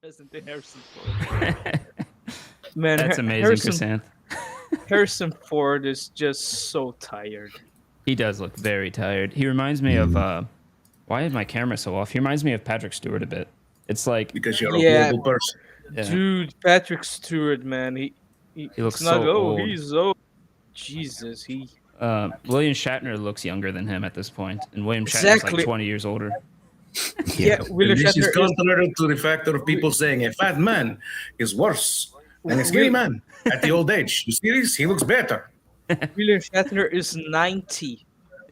present day Harrison Ford. Man, That's amazing, Harrison Chrysanth. Harrison Ford is just so tired. He does look very tired. He reminds me of why is my camera so off? He reminds me of Patrick Stewart a bit. It's like Because you're a Yeah, global person. yeah, dude, Patrick Stewart, man, he it's looks not. so Oh, old. he's old. Jesus, he William Shatner looks younger than him at this point, and William Shatner's like exactly. 20 years older. Yeah, William And this is Shatner is. contrary to the factor of people saying a fat man is worse than a skinny Will, man at the old age. You see this? He looks better. William Shatner is 90.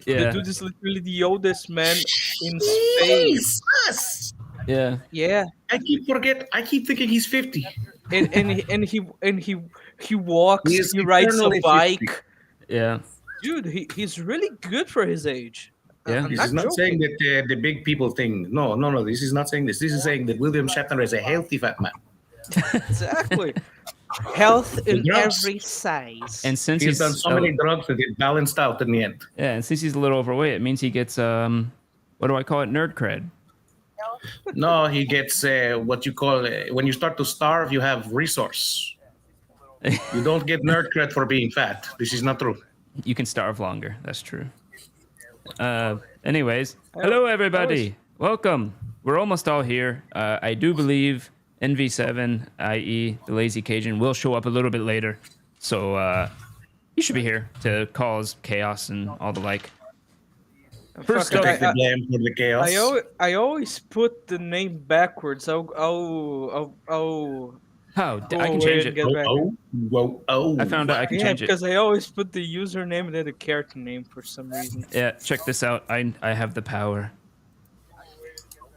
The Yeah, dude is literally the oldest man in space. Jesus! yeah, Yeah, I keep thinking he's 50. and he walks. He is He rides a eternally 50. bike. yeah, Dude, he's really good for his age. yeah. I'm This not is not saying joking. that the big people thing. No, no, no. This is not saying this. This is saying that William Shatner is a healthy fat man. Exactly. Health in drugs. every size. And since He's done so many drugs that it balanced out in the end. yeah, and since he's a little overweight, it means he gets what do I call it? Nerd cred. No, he gets what you call when you start to starve, you have resource. You don't get nerd cred for being fat. This is not true. You can starve longer. That's true. Anyways, hello everybody. Welcome. We're almost all here. I do believe NV7, i.e. the Lazy Cajun, will show up a little bit later. So you should be here to cause chaos and all the like. First Fuck, up, Take the blame for the chaos. I always put the name backwards. how? I can away change and it. get back. Oh. I found out I can Yeah, change it. because I always put the username and then the character name for some reason. Yeah, check this out. I have the power.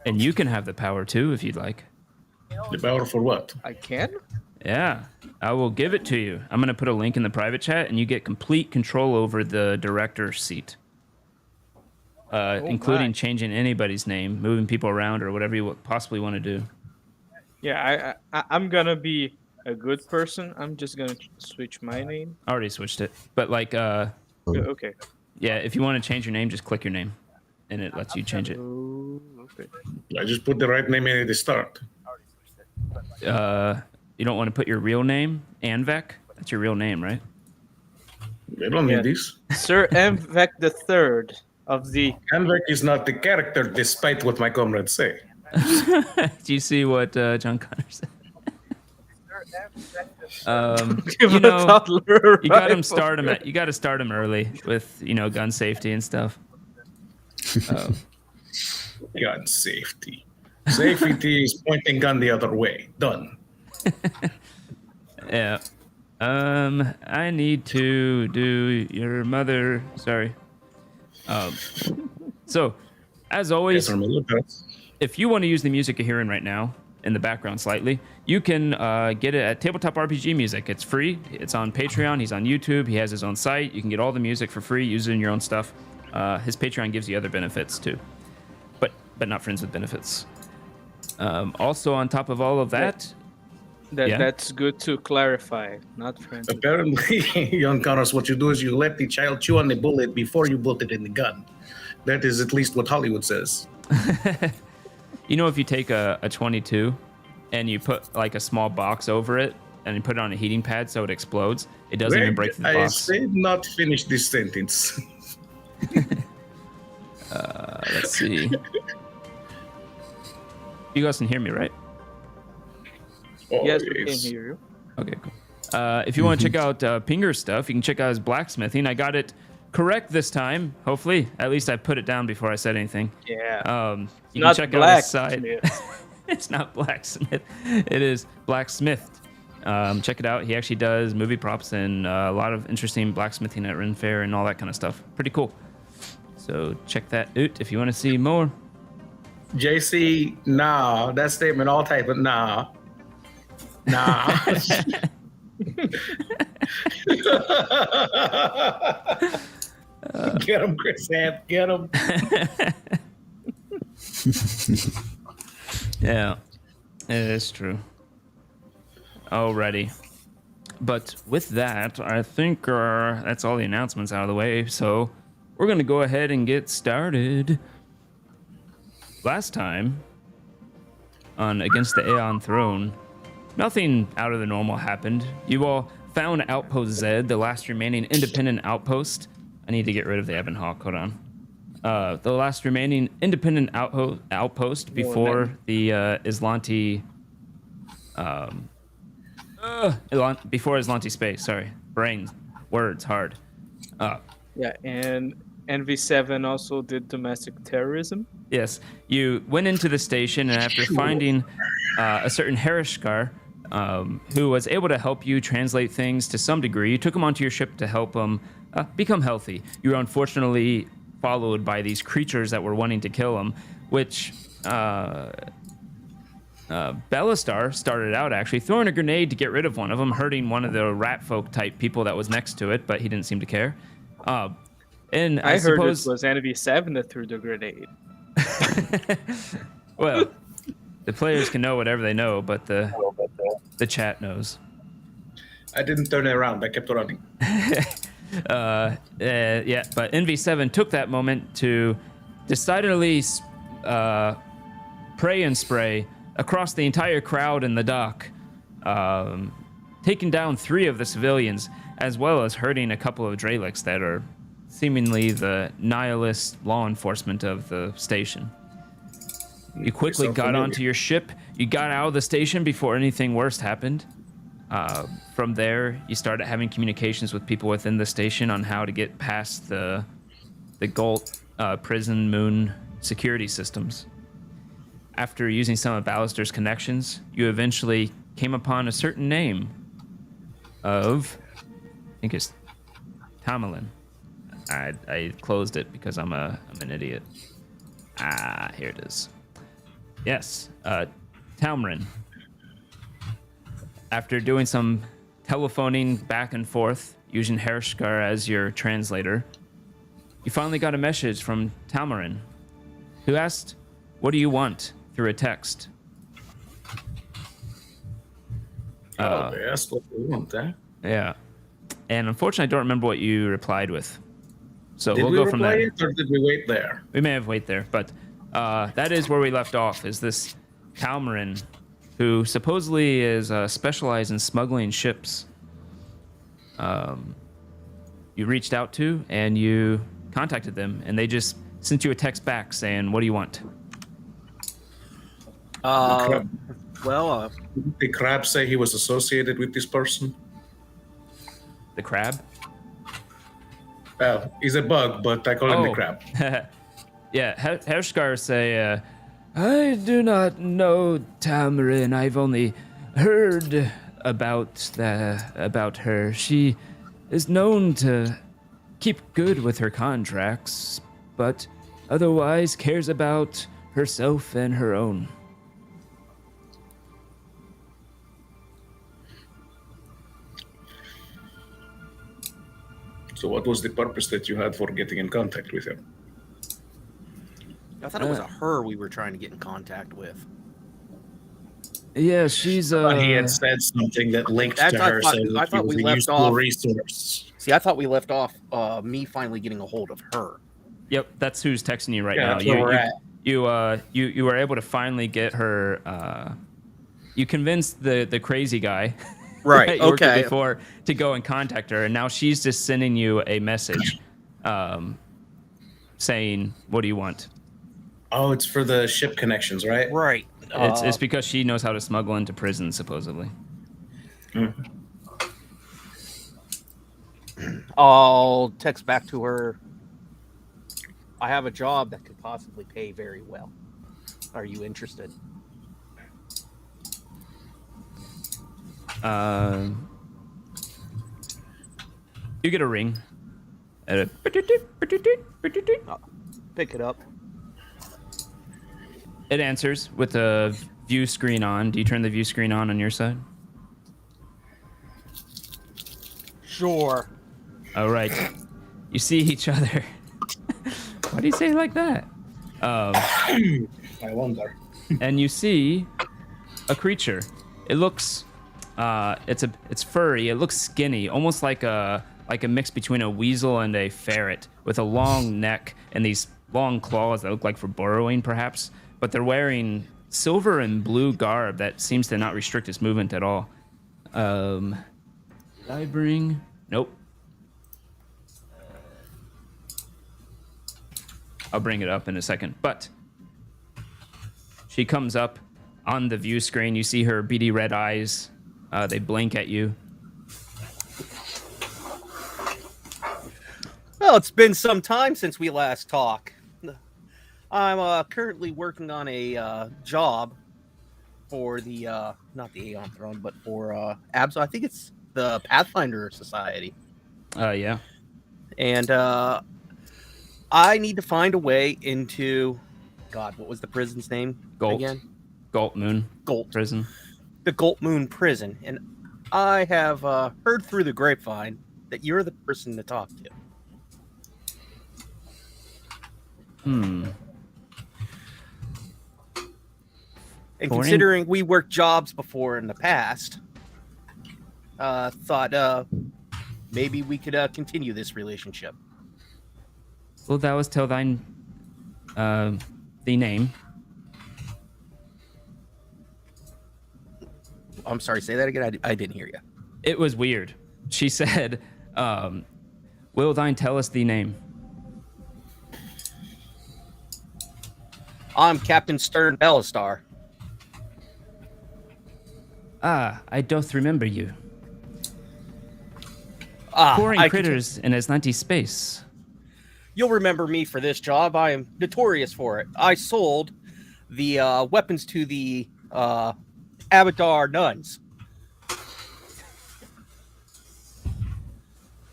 And you can have the power too if you'd like. The power for what? I can? Yeah, I will give it to you. I'm going to put a link in the private chat and you get complete control over the director's seat. Including my. changing anybody's name, moving people around, or whatever you possibly want to do. Yeah, I'm gonna be a good person. I'm just gonna switch my name. I already switched it. But like, Okay. yeah, if you want to change your name, just click your name. And it lets you change it. Oh, okay. I just put the right name in at the start. You don't want to put your real name, Anvek? That's your real name, right? They don't Yeah. need this. Sir Mvec the Third of the. Hanvek is not the character, despite what my comrades say. Do you see what John Connor said? Give You a know, toddler You got rifle. you got to start him early with gun safety and stuff. Gun safety. Safety is pointing gun the other way. Done. Yeah. I need to do your mother. Sorry. So, as always, Yes, I'm a little bit. if you want to use the music you're hearing right now in the background slightly, you can get it at Tabletop RPG Music. It's free. It's on Patreon. He's on YouTube. He has his own site. You can get all the music for free, use it in your own stuff. His Patreon gives you other benefits too, but not friends with benefits. Also, on top of all of that, yeah. That's good to clarify. Not friends. Apparently, young Connors, what you do is you let the child chew on the bullet before you put it in the gun. That is at least what Hollywood says. if you take a 22 and you put like a small box over it and you put it on a heating pad so it explodes, it doesn't even break the I box. did not finish this sentence. Let's see. You guys can hear me, right? Yes, we can hear you. Okay, cool. If you want to check out Pinger's stuff, you can check out his blacksmithing. I got it correct this time, hopefully. At least I put it down before I said anything. Yeah. You Not can check out his site. blacksmith. It's not blacksmith. It is blacksmithed. Check it out. He actually does movie props and a lot of interesting blacksmithing at Ren Fair and all that kind of stuff. Pretty cool. So check that out if you want to see more. JC, nah. That statement all type of nah. Nah. Get him, Chris Ant. Get him. Yeah, it is true. Alrighty. But with that, I think that's all the announcements out of the way. So we're going to go ahead and get started. Last time, on against the Aeon throne, nothing out of the normal happened. You all found Outpost Z, the last remaining independent outpost. I need to get rid of the Ebon Hawk. Hold on. The last remaining independent outpost before the Islanti. Before Islanti space. Sorry, brain, words hard. Yeah, and NV7 also did domestic terrorism. Yes, you went into the station, and after finding a certain Herishkar, who was able to help you translate things to some degree, you took him onto your ship to help him become healthy. You were unfortunately followed by these creatures that were wanting to kill him, which Bellastar started out actually throwing a grenade to get rid of one of them, hurting one of the rat folk type people that was next to it, but he didn't seem to care. And I heard suppose it was NV7 that threw the grenade. well, the players can know whatever they know, but the chat knows. I didn't turn it around. I kept running. But NV7 took that moment to decidedly pray and spray across the entire crowd in the dock, taking down 3 of the civilians, as well as hurting a couple of Dralics that are seemingly the nihilist law enforcement of the station. You quickly got onto your ship. You got out of the station before anything worse happened. From there, you started having communications with people within the station on how to get past the Galt prison moon security systems. After using some of Ballister's connections, you eventually came upon a certain name of, I think it's Tamerlane. I closed it because I'm an idiot. Here it is. Yes, Tamerlane. After doing some telephoning back and forth, using Herishkar as your translator, you finally got a message from Tamerlane, who asked, "What do you want?" through a text. They asked what they want, eh? Yeah. And unfortunately, I don't remember what you replied with. So Did we'll we go from there. reply it, or did we wait there? We may have wait there, but that is where we left off, is this Talmarin, who supposedly is specialized in smuggling ships. You reached out to, and you contacted them, and they just sent you a text back saying, "What do you want?" Did the crab say he was associated with this person? The crab? Well, he's a bug, but I call him the crab. Yeah, Hershkar say, "I do not know Tamarin. I've only heard about her. She is known to keep good with her contracts, but otherwise cares about herself and her own." So what was the purpose that you had for getting in contact with him? I thought it was a her we were trying to get in contact with. Yeah, she's He had said something that linked That's- to I her, thought- saying I that thought he was we a left useful off- resource. See, I thought we left off me finally getting a hold of her. Yep, that's who's texting you right Yeah, now. that's where we're at. You were able to finally get her. You convinced the crazy guy, Right, that you worked with okay. before, to go and contact her, and now she's just sending you a message, saying, "What do you want?" Oh, it's for the ship connections, right? Right. It's because she knows how to smuggle into prison, supposedly. I'll text back to her. I have a job that could possibly pay very well. Are you interested? You get a ring. Pick it up. It answers with a view screen on. Do you turn the view screen on your side? Sure. All right. You see each other. Why do you say it like that? I wonder. And you see a creature. It looks, it's furry. It looks skinny, almost like a mix between a weasel and a ferret, with a long neck and these long claws that look like for burrowing, perhaps. But they're wearing silver and blue garb that seems to not restrict his movement at all. Did I bring? Nope. I'll bring it up in a second. But she comes up on the view screen. You see her beady red eyes. They blink at you. Well, it's been some time since we last talked. I'm currently working on a job for the not the Aeon throne, but for Abs. I think it's the Pathfinder Society. Yeah. And I need to find a way into. God, what was the prison's name again? Galt Moon. Galt Prison. The Galt Moon prison, and I have heard through the grapevine that you're the person to talk to. And considering we worked jobs before in the past, thought maybe we could continue this relationship. Well, thou was tell thine the name. I'm sorry, say that again. I didn't hear you. It was weird. She said, will thine tell us the name? I'm Captain Stern Bellastar. Ah, I doth remember you. Ah, Pouring critters in Aslanti space. You'll remember me for this job. I am notorious for it. I sold the weapons to the Abadar nuns.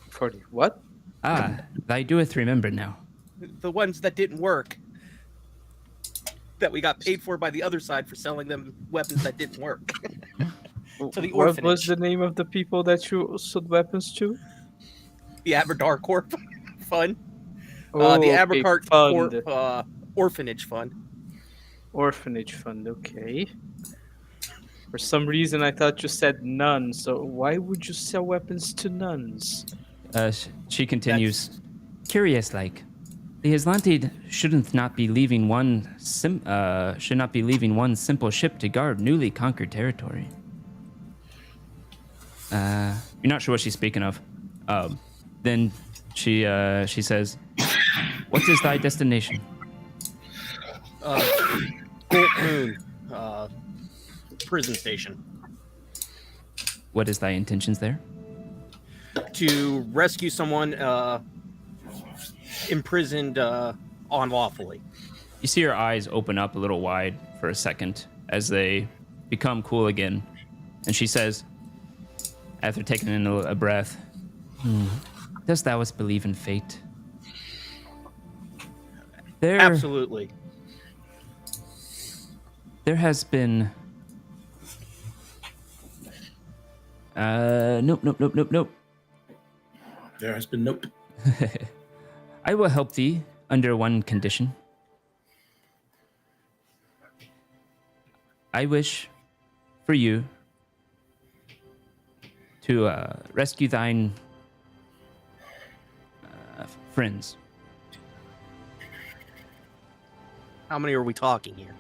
For the what? Ah, thou doeth remember now. The ones that didn't work. That we got paid for by the other side for selling them weapons that didn't work. To the What orphanage. was the name of the people that you sold weapons to? The Aberdar Corp Fund. The okay, Abercart fund. Corp Orphanage Fund. Orphanage fund, okay. For some reason I thought you said nuns, so why would you sell weapons to nuns? She continues, curious like. The Aslanti should not be leaving one simple ship to guard newly conquered territory. You're not sure what she's speaking of. Then she says, "What is thy destination?" Gold Moon prison station. What is thy intentions there? To rescue someone imprisoned unlawfully. You see her eyes open up a little wide for a second as they become cool again. And she says, after taking in a breath, dost thou believe in fate? Absolutely. There has been... Nope. There has been nope. I will help thee under one condition. I wish for you to rescue thine friends. How many are we talking here?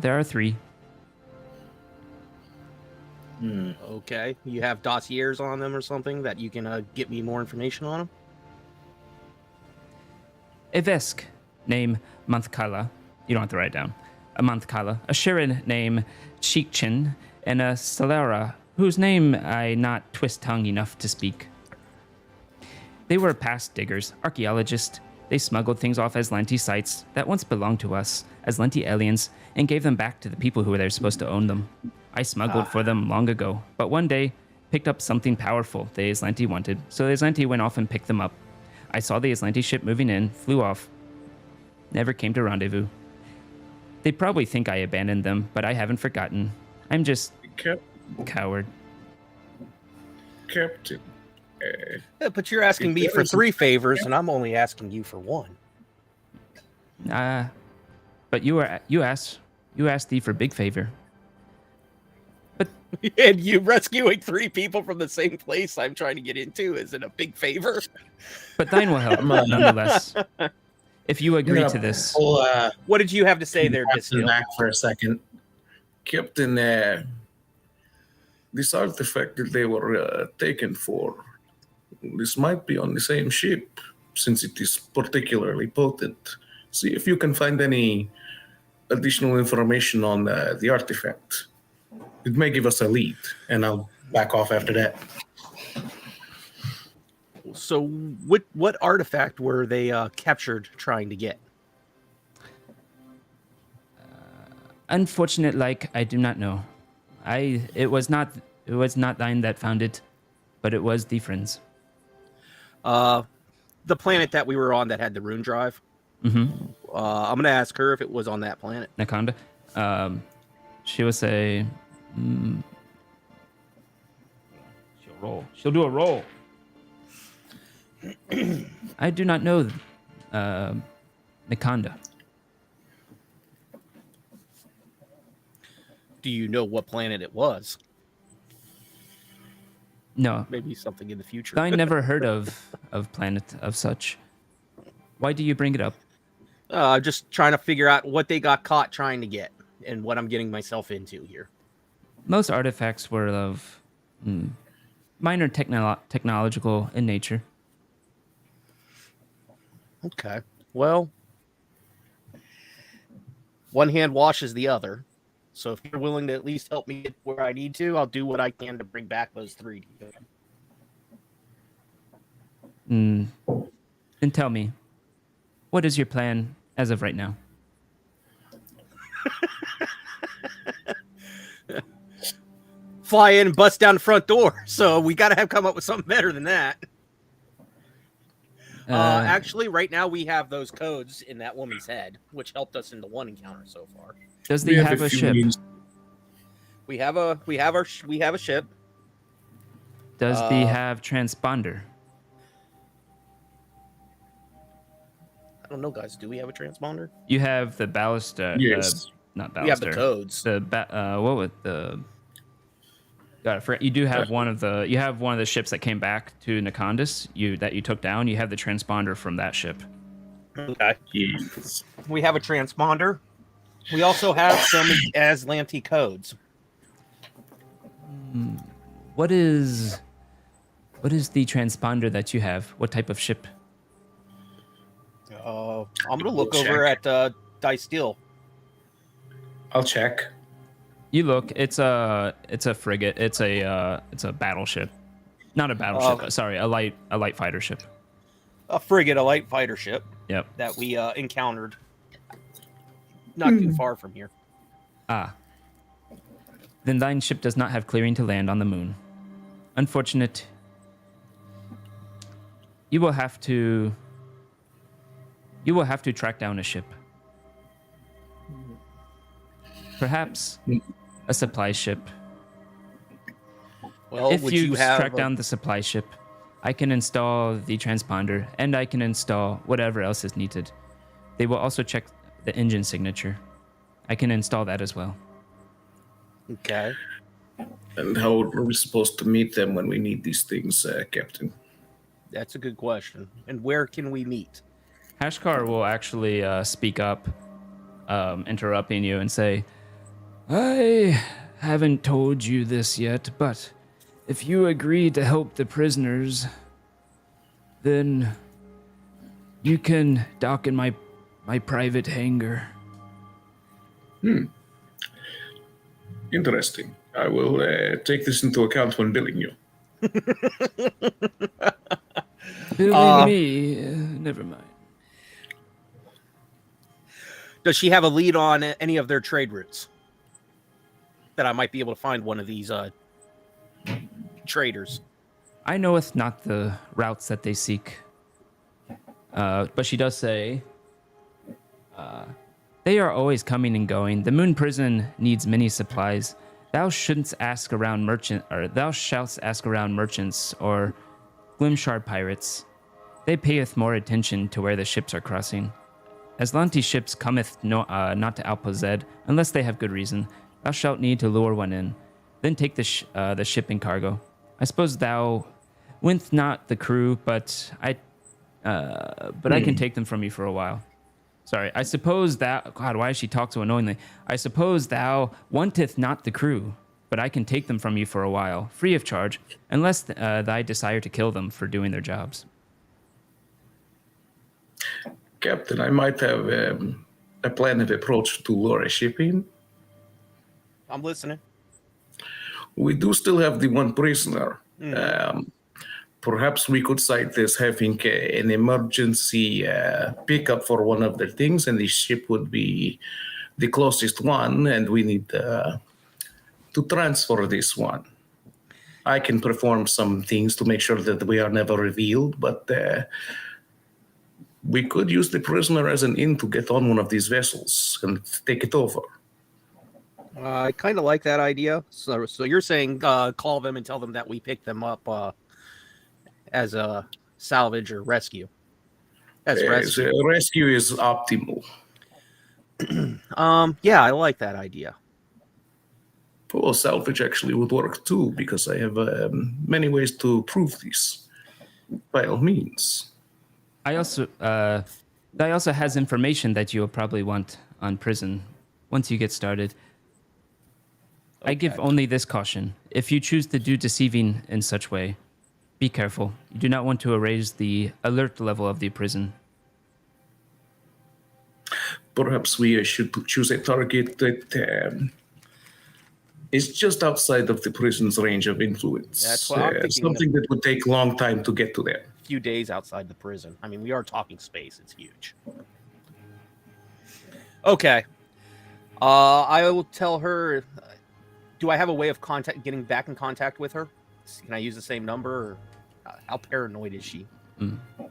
There are 3. Okay. You have dossiers on them or something that you can get me more information on them? A Vesk named Monthkala. You don't have to write it down. A Monthkala. A Shirin named Cheekchin. And a Solera, whose name I not twist tongue enough to speak. They were past diggers, archaeologists. They smuggled things off Aslanti sites that once belonged to us, Aslanti aliens, and gave them back to the people who were supposed to own them. I smuggled for them long ago, but one day picked up something powerful the Aslanti wanted, so the Aslanti went off and picked them up. I saw the Aslanti ship moving in, flew off, never came to rendezvous. They probably think I abandoned them, but I haven't forgotten. I'm just coward. Captain. Yeah, but you're asking me for 3 favors, and I'm only asking you for 1. But you asked thee for big favor. But And you rescuing 3 people from the same place I'm trying to get into isn't a big favor. But thine will help, nonetheless. If you I'm agree gonna to this, pull What did you have to say there, Captain Distill? back for a second. Captain, this artifact that they were taken for, this might be on the same ship, since it is particularly potent. See if you can find any additional information on the artifact. It may give us a lead, and I'll back off after that. So, what artifact were they captured trying to get? unfortunate, like I do not know. It was not thine that found it, but it was the friends. The planet that we were on that had the rune drive. Mm-hmm. I'm gonna ask her if it was on that planet. Nakonda. She will say, she'll roll. She'll do a roll. I do not know, Nakonda. Do you know what planet it was? No, Maybe something in the future. I never heard of planet of such. Why do you bring it up? Just trying to figure out what they got caught trying to get and what I'm getting myself into here. Most artifacts were of minor technological in nature. Okay. Well, one hand washes the other. So if you're willing to at least help me get where I need to, I'll do what I can to bring back those three to you. Then tell me, what is your plan as of right now? Fly in and bust down the front door. So we got to come up with something better than that. Actually, right now we have those codes in that woman's head, which helped us in the one encounter so far. Does he have a few ship? means- We have a ship. Does he have transponder? I don't know, guys. Do we have a transponder? You have the baluster. Yes. Not baluster. We have the codes. What was the? God, I forgot. You do have one of the. You have one of the ships that came back to Nakondis. That you took down. You have the transponder from that ship. Okay. Yes. We have a transponder. We also have some Aslanti codes. What is the transponder that you have? What type of ship? I'm gonna look over at Dice Steel. I'll check. You look. It's a frigate. It's a battleship. Not a battleship. Sorry, a light fighter ship. A frigate, a light fighter ship Yep. that we encountered not too far from here. Ah. Then thine ship does not have clearing to land on the moon. Unfortunate. You will have to track down a ship. Perhaps a supply ship. Well, If would you you have track down the supply ship, I can install the transponder and I can install whatever else is needed. They will also check the engine signature. I can install that as well. Okay. And how are we supposed to meet them when we need these things, Captain? That's a good question. And where can we meet? Hashkar will actually speak up, interrupting you and say, I haven't told you this yet, but if you agree to help the prisoners, then you can dock in my private hangar. Interesting. I will take this into account when billing you. Billing me, never mind. Does she have a lead on any of their trade routes? That I might be able to find one of these traders. I knoweth not the routes that they seek. But she does say, they are always coming and going. The moon prison needs many supplies. Thou shouldst ask around thou shalt ask around merchants or Glimshard pirates. They payeth more attention to where the ships are crossing. Aslanti ships cometh not to Outpost Z unless they have good reason. Thou shalt need to lure one in, then take the ship and cargo. I suppose thou wint not the crew, but I can take them from you for a while. Sorry, I suppose thou... God, why does she talk so annoyingly? I suppose thou wanteth not the crew, but I can take them from you for a while, free of charge, unless thy desire to kill them for doing their jobs. Captain, I might have a plan of approach to lure shipping. I'm listening. We do still have the one prisoner. Perhaps we could cite this having an emergency pickup for one of the things, and the ship would be the closest one, and we need to transfer this one. I can perform some things to make sure that we are never revealed, but we could use the prisoner as an in to get on one of these vessels and take it over. I kind of like that idea. So you're saying call them and tell them that we picked them up as a salvage or rescue. As rescue. Rescue is optimal. Yeah, I like that idea. Well, salvage actually would work too, because I have many ways to prove this. By all means. I also has information that you'll probably want on prison once you get started. Okay. I give only this caution. If you choose to do deceiving in such way, be careful. You do not want to raise the alert level of the prison. Perhaps we should choose a target that is just outside of the prison's range of influence. That's what I'm thinking. Something that would take a long time to get to there. A few days outside the prison. I mean, we are talking space. It's huge. Okay. I will tell her... do I have a way of getting back in contact with her? Can I use the same number? Or how paranoid is she?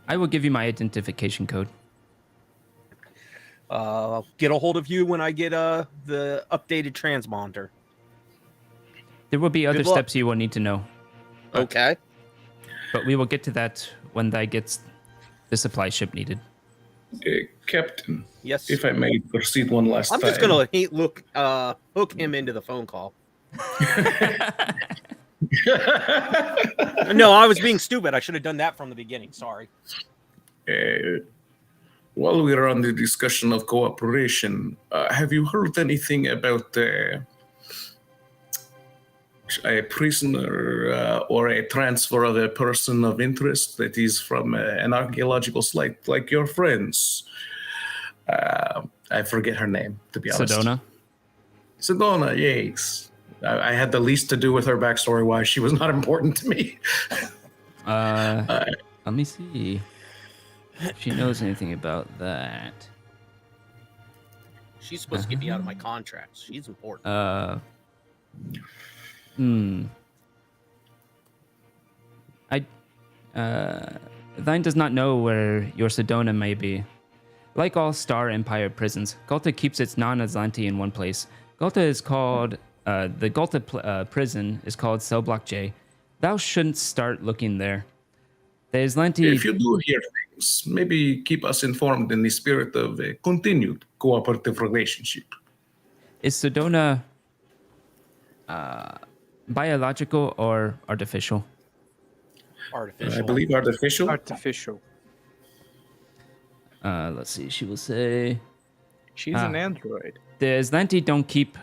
I will give you my identification code. Get a hold of you when I get the updated transponder. There will be other steps you will need to know. Okay. But we will get to that when that gets the supply ship needed. Captain. Yes. If I may proceed one last time. I'm just going to hook him into the phone call. No, I was being stupid. I should have done that from the beginning. Sorry. While we're on the discussion of cooperation, have you heard anything about a prisoner or a transfer of a person of interest that is from an archaeological site like your friends? I forget her name, to be honest. Sedona, yes. I had the least to do with her backstory, why she was not important to me. Let me see if she knows anything about that. She's supposed to get me out of my contracts. She's important. Thine does not know where your Sedona may be. Like all Star Empire prisons, Galta keeps its non-Aslanti in one place. Galta is called... the Galta prison is called Cell Block J. Thou shouldn't start looking there. The Aslanti... If you do hear things, maybe keep us informed in the spirit of a continued cooperative relationship. Is Sedona biological or artificial? Artificial. I believe artificial. Artificial. Let's see. She will say... She's an android. The Aslanti don't keep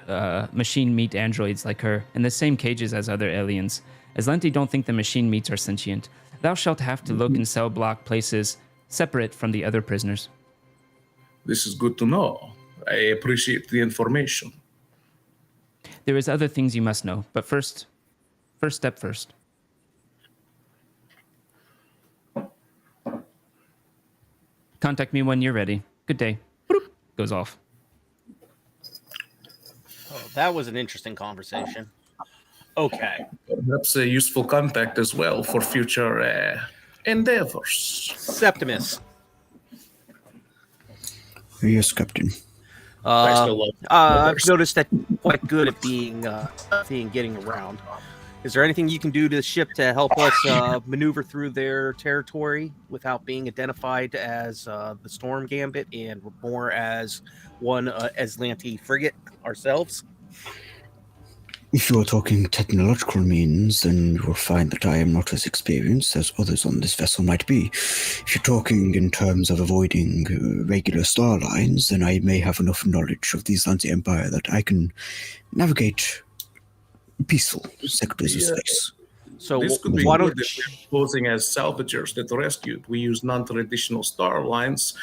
machine meat androids like her in the same cages as other aliens. Aslanti don't think the machine meats are sentient. Thou shalt have to look in cell block places separate from the other prisoners. This is good to know. I appreciate the information. There is other things you must know, but first step first. Contact me when you're ready. Good day. Boop. Goes off. Oh, that was an interesting conversation. Okay. Perhaps a useful contact as well for future endeavors. Septimus. Yes, Captain. I've noticed that you're quite good at getting around. Is there anything you can do to the ship to help us maneuver through their territory without being identified as the Storm Gambit and more as one Aslanti frigate ourselves? If you are talking technological means, then you will find that I am not as experienced as others on this vessel might be. If you're talking in terms of avoiding regular star lines, then I may have enough knowledge of the Islandi Empire that I can navigate peaceful sectors of Yeah. space. So This could be why good don't if we're posing as salvagers that rescued. We use non-traditional star lines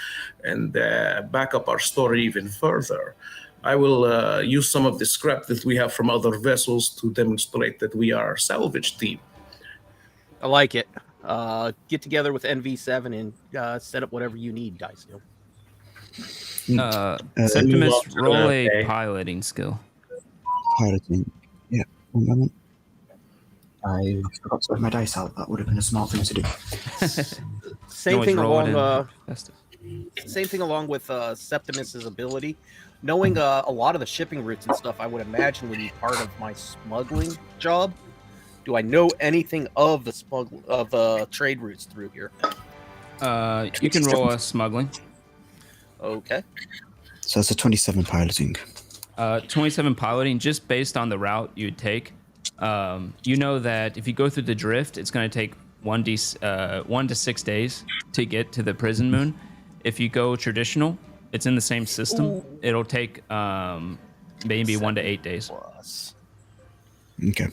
and back up our story even further. I will use some of the scrap that we have from other vessels to demonstrate that we are a salvage team. I like it. Get together with NV7 and set up whatever you need, Daisy. Septimus, move on to roll the- a okay. piloting skill. Piloting. Yeah, 1 moment. I forgot to put my dice out. That would have been a smart thing to do. Same always thing roll it along. in Festus. Same thing along with Septimus's ability. Knowing a lot of the shipping routes and stuff, I would imagine would be part of my smuggling job. Do I know anything of the trade routes through here? You can roll a smuggling. Okay. So that's a 27 piloting. 27 piloting, just based on the route you'd take. You know that if you go through the drift, it's going to take 1 to 6 days to get to the prison moon. If you go traditional, it's in the same system. Ooh. It'll take maybe 1 to 8 days. Plus. Okay.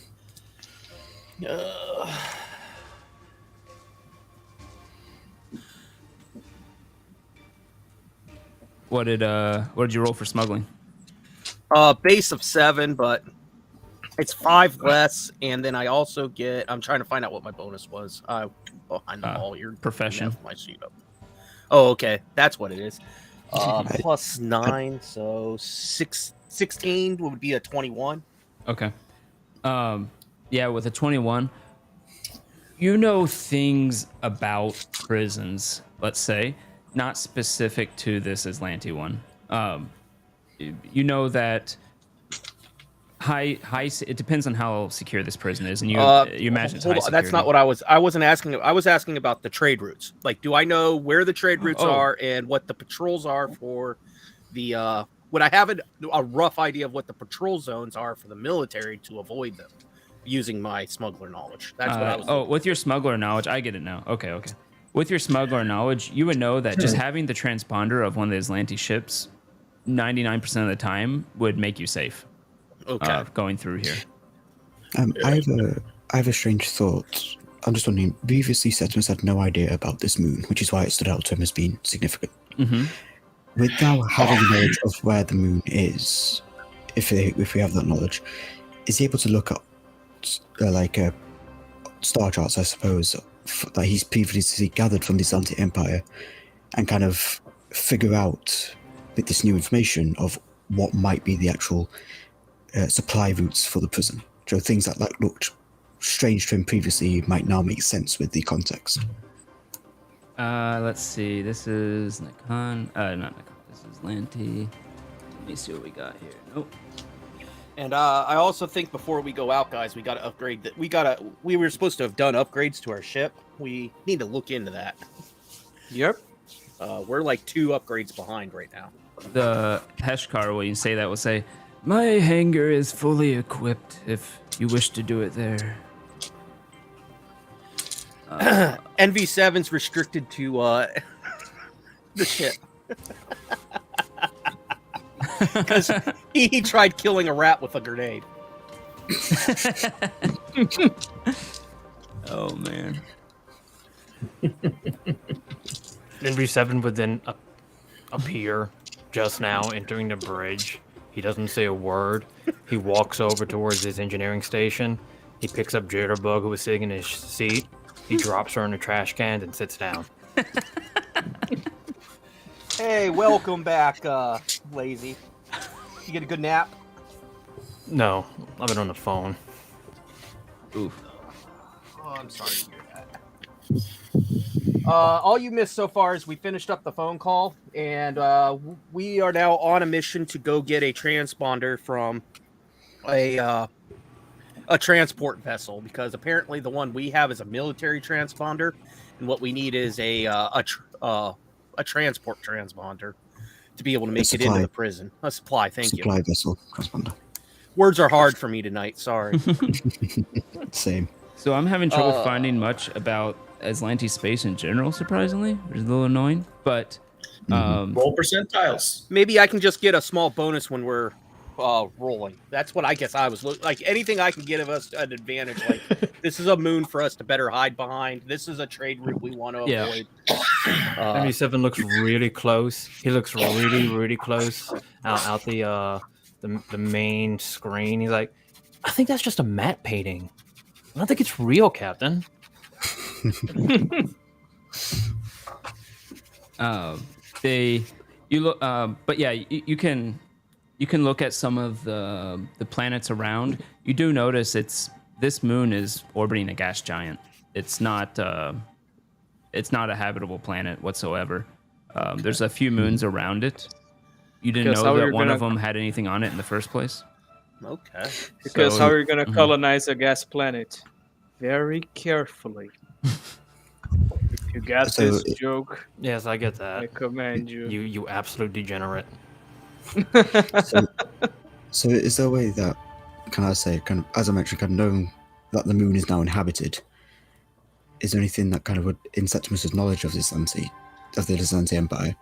What did you roll for smuggling? Base of 7, but it's 5 less, and then I also get. I'm trying to find out what my bonus was. Behind the ball here. Profession. My sheet up. Oh, okay, that's what it is. Plus 9, so 16 would be a 21. Okay. Yeah, with a 21, you know things about prisons, let's say, not specific to this Aslanti one. You know that it depends on how secure this prison is, and you imagine it's high Hold on, that's security. not what I wasn't asking. I was asking about the trade routes. Like, do I know where the trade routes are and what the patrols are for the would I have a rough idea of what the patrol zones are for the military to avoid them using my smuggler knowledge? That's what I was with your smuggler knowledge, I get it now. Okay. With your smuggler knowledge, you would know that just having the transponder of one of the Aslanti ships 99% of the time would make you safe. Okay. Going through here. I have a strange thought. I'm just wondering, previously Septimus had no idea about this moon, which is why it stood out to him as being significant. Mm-hmm. With now having knowledge of where the moon is, if we have that knowledge, is he able to look up star charts, I suppose, that he's previously gathered from the Islandi Empire, and kind of figure out with this new information of what might be the actual supply routes for the prison? So things that looked strange to him previously might now make sense with the context. Let's see. This is Nikon. Not Nikon. This is Lanty. Let me see what we got here. Nope. And I also think before we go out, guys, we got to upgrade that. We were supposed to have done upgrades to our ship. We need to look into that. Yep. We're like 2 upgrades behind right now. The Heshkar, when you say that, will say, "My hangar is fully equipped if you wish to do it there." NV7's restricted to the ship. Because he tried killing a rat with a grenade. Oh, man. NV7 would then appear just now, entering the bridge. He doesn't say a word. He walks over towards his engineering station. He picks up Jitterbug, who was sitting in his seat. He drops her in the trash can and sits down. Hey, welcome back, Lazy. You get a good nap? No, I've been on the phone. Oof. Oh, I'm sorry to hear that. All you missed so far is we finished up the phone call, and we are now on a mission to go get a transponder from a transport vessel, because apparently the one we have is a military transponder, and what we need is a transport transponder to be able to make it into the prison. A supply, thank you. Supply vessel transponder. Words are hard for me tonight. Sorry. Same. So I'm having trouble finding much about Atlantis space in general, surprisingly, which is a little annoying. But Roll percentiles. Maybe I can just get a small bonus when we're rolling. That's what I guess I was looking like. Anything I can give us an advantage. Like this is a moon for us to better hide behind. This is a trade route we want to avoid. MV7 looks really close. He looks really close out the main screen. He's like, I think that's just a matte painting. I don't think it's real, Captain. But yeah, you can look at some of the planets around. You do notice this moon is orbiting a gas giant. It's not a habitable planet whatsoever. There's a few moons around it. You didn't Because know how that you're one of gonna- them had anything on it in the first place. Okay. Because So- how are you going to colonize a gas planet? Very carefully. If you got So this it- joke, Yes, I get I that. command you. You absolute degenerate. So is there a way that, can I say, kind of, as I mentioned, kind of knowing that the moon is now inhabited, is there anything that kind of would, in Septimus's knowledge of the Atlantean Empire,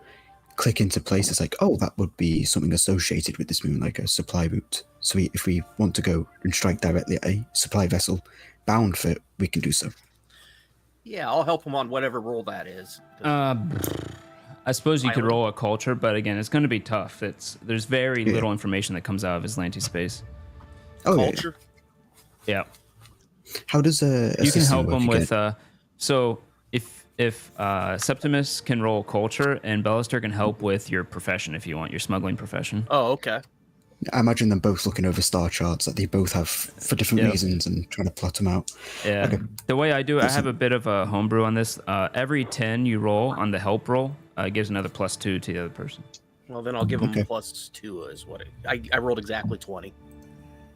click into place? It's like, oh, that would be something associated with this moon, like a supply route. So if we want to go and strike directly at a supply vessel bound for it, we can do so. Yeah, I'll help him on whatever roll that is. I suppose you could Island. roll a culture, but again, it's going to be tough. There's very little information that comes out of Atlantis space. Oh, yeah, Culture. Yeah. yeah. How does a You can system help work them with again? so if Septimus can roll culture and Bellister can help with your profession if you want your smuggling profession. Oh, okay. I imagine them both looking over star charts that they both have for different Yeah. reasons and trying to plot them out. Yeah. Okay. The way I do it, I have a bit of a homebrew on this. Every 10 you roll on the help roll gives another +2 to the other person. Well, then I'll give him Okay. +2 is what I rolled exactly 20.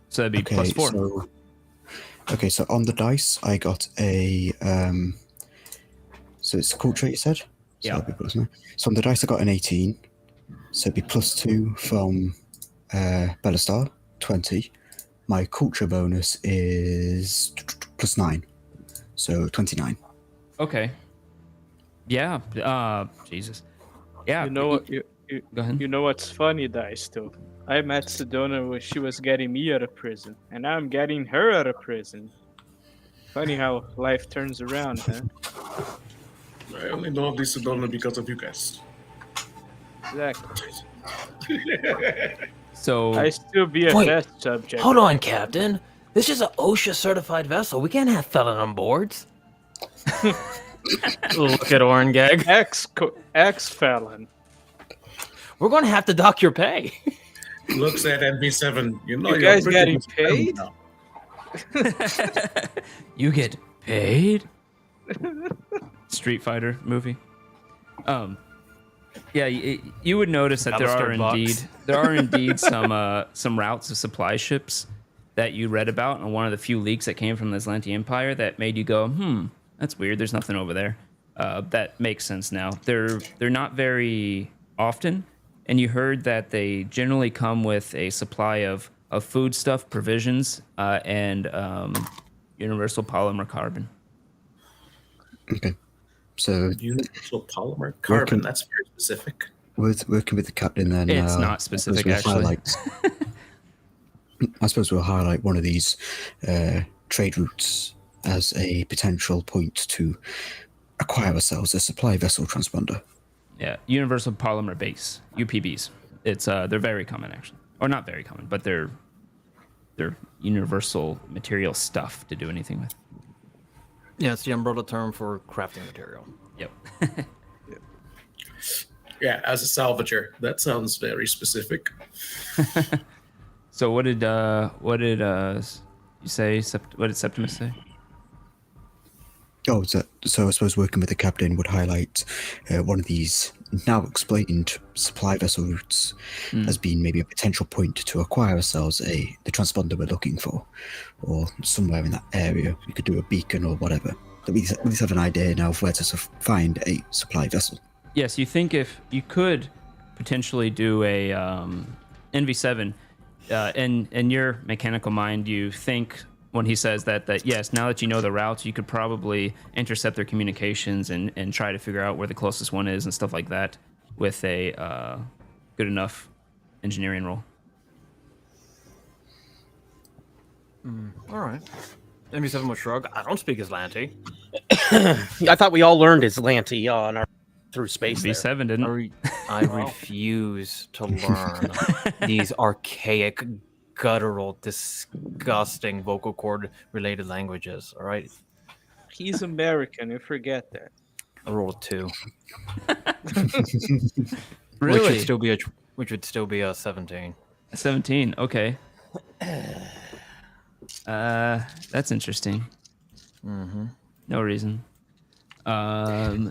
So that'd be Okay, +4. So on the dice, I got a so it's culture you said? So Yeah. that'd be +9. So on the dice I got an 18. So it'd be +2 from Bellastar, 20. My culture bonus is +9. So 29. Okay. Yeah. Jesus. Yeah. You know what? You Go ahead. You know what's funny, Dice, though? I met Sedona when she was getting me out of prison, and now I'm getting her out of prison. Funny how life turns around, huh? I only know of this Sedona because of you guys. Exactly. So I still be a Wait, test subject. Hold on, Captain. This is an OSHA certified vessel. We can't have felon on boards. Look at Orangag. Ex-felon. We're going to have to dock your pay. Looks at NB7. You know, You you're guys pretty getting much felon paid? now. you get paid? Street Fighter movie. Yeah, you would notice that there are indeed some routes of supply ships that you read about on one of the few leaks that came from the Atlantean Empire that made you go, that's weird. There's nothing over there. That makes sense now. They're not very often, and you heard that they generally come with a supply of foodstuff, provisions, and universal polymer carbon. Okay. So Universal polymer carbon. That's very specific. working with the captain then. It's not I suppose specific, we'll actually. highlight- I suppose we'll highlight one of these trade routes as a potential point to acquire ourselves a supply vessel transponder. Yeah, universal polymer base (UPBs). It's they're very common actually, or not very common, but they're universal material stuff to do anything with. Yeah, it's the umbrella term for crafting material. Yep. Yeah, as a salvager. That sounds very specific. So what did you say? What did Septimus say? Oh, so I suppose working with the captain would highlight one of these now explained supply vessel routes as being maybe a potential point to acquire ourselves the transponder we're looking for, or somewhere in that area. We could do a beacon or whatever. But we at least have an idea now of where to find a supply vessel. Yes, you think if you could potentially do a NV7, in your mechanical mind, you think when he says that yes, now that you know the routes, you could probably intercept their communications and try to figure out where the closest one is and stuff like that with a good enough engineering roll. All right. MV7 will shrug. I don't speak Islanti. I thought we all learned Islanti on our through space. There. V7 didn't. I refuse to learn these archaic, guttural, disgusting vocal cord related languages. All right. He's American. You forget that. I rolled 2. Really? Which would still be a 17. 17. Okay. That's interesting. Mm-hmm. No reason. That's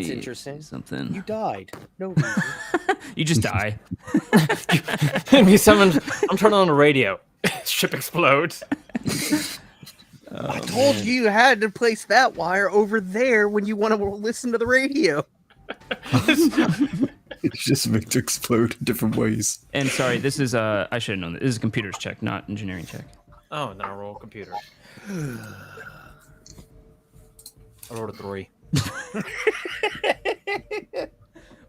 interesting. Something. You died. No reason. You just die. MV7, I'm turning on the radio. Ship explodes. I told you had to place that wire over there when you want to listen to the radio. It's just meant to explode in different ways. And sorry, this is I should have known this. This is a computer's check, not engineering check. Oh, then I roll computer. I rolled a 3.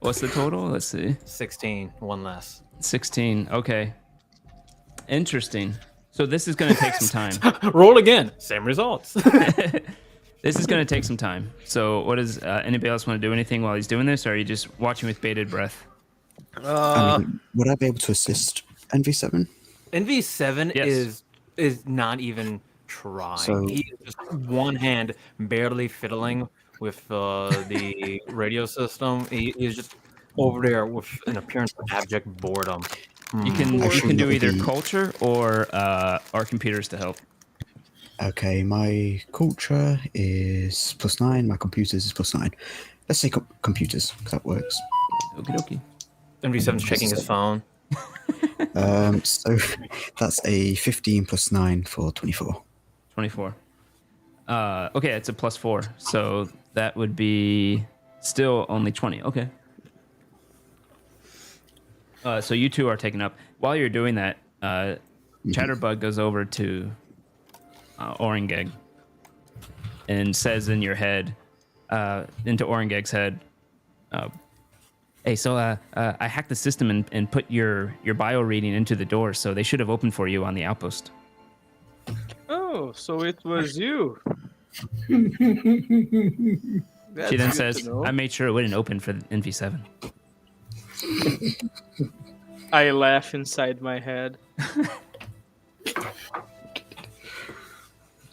What's the total? Let's see. 16, one less. 16. Okay. Interesting. So this is going to take some time. Roll again. Same results. This is going to take some time. So what does anybody else want to do anything while he's doing this, or are you just watching with bated breath? I mean, would I be able to assist NV7? NV7 Yes. is not even trying. So- He is just one hand barely fiddling with the radio system. He is just over there with an appearance of abject boredom. You can Actually, do that would either be- culture or our computers to help. Okay, my culture is +9, my computers is +9. Let's say computers, 'cause that works. Okie dokie. NV7's checking his phone. So that's a 15 +9 for 24. 24. Okay, it's a +4. So that would be still only 20. Okay. So you two are taken up. While you're doing that, Chatterbug goes over to Orangeg and says in your head, into Orangeg's head, hey, so I hacked the system and put your bio reading into the door, so they should have opened for you on the outpost. Oh, so it was you. She then says, I made sure it wouldn't open for NV7. I laugh inside my head.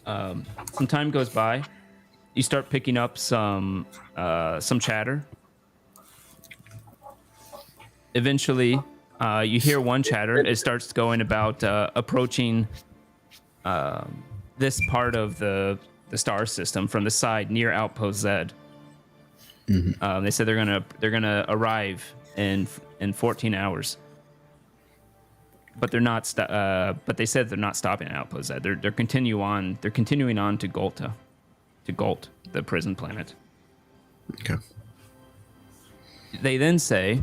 Some time goes by. You start picking up some chatter. Eventually, you hear one chatter. It starts going about approaching this part of the star system from the side near Outpost Z. They said they're gonna arrive in 14 hours. But they're not. But they said they're not stopping at Outpost Z. They're continuing on to Golta, to Golt, the prison planet. Okay. They then say,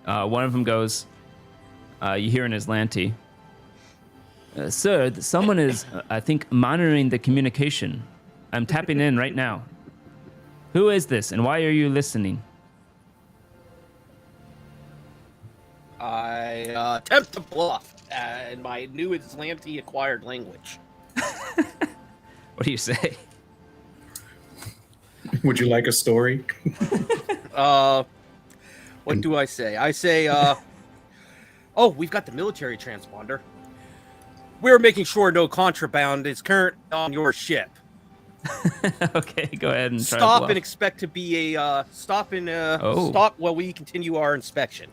one of them goes, you hear in Islanti, sir, someone is, I think, monitoring the communication. I'm tapping in right now. Who is this, and why are you listening? I attempt to bluff in my new Islanti acquired language. What do you say? Would you like a story? What do I say? I say, oh, we've got the military transponder. We're making sure no contraband is current on your ship. Okay, go ahead and try to Stop bluff. and expect to be a stop while we continue our inspection.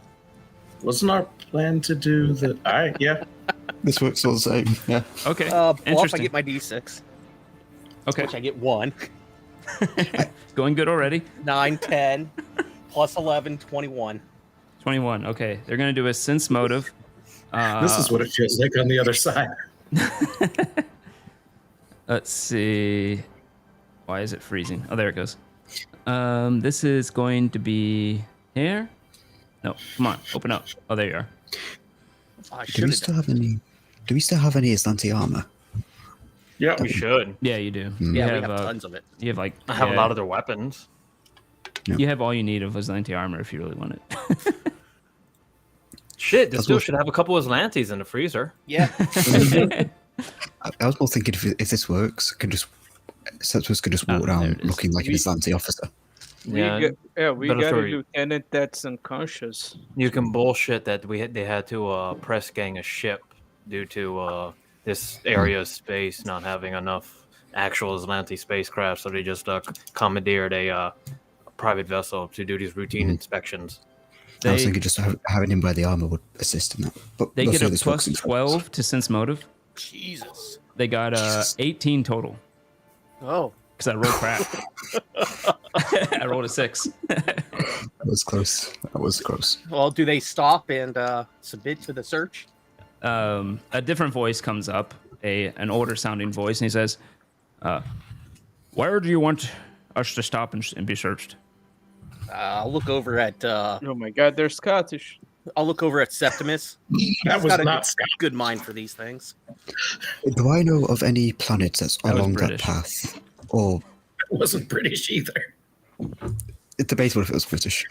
Wasn't our plan to do the... All right, yeah. This works all the same. Yeah. Okay, Bluff, I interesting. get my D6, Okay, which I get 1. going good already. 9, 10, plus 11, 21. 21. Okay, they're gonna do a sense motive. This is what it feels like on the other side. Let's see. Why is it freezing? Oh, there it goes. This is going to be here. No, come on, open up. Oh, there you are. I Do should we have still have any? Do we still have any Islante armor? Yeah. We should. Yeah, you do. Mm. You Yeah, have, we have tons of it. you have like I have a yeah, lot of their weapons. You have all you need of Aslanti armor if you really want it. Shit, this That's dude what- should have a couple of Atlantes in the freezer. Yeah. I was more thinking if this works, Septimus could just walk there around it is. looking like an We- Islante officer. We Yeah, we better got a story. lieutenant that's unconscious. You can bullshit that they had to press gang a ship due to this area of space not having enough actual Atlantis spacecraft, so they just commandeered a private vessel to do these routine inspections. I was They- thinking just having him wear the armor would assist in that. But They we'll get see a this plus works in 12 to sense motive. Jesus. They got Jesus. 18 total Oh. because I rolled crap. I rolled a 6. That was close. That was close. Well, do they stop and submit to the search? A different voice comes up, an older sounding voice, and he says, "Where do you want us to stop and be searched?" I'll look over at Oh my god, they're Scottish. Septimus. That He's was got a not Scott. good mind for these things. Do I know of any planets that's That was along that British. path? Or It wasn't British either. it's debatable if it was British.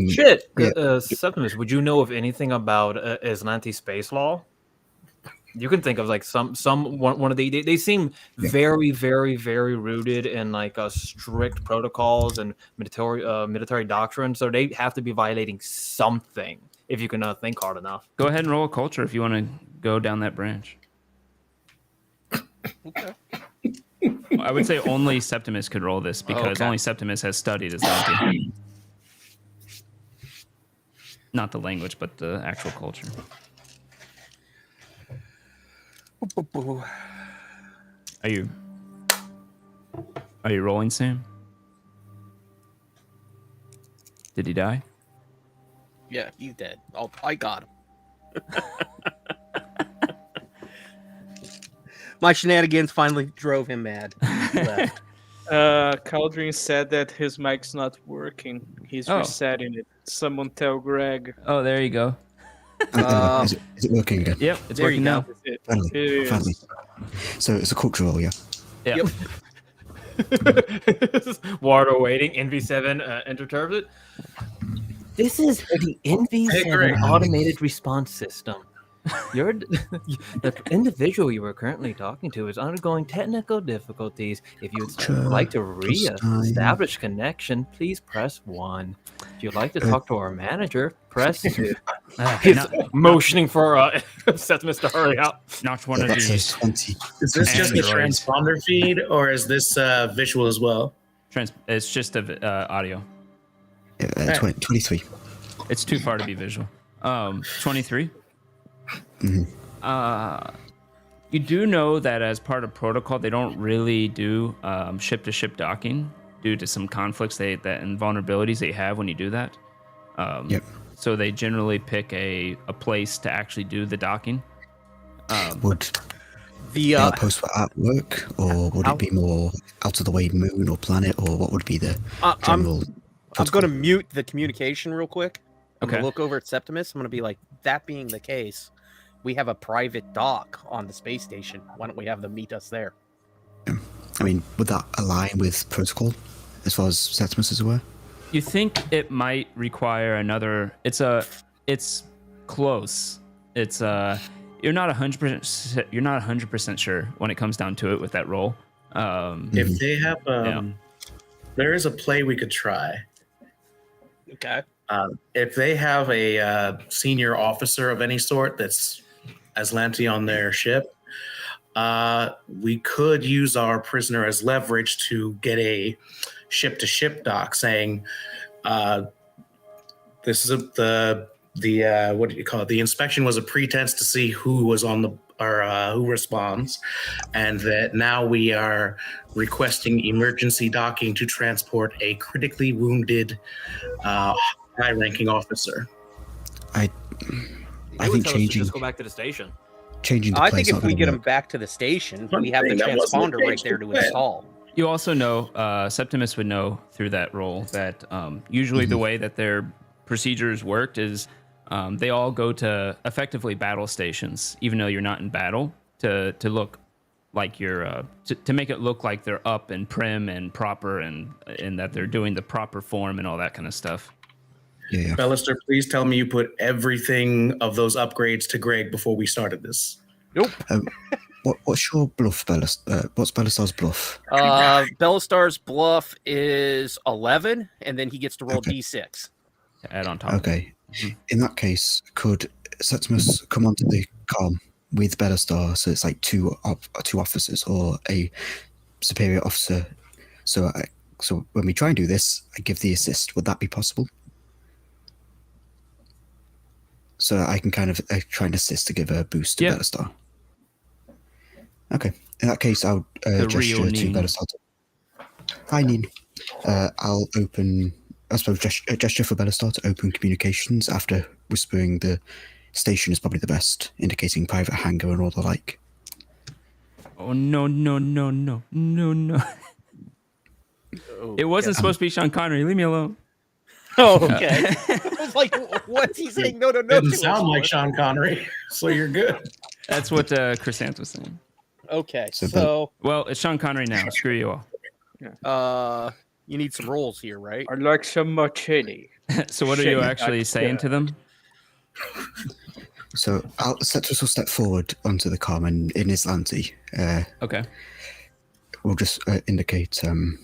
Shit, yeah. Septimus, would you know of anything about Atlantis space law? You can think of like one of they seem very rooted in like strict protocols and military doctrine, so they have to be violating something if you can think hard enough. Go ahead and roll a culture if you want to go down that branch. Okay. I would say only Septimus could roll this because Okay. only Septimus has studied Aslanti. Not the language, but the actual culture. Are you rolling, Sam? Did he die? Yeah, he's dead. Oh, I got him. My shenanigans finally drove him mad. He left. Caldrin said that his mic's not working. He's Oh. resetting it. Someone tell Greg. Oh, there you go. Is it working again? Yep, it's There working you now. go. It, Finally. it is. Finally. So it's a cultural, yeah. Yeah. Yep. Water waiting. NV7 interprets it. This is the NV7 Greg. automated response system. The individual you are currently talking to is undergoing technical difficulties. If you would like to re-establish connection, please press 1. If you'd like to talk to our manager, press 2. He's motioning for Septimus to hurry up. Not one of That says these. 20. Is this just a Androids. transponder feed, or is this visual as well? It's just audio. 23. It's too far to be visual. 23. You do know that as part of protocol, they don't really do ship-to-ship docking due to some conflicts and vulnerabilities they have when you do that. Yep. So they generally pick a place to actually do the docking. Would The the outpost at work, or would it be more out of the way moon or planet, or what would be the general? I'm going to mute the communication real quick. I'm Okay. going to look over at Septimus. I'm going to be like, that being the case, we have a private dock on the space station. Why don't we have them meet us there? I mean, would that align with protocol, as far as Septimus is aware? You think it might require another? It's close. It's you're not 100%. You're not 100% sure when it comes down to it with that roll. If they have, there is a play we could try. Okay. If they have a senior officer of any sort that's Aslanti on their ship, we could use our prisoner as leverage to get a ship-to-ship dock, saying, "This is the what do you call it? The inspection was a pretense to see who was on the or who responds, and that now we are requesting emergency docking to transport a critically wounded high-ranking officer." I They would think tell us to changing just go back to the station. the I play's think not if we gonna get them work. back to the station, One we have the thing that wasn't the transponder right case there to with that. install. You also know, Septimus would know through that role that usually the way that their procedures worked is They all go to effectively battle stations, even though you're not in battle, to look like you're to make it look like they're up and prim and proper and that they're doing the proper form and all that kind of stuff. Yeah. Bellister, please tell me you put everything of those upgrades to Greg before we started this. Nope. What's your bluff, what's Bellistar's bluff? Bellistar's bluff is 11, and then he gets to roll Okay. D6. To add on top. Okay. In that case, could Septimus come onto the comm with Bellistar, so it's like two officers or a superior officer? So when we try and do this, I give the assist. Would that be possible? So I can kind of try and assist to give a boost to Bellistar. Okay. In that case, I'll gesture to Bellistar. Hi, Neen. I'll open... I suppose gesture for Bellistar to open communications after whispering the station is probably the best, indicating private hangar and all the like. Oh, no. Oh, It wasn't supposed to be Sean Connery. Leave me alone. Oh, okay. I was like, what's he saying? No. Didn't sound like Sean Connery, so you're good. That's what Chrysanth was saying. Okay, So Well, it's Sean Connery now. Screw you all. You need some rolls here, right? I'd like some martini. So what are you actually saying to them? So Septimus will step forward onto the comm and in Islanti. Okay. We'll just indicate, due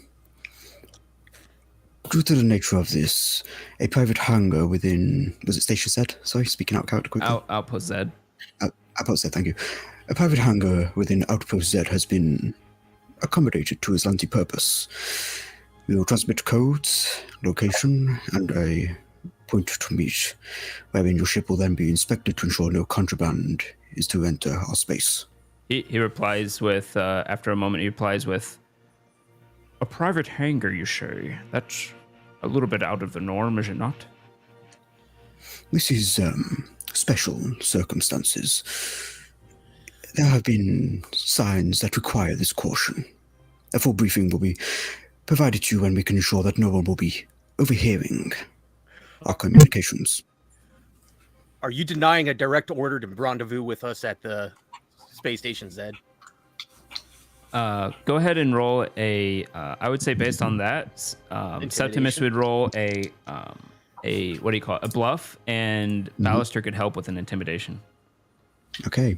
to the nature of this, a private hangar within, was it Station Z? Sorry, speaking out of character quickly. Outpost Z. Outpost Z, thank you. A private hangar within Outpost Z has been accommodated to Islanti purpose. We will transmit codes, location, and a point to meet, wherein your ship will then be inspected to ensure no contraband is to enter our space. He replies with, after a moment, he replies with, a private hangar, you say? That's a little bit out of the norm, is it not? This is special circumstances. There have been signs that require this caution. A full briefing will be provided to you when we can ensure that no one will be overhearing our communications. Are you denying a direct order to rendezvous with us at the space station, Zed? Go ahead and roll a. I would say based on that, Septimus would roll a what do you call it? A bluff, and Ballister could help with an intimidation. Okay,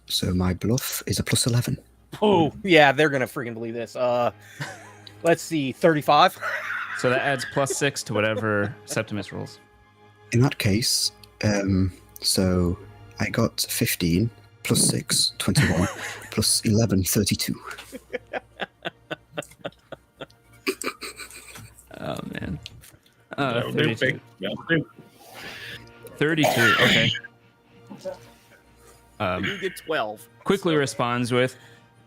so my bluff is a plus 11. Oh yeah, they're gonna freaking believe this. Let's see, 35. So that adds +6 to whatever Septimus rolls. In that case, so I got 15 plus 6, 21 plus 11, 32. Oh man. That'll do, 32. big. That'll do. 32. Okay. You get 12. Quickly responds with,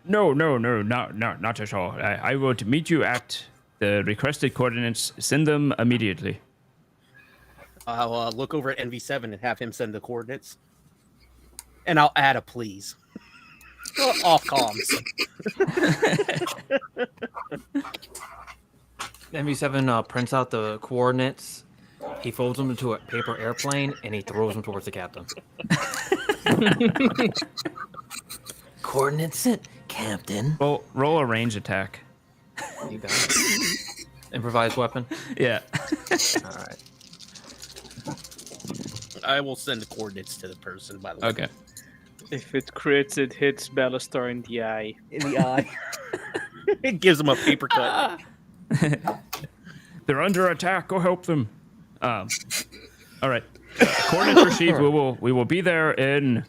No, not at all. I will meet you at the requested coordinates. Send them immediately. I'll look over at NV7 and have him send the coordinates. And I'll add a please. Off comms. MV7 prints out the coordinates. He folds them into a paper airplane and he throws them towards the captain. Coordinates sent, Captain. Roll a range attack. You got it. Improvised weapon. Yeah. All right. I will send the coordinates to the person, by the way. Okay. If it crits, it hits Ballister in the eye. In the eye. It gives him a paper cut. They're under attack. Go help them. All right. Coordinates received. We will be there in.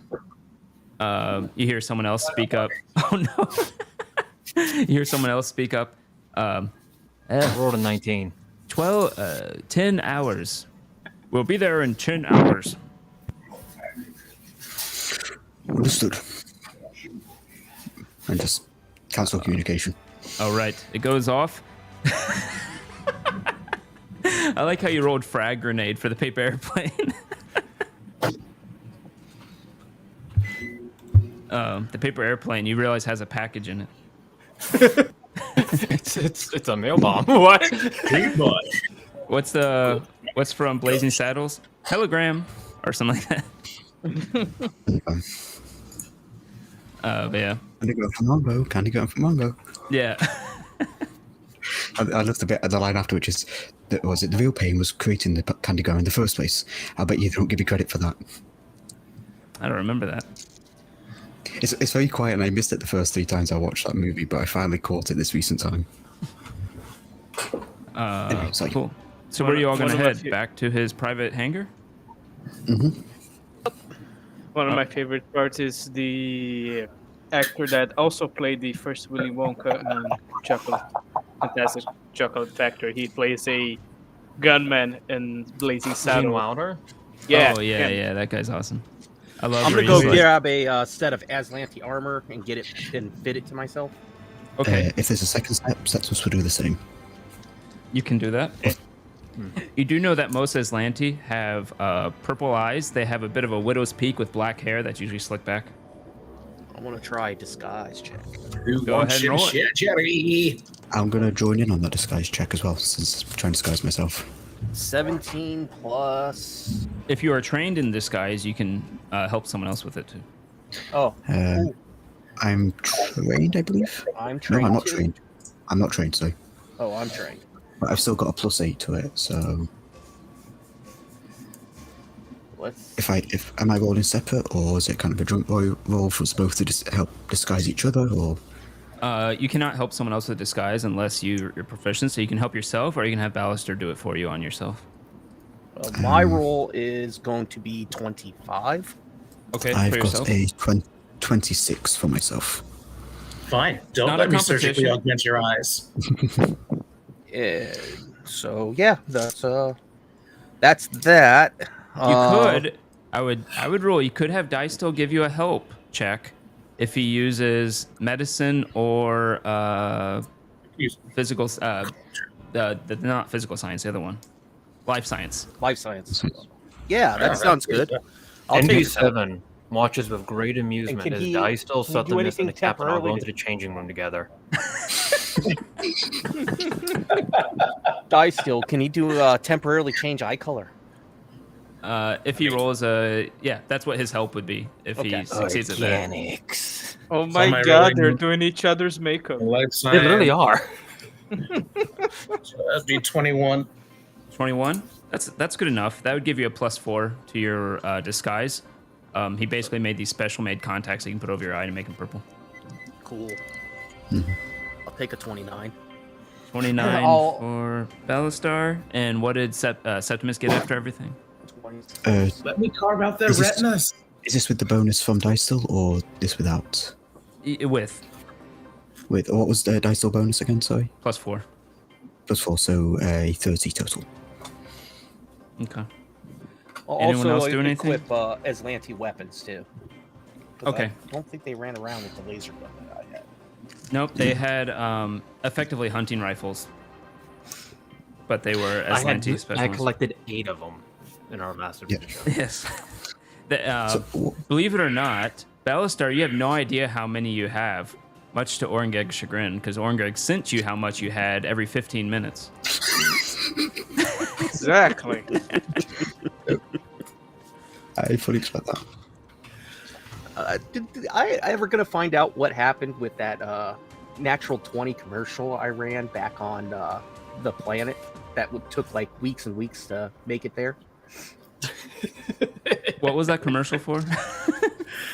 You hear someone else speak up. Oh no. You hear someone else speak up. I rolled a 19. 10 hours. We'll be there in 10 hours. Understood. And just cancel communication. All right. It goes off. I like how you rolled frag grenade for the paper airplane. The paper airplane, you realize has a package in it. It's a mail bomb. What? Big boy. What's from Blazing Saddles? Telegram. or something like that. But yeah. Candy going for Mongo. Candy going for Mongo. Yeah. I love the bit at the line after, which is, was it the real pain was creating the candy gun in the first place? I bet you don't give you credit for that. I don't remember that. It's very quiet, and I missed it the first 3 times I watched that movie, but I finally caught it this recent time. Anyway, sorry. Cool. So where are you all going to one of head? my Back to his private hangar? One of my favorite parts is the actor that also played the first Willy Wonka on Fantastic Chocolate Factory. He plays a gunman in Blazing Gene Saddle. Wilder. Yeah, Oh, yeah, him. yeah. That guy's awesome. I love I'm where gonna go he's like- grab a set of Aslanti armor and get it and fit it to myself. Okay, If there's a second step, Septus will do the same. you can do that. You do know that most Aslanti have purple eyes. They have a bit of a widow's peak with black hair that's usually slicked back. I want to try disguise check. Go ahead and roll it. Jerry. I'm going to join in on that disguise check as well, since I'm trying to disguise myself. 17 plus. If you are trained in disguise, you can help someone else with it too. Oh, ooh, I'm trained, I believe. I'm trained. No, I'm not too. trained. I'm not trained, sorry. Oh, I'm trained. But I've still got a +8 to it, so Let's. am I rolling separate, or is it kind of a joint roll for us both to help disguise each other, or? You cannot help someone else with disguise unless you're proficient. So you can help yourself, or you can have Ballister do it for you on yourself. My roll is going to be 25. Okay, I've for got yourself. a 26 for myself. Fine. Don't Not let a me surgically competition. augment your eyes. So yeah, that's that. You could. I would roll. You could have Dice still give you a help check if he uses medicine or physical. The not physical science. The other one, life science. life science. Yeah, that sounds good. I'll take NB7 watches with great amusement can as he- Dystel, can he do Suthermus, anything and the captain all go temporarily into the changing room together. Die still. Can he do temporarily change eye color? If he rolls that's what his help would be if he Okay. succeeds at that. Organics. Oh So am my I god, rolling- they're doing each other's makeup. Life They science. literally are. So that'd be 21. 21. That's good enough. That would give you a +4 to your disguise. He basically made these special made contacts that you can put over your eye to make them purple. Cool. I'll take a 29. 29 I'll- for Ballastar. And what did Septimus get after everything? 20. Let me carve out their Is this- retinas. Is this with the bonus from Dysel, or this without? With With what was the Dysel bonus again? Sorry, +4. +4, so a 30 total. Okay. I'll Anyone also else do anything? equip Aslanti weapons too. 'Cause Okay. I don't think they ran around with the laser gun that I had. Nope, they had effectively hunting rifles. But they were I Aslanti had specialists. collected 8 of them in our master Yeah. edition. Yes. So, Believe it or not, Ballastar, you have no idea how many you have, much to Orngeg's chagrin, because Orngeg sent you how much you had every 15 minutes. Exactly. I fully expect that. Did I ever gonna find out what happened with that natural 20 commercial I ran back on the planet that took like weeks and weeks to make it there? What was that commercial for?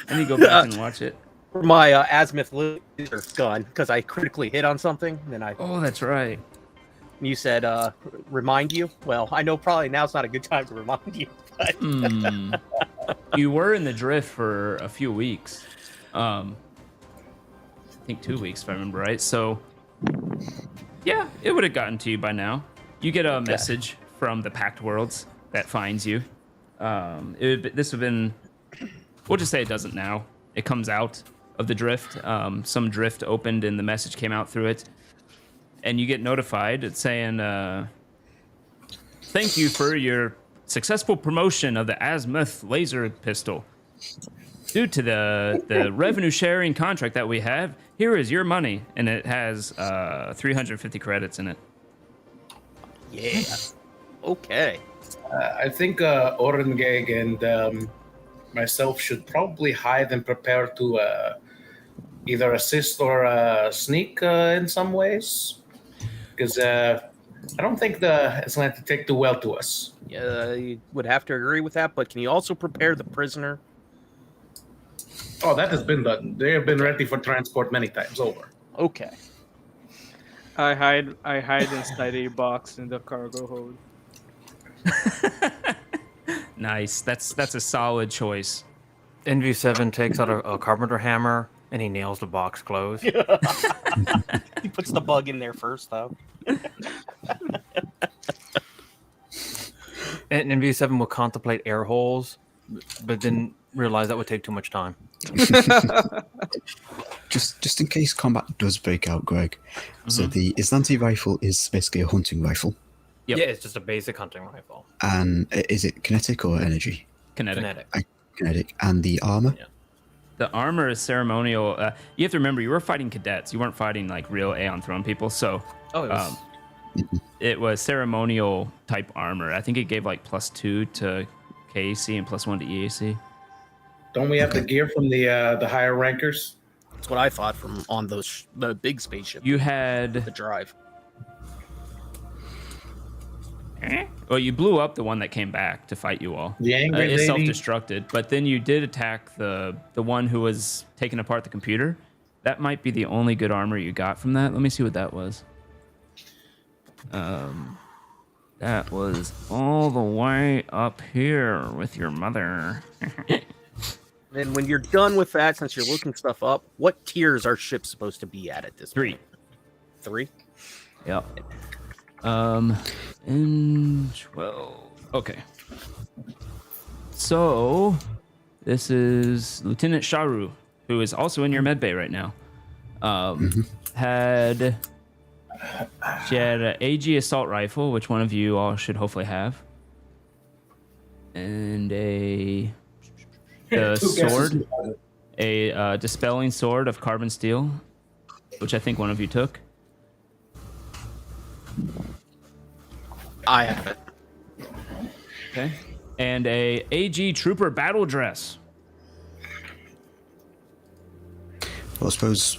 I need to go back and watch it. For my azimuth laser gun, because I critically hit on something, and then Oh, that's right. you said remind you. Well, I know probably now's not a good time to remind you, but You were in the drift for a few weeks. I think 2 weeks, if I remember right. So, yeah, it would have gotten to you by now. You get a message from the Pact Worlds that finds you. This would have been. We'll just say it doesn't now. It comes out of the drift. Some drift opened and the message came out through it. And you get notified. It's saying, thank you for your successful promotion of the azimuth laser pistol. Due to the revenue sharing contract that we have, here is your money. And it has 350 credits in it. yeah, okay. I think Orengeg and myself should probably hide and prepare to either assist or sneak in some ways. Because I don't think the Atlantic take too well to us. You would have to agree with that, but can you also prepare the prisoner? Oh, that has been done. They have been ready for transport many times over. Okay. I hide inside a box in the cargo hold. Nice. That's a solid choice. NV7 takes out a carpenter hammer and he nails the box closed. He puts the bug in there first, though. And NV7 will contemplate air holes, but then realize that would take too much time. Just in case combat does break out, Greg. So the Islante rifle is basically a hunting rifle. Yep. Yeah, it's just a basic hunting rifle. And is it kinetic or energy? Kinetic. Kinetic. And the armor? Yeah. The armor is ceremonial. You have to remember, you were fighting cadets. You weren't fighting like real Aeon Throne people. So Oh, it was, it was ceremonial type armor. I think it gave like +2 to KAC and +1 to EAC. Don't we have the gear from the higher rankers? That's what I thought from on the big spaceship. You had. The drive. Well, you blew up the one that came back to fight you all. The angry It lady. self-destructed, but then you did attack the one who was taking apart the computer. That might be the only good armor you got from that. Let me see what that was. That was all the way up here with your mother. Then when you're done with that, since you're looking stuff up, what tiers are ships supposed to be at this 3. point? 3? Yep. And 12. Okay. So, this is Lieutenant Sharu, who is also in your medbay right now. She had an AG assault rifle, which one of you all should hopefully have, and a sword, a dispelling sword of carbon steel, which I think one of you took. I have it. Okay. And a AG trooper battle dress. Well, I suppose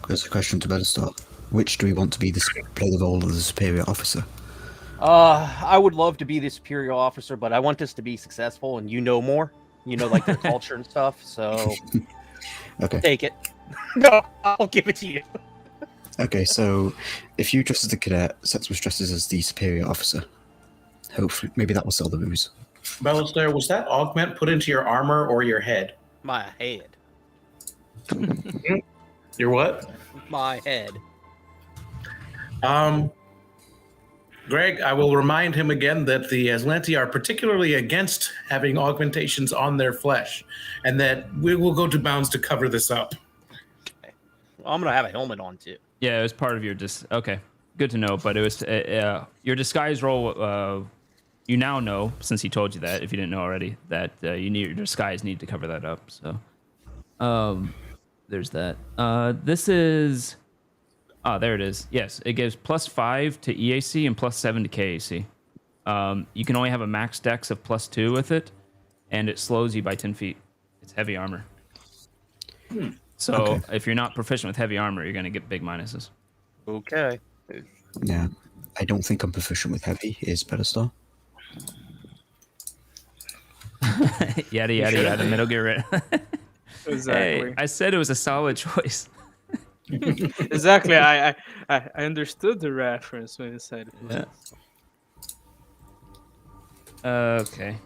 as a question to better start, which do we want to be play the role of the superior officer? I would love to be the superior officer, but I want this to be successful, and you know more. You know, like their culture and stuff. So, Okay. take it. No, I'll give it to you. Okay, so if you dress as the cadet, Setsmus dresses as the superior officer. Hopefully, maybe that will sell the ruse. Ballister, was that augment put into your armor or your head? My head. Your what? My head. Greg, I will remind him again that the Aslanti are particularly against having augmentations on their flesh, and that we will go to bounds to cover this up. Okay. Well, I'm gonna have a helmet on too. Yeah, it was part of your okay, good to know. But it was your disguise role. You now know, since he told you that, if you didn't know already, that you need your disguise need to cover that up. So, there's that. This is. Oh, there it is. Yes, it gives +5 to EAC and +7 to KAC. You can only have a max dex of +2 with it, and it slows you by 10 feet. It's heavy armor. So if you're not proficient with heavy armor, you're going to get big minuses. Okay. Yeah, I don't think I'm proficient with heavy. Is better star. Yada yada yada. Metal Gear. Exactly. Hey, I said it was a solid choice. Exactly. I understood the reference when you said it. Yeah. Okay.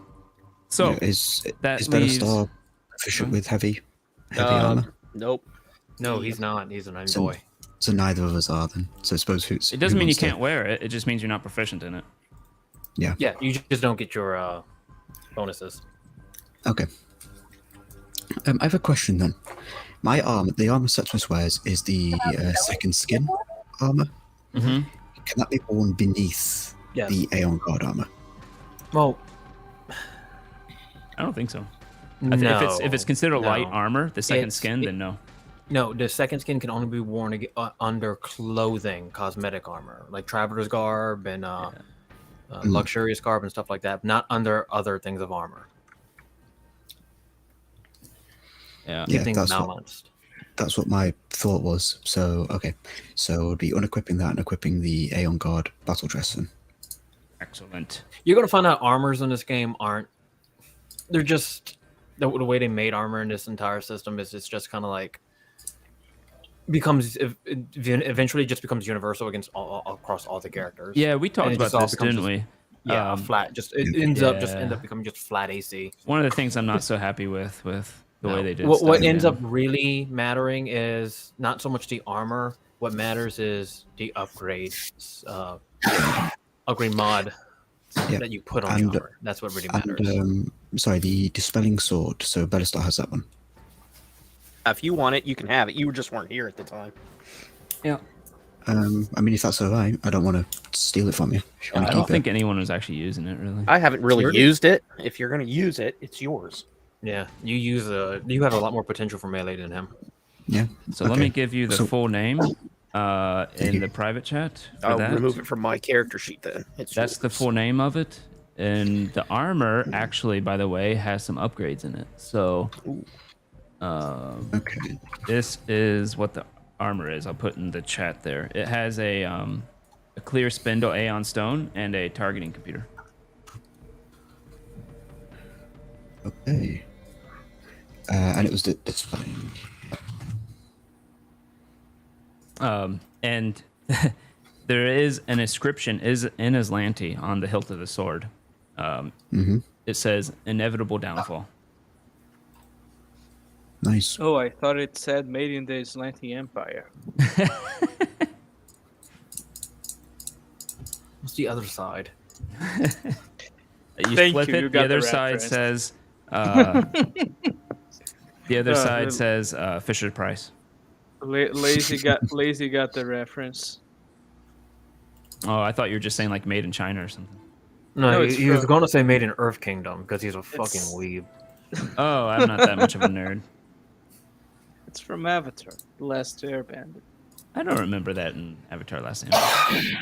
So Yeah, is that better leaves. star proficient with heavy armor? Nope. No, he's not. He's an So- boy. So neither of us are then. So I suppose who's It doesn't who mean you wants to- can't wear it. It just means you're not proficient in it. Yeah. Yeah, you just don't get your bonuses. Okay. I have a question then. My armor, the armor Setsmus wears, is the second skin armor. Mm-hmm. Can that be worn beneath Yes. the Aeon Guard armor? Well, I don't think so. I no. think if it's considered light no. armor, the second It's- skin, it- then no. No, the second skin can only be worn under clothing, cosmetic armor, like Traveler's Garb and luxurious garb and stuff like that, not under other things of armor. Yeah. Keep Yeah, things balanced. that's what my thought was. So okay, so we'll be unequipping that and equipping the Aeon Guard battle dress. Then. Excellent. You're gonna find out armors in this game aren't. They're just the way they made armor in this entire system is it's just kind of like eventually just becomes universal against across all the characters. Yeah, we talked And it about just all this, becomes didn't just- we? Yeah, a flat. It ends up becoming just flat AC. One of the things I'm not so happy with the way they did. What Starfinder. ends up really mattering is not so much the armor. What matters is the upgrades, upgrade mod that you put on your armor. That's what really matters. And sorry, the dispelling sword. So Battlestar has that one. If you want it, you can have it. You just weren't here at the time. Yeah. I mean, if that's all right, I don't want to steal it from you. If you want I to don't keep think anyone was actually using it really. I haven't really Yours? used it. If you're going to use it, it's yours. Yeah, you have a lot more potential for melee than him. it. Yeah. So let me give you the So- full name in you. the private chat. For I'll that. remove it from my character sheet then. It's That's the yours. full name of it. And the armor, actually, by the way, has some upgrades in it. So Okay. this is what the armor is. I'll put in the chat there. It has a clear spindle Aeon stone and a targeting computer. Okay. And it was the dispelling. And there is an inscription is in Aslanti on the hilt of the sword. It says inevitable downfall. Nice. Oh, I thought it said made in the Aslanti Empire. What's the other side? You Thank flip you, it, you the got other the side reference. says the other side says Fisher Price. Lazy got the reference. Oh, I thought you were just saying like made in China or something. No, No, it's he was from- going to say made in Earth Kingdom because he's a fucking It's- weeb. Oh, I'm not that much of a nerd. It's from Avatar, The Last Airbender. I don't remember that in Avatar Last Airbender.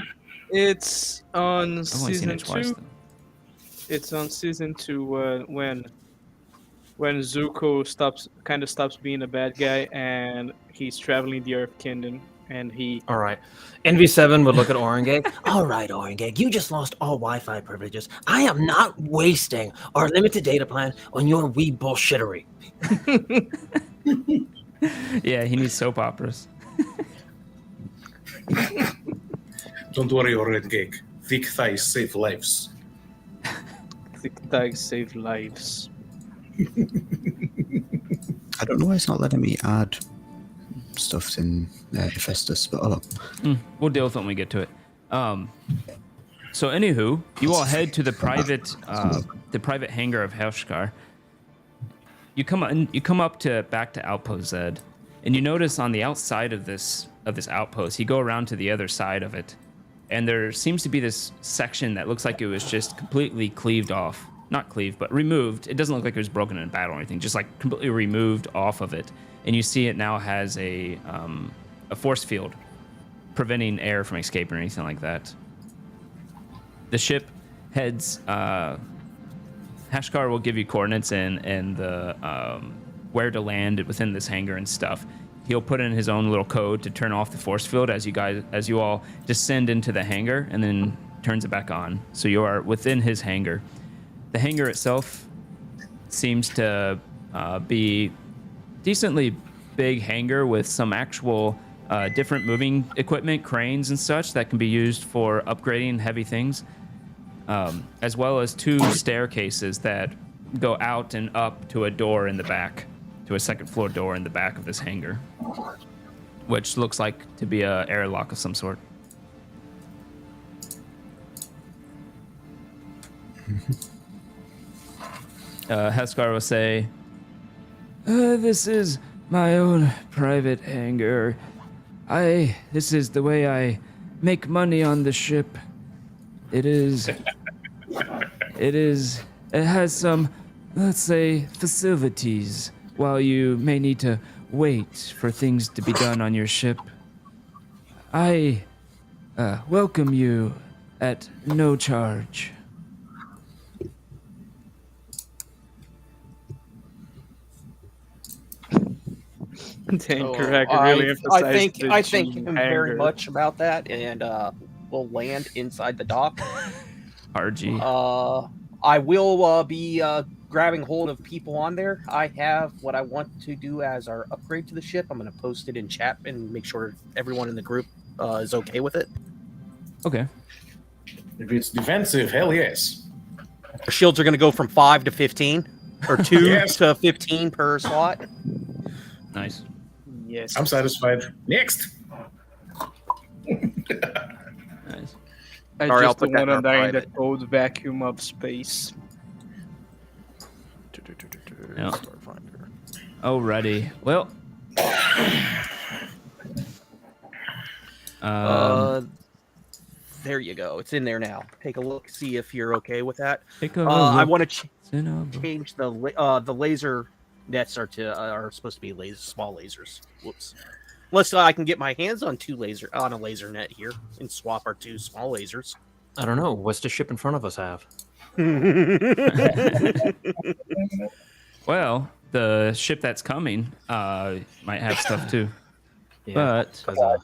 It's on I've only seen season it twice. 2. Though. It's on season 2 when Zuko stops being a bad guy and he's traveling the Earth Kingdom and he All right. NV7 would look at Orangeg. All right, Orangeg, you just lost all Wi-Fi privileges. I am not wasting our limited data plan on your wee bullshittery. Yeah, he needs soap operas. Don't worry, Red Cake. Thick thighs save lives. thick ties save lives. I don't know why it's not letting me add stuff in Hephaestus, but oh well. We'll deal with it when we get to it. So, anywho, you all head to the private hangar of Helshkar. You come up to back to Outpost Zed, and you notice on the outside of this outpost, you go around to the other side of it, and there seems to be this section that looks like it was just completely cleaved off. Not cleaved, but removed. It doesn't look like it was broken in battle or anything, just like completely removed off of it. And you see it now has a force field preventing air from escaping or anything like that. The ship heads. Hashkar will give you coordinates and the where to land within this hangar and stuff. He'll put in his own little code to turn off the force field as you all descend into the hangar, and then turns it back on. So you are within his hangar. The hangar itself seems to be decently big hangar with some actual different moving equipment, cranes and such that can be used for upgrading heavy things, as well as 2 staircases that go out and up to a door in the back, to a second floor door in the back of this hangar, which looks like to be a airlock of some sort. Heskar will say, "This is my own private hangar. This is the way I make money on the ship. It has some, let's say, facilities while you may need to wait for things to be done on your ship. I welcome you at no charge. Dang, So, Correct. Really emphasized the I think G him very hanger. much about that, and we'll land inside the dock. RG. I will be grabbing hold of people on there. I have what I want to do as our upgrade to the ship. I'm going to post it in chat and make sure everyone in the group is okay with it. Okay. If it's defensive, hell yes. Our shields are going to go from 5 to 15, or 2 Yes. to 15 per slot. Nice. Yes. I'm satisfied. Next. Nice. I Sorry, I'll just put don't that in want to our die in the private. cold vacuum of space. Yeah. Starfinder. Alrighty. Well. There you go. It's in there now. Take a look. See if you're okay with that. Take a I look. want to It's in a book. change the laser nets are supposed to be small lasers. Whoops. Unless I can get my hands on a laser net here and swap our 2 small lasers. I don't know. What's the ship in front of us have? Well, the ship that's coming might have stuff too. Yeah, But 'cause,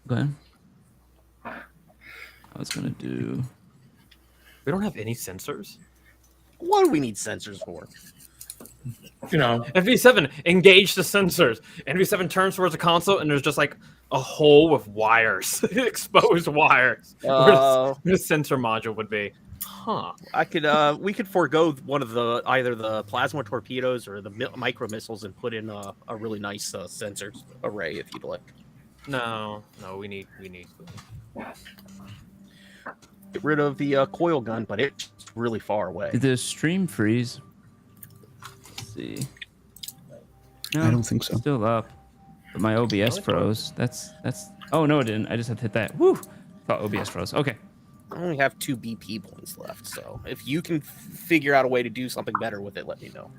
go ahead. I was gonna do. we don't have any sensors. What do we need sensors for? You know, NV7, engage the sensors. NV7 turns towards the console, and there's just like a hole with wires, exposed wires, where the sensor module would be. Huh. We could forego one of either the plasma torpedoes or the micro missiles and put in a really nice sensors array if you'd like. No, we need. Get rid of the coil gun, but it's really far away. Did the stream freeze? Let's see. No, I don't think so. Still up. But my OBS froze. That's. Oh no, it didn't. I just had to hit that. Woo! Thought OBS froze. Okay. I only have 2 BP points left, so if you can figure out a way to do something better with it, let me know.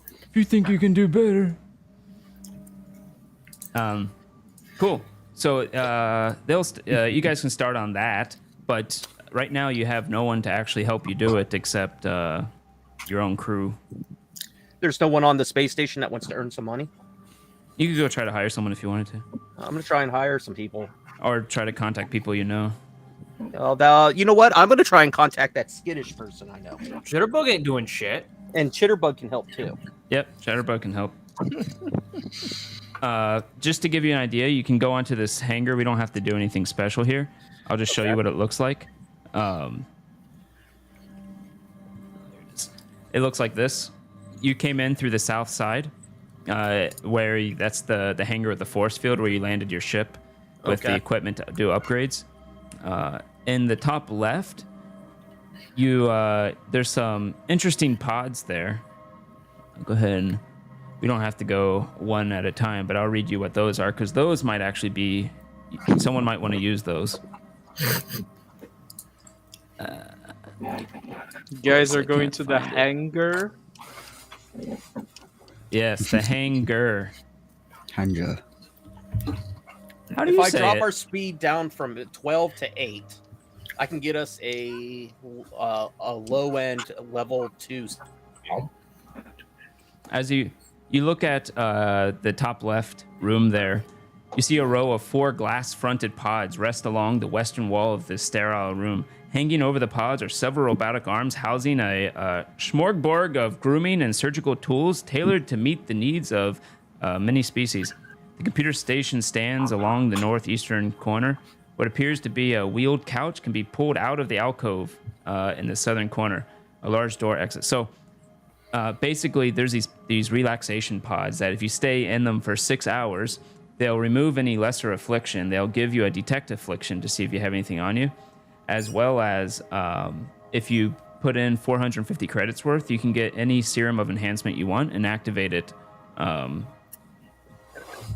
If you think you can do better. Cool. So you guys can start on that, but right now you have no one to actually help you do it except your own crew. There's no one on the space station that wants to earn some money. You could go try to hire someone if you wanted to, I'm gonna try and hire some people. or try to contact people you know. You know what? I'm gonna try and contact that skittish person I know, Jitterbug ain't doing shit. and Chitterbug can help too. Yep, Chatterbug can help. Just to give you an idea, you can go onto this hangar. We don't have to do anything special here. I'll just show you what it looks like. It looks like this. You came in through the south side, that's the hangar with the force field where you landed your ship with the equipment to do upgrades. In the top left, there's some interesting pods there. I'll go ahead and we don't have to go one at a time, but I'll read you what those are because those might actually be someone might want to use those. You guys are going to the hangar. Yes, the hangar. Hangar. How do If you I say drop it? our speed down from 12 to 8, I can get us a low end level 2. As you look at the top left room there, you see a row of 4 glass-fronted pods rest along the western wall of this sterile room. Hanging over the pods are several robotic arms housing a smorgasbord of grooming and surgical tools tailored to meet the needs of many species. The computer station stands along the northeastern corner. What appears to be a wheeled couch can be pulled out of the alcove in the southern corner. A large door exits. So basically, there's these relaxation pods that if you stay in them for 6 hours, they'll remove any lesser affliction. They'll give you a detect affliction to see if you have anything on you, as well as if you put in 450 credits worth, you can get any serum of enhancement you want and activate it, and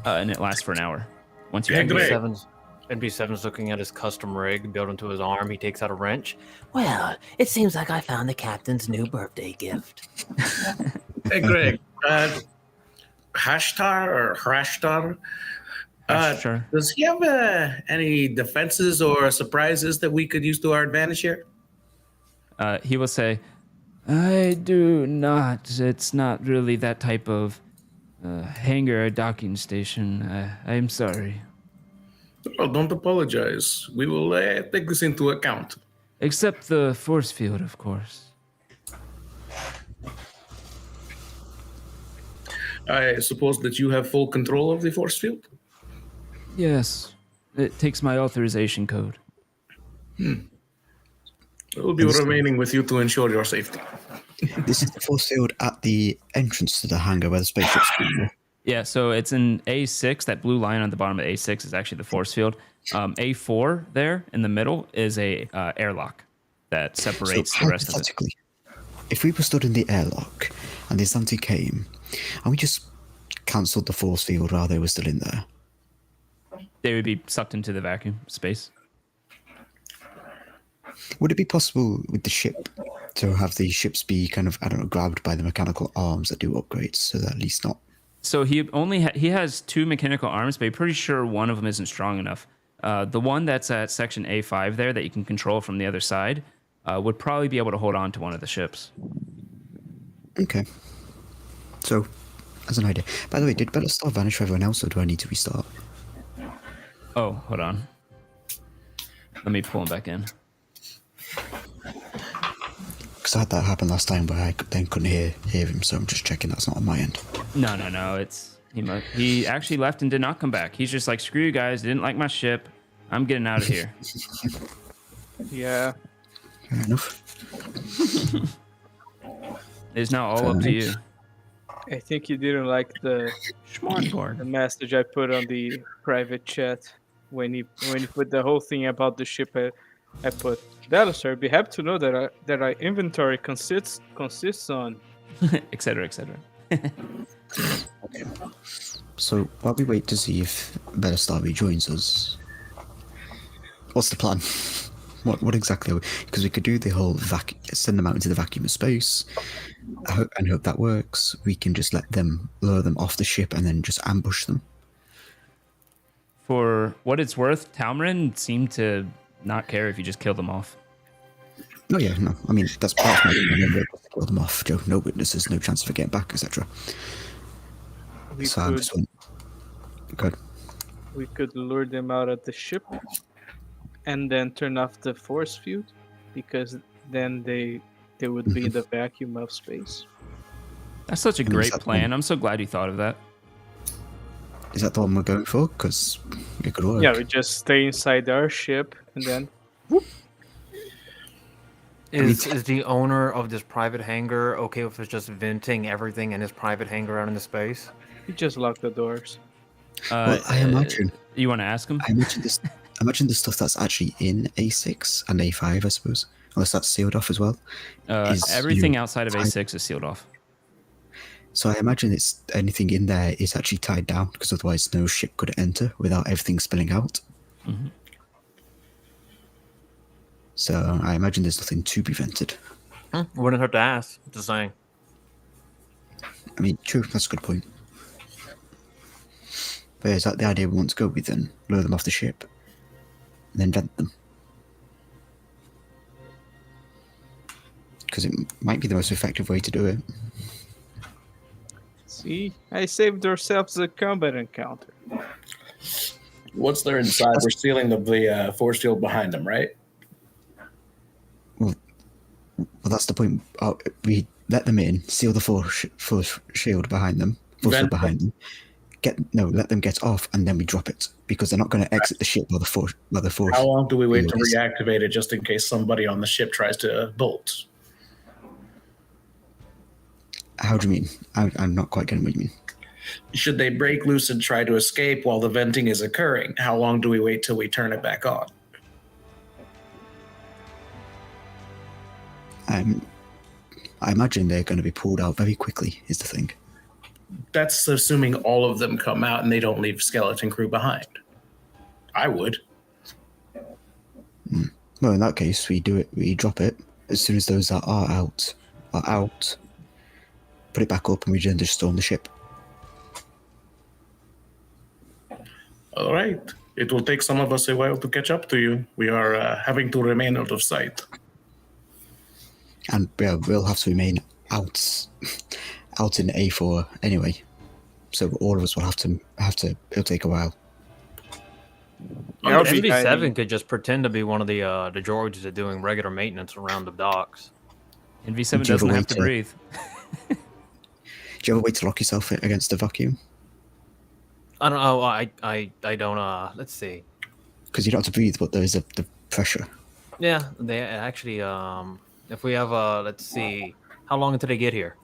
it lasts for an hour. Once you activate it. NB7's looking at his custom rig built into his arm. He takes out a wrench. Well, it seems like I found the captain's new birthday gift. Hey, Greg. Hashtar or Hrashtar, Sure. Does he have any defenses or surprises that we could use to our advantage here? He will say, I do not. It's not really that type of hangar or docking station. I'm sorry. Oh, don't apologize. We will take this into account. Except the force field, of course. I suppose that you have full control of the force field? Yes. It takes my authorization code. I will be remaining with you to ensure your safety. This is the force field at the entrance to the hangar where the spaceship's going. Yeah, so it's in A6. That blue line on the bottom of A6 is actually the force field. A4 there in the middle is a airlock that separates the rest of it. Hypothetically, if we were stood in the airlock and the Zanti came, and we just cancelled the force field while they were still in there, They would be sucked into the vacuum space. would it be possible with the ship to have the ships be kind of, I don't know, grabbed by the mechanical arms that do upgrades, so that at least not? So he he has 2 mechanical arms, but I'm pretty sure one of them isn't strong enough. The one that's at section A5 there that you can control from the other side would probably be able to hold on to one of the ships. Okay. So, as an idea. By the way, did Battlestar vanish for everyone else, or do I need to restart? Oh, hold on. Let me pull him back in. Because I had that happen last time where I then couldn't hear him, so I'm just checking that's not on my end. No. It's he actually left and did not come back. He's just like, screw you guys. Didn't like my ship. I'm getting out of here. Yeah. Fair enough. It's now all up to you. I think you didn't like the message I put on the private chat when you put the whole thing about the ship. I put, Battlestar, be happy to know that our inventory consists on. etc. etc. So, while we wait to see if Battlestar rejoins us, what's the plan? What exactly are we? Because we could do the whole send them out into the vacuum of space, and hope that works. We can just lure them off the ship and then just ambush them. For what it's worth, Talmarin seemed to not care if you just kill them off. Oh yeah, no. I mean, that's part of my plan. Kill them off, Joe. No witnesses, no chance of getting back, etc. So I'm just good. We could lure them out of the ship and then turn off the force field, because then they would be in the vacuum of space. That's such a great plan. I'm so glad you thought of that. Is that the one we're going for? Because it could work. Yeah, we just stay inside our ship and then Is the owner of this private hangar okay with us just venting everything in his private hangar out into space? we just lock the doors. Well, I imagine. You want to ask him? I imagine the stuff that's actually in A6 and A5, I suppose, unless that's sealed off as well. Everything outside of A6 is sealed off. So I imagine it's anything in there is actually tied down, because otherwise no ship could enter without everything spilling out. Mm-hmm. So I imagine there's nothing to be vented. Wouldn't hurt to ask. Just saying. I mean, true, that's a good point. But is that the idea we want to go with then? Lure them off the ship and then vent them? Because it might be the most effective way to do it. See, I saved ourselves a combat encounter. Once they're inside, we're sealing the force field behind them, right? Well, that's the point. We let them in, seal the force shield behind them, field behind them. Let them get off, and then we drop it, because they're not going to exit the ship while the force. How long do we wait to reactivate it, just in case somebody on the ship tries to bolt? How do you mean? I'm not quite getting what you mean. Should they break loose and try to escape while the venting is occurring? How long do we wait till we turn it back on? I imagine they're going to be pulled out very quickly, is the thing. That's assuming all of them come out and they don't leave skeleton crew behind. I would. Well, in that case, we drop it. As soon as those that are out, put it back up, and we then just storm the ship. All right. It will take some of us a while to catch up to you. We are having to remain out of sight. And we'll have to remain out in A4 anyway. So all of us will have to. It'll take a while. I'll be MV7 hiding. could just pretend to be one of the droids that are doing regular maintenance around the docks. And V7 Do you have doesn't a way have to to- breathe. Do you have a way to lock yourself against the vacuum? I don't know. I don't. Let's see. Because you don't have to breathe, but there is the pressure. Yeah, they actually. If we have let's see. How long until they get here?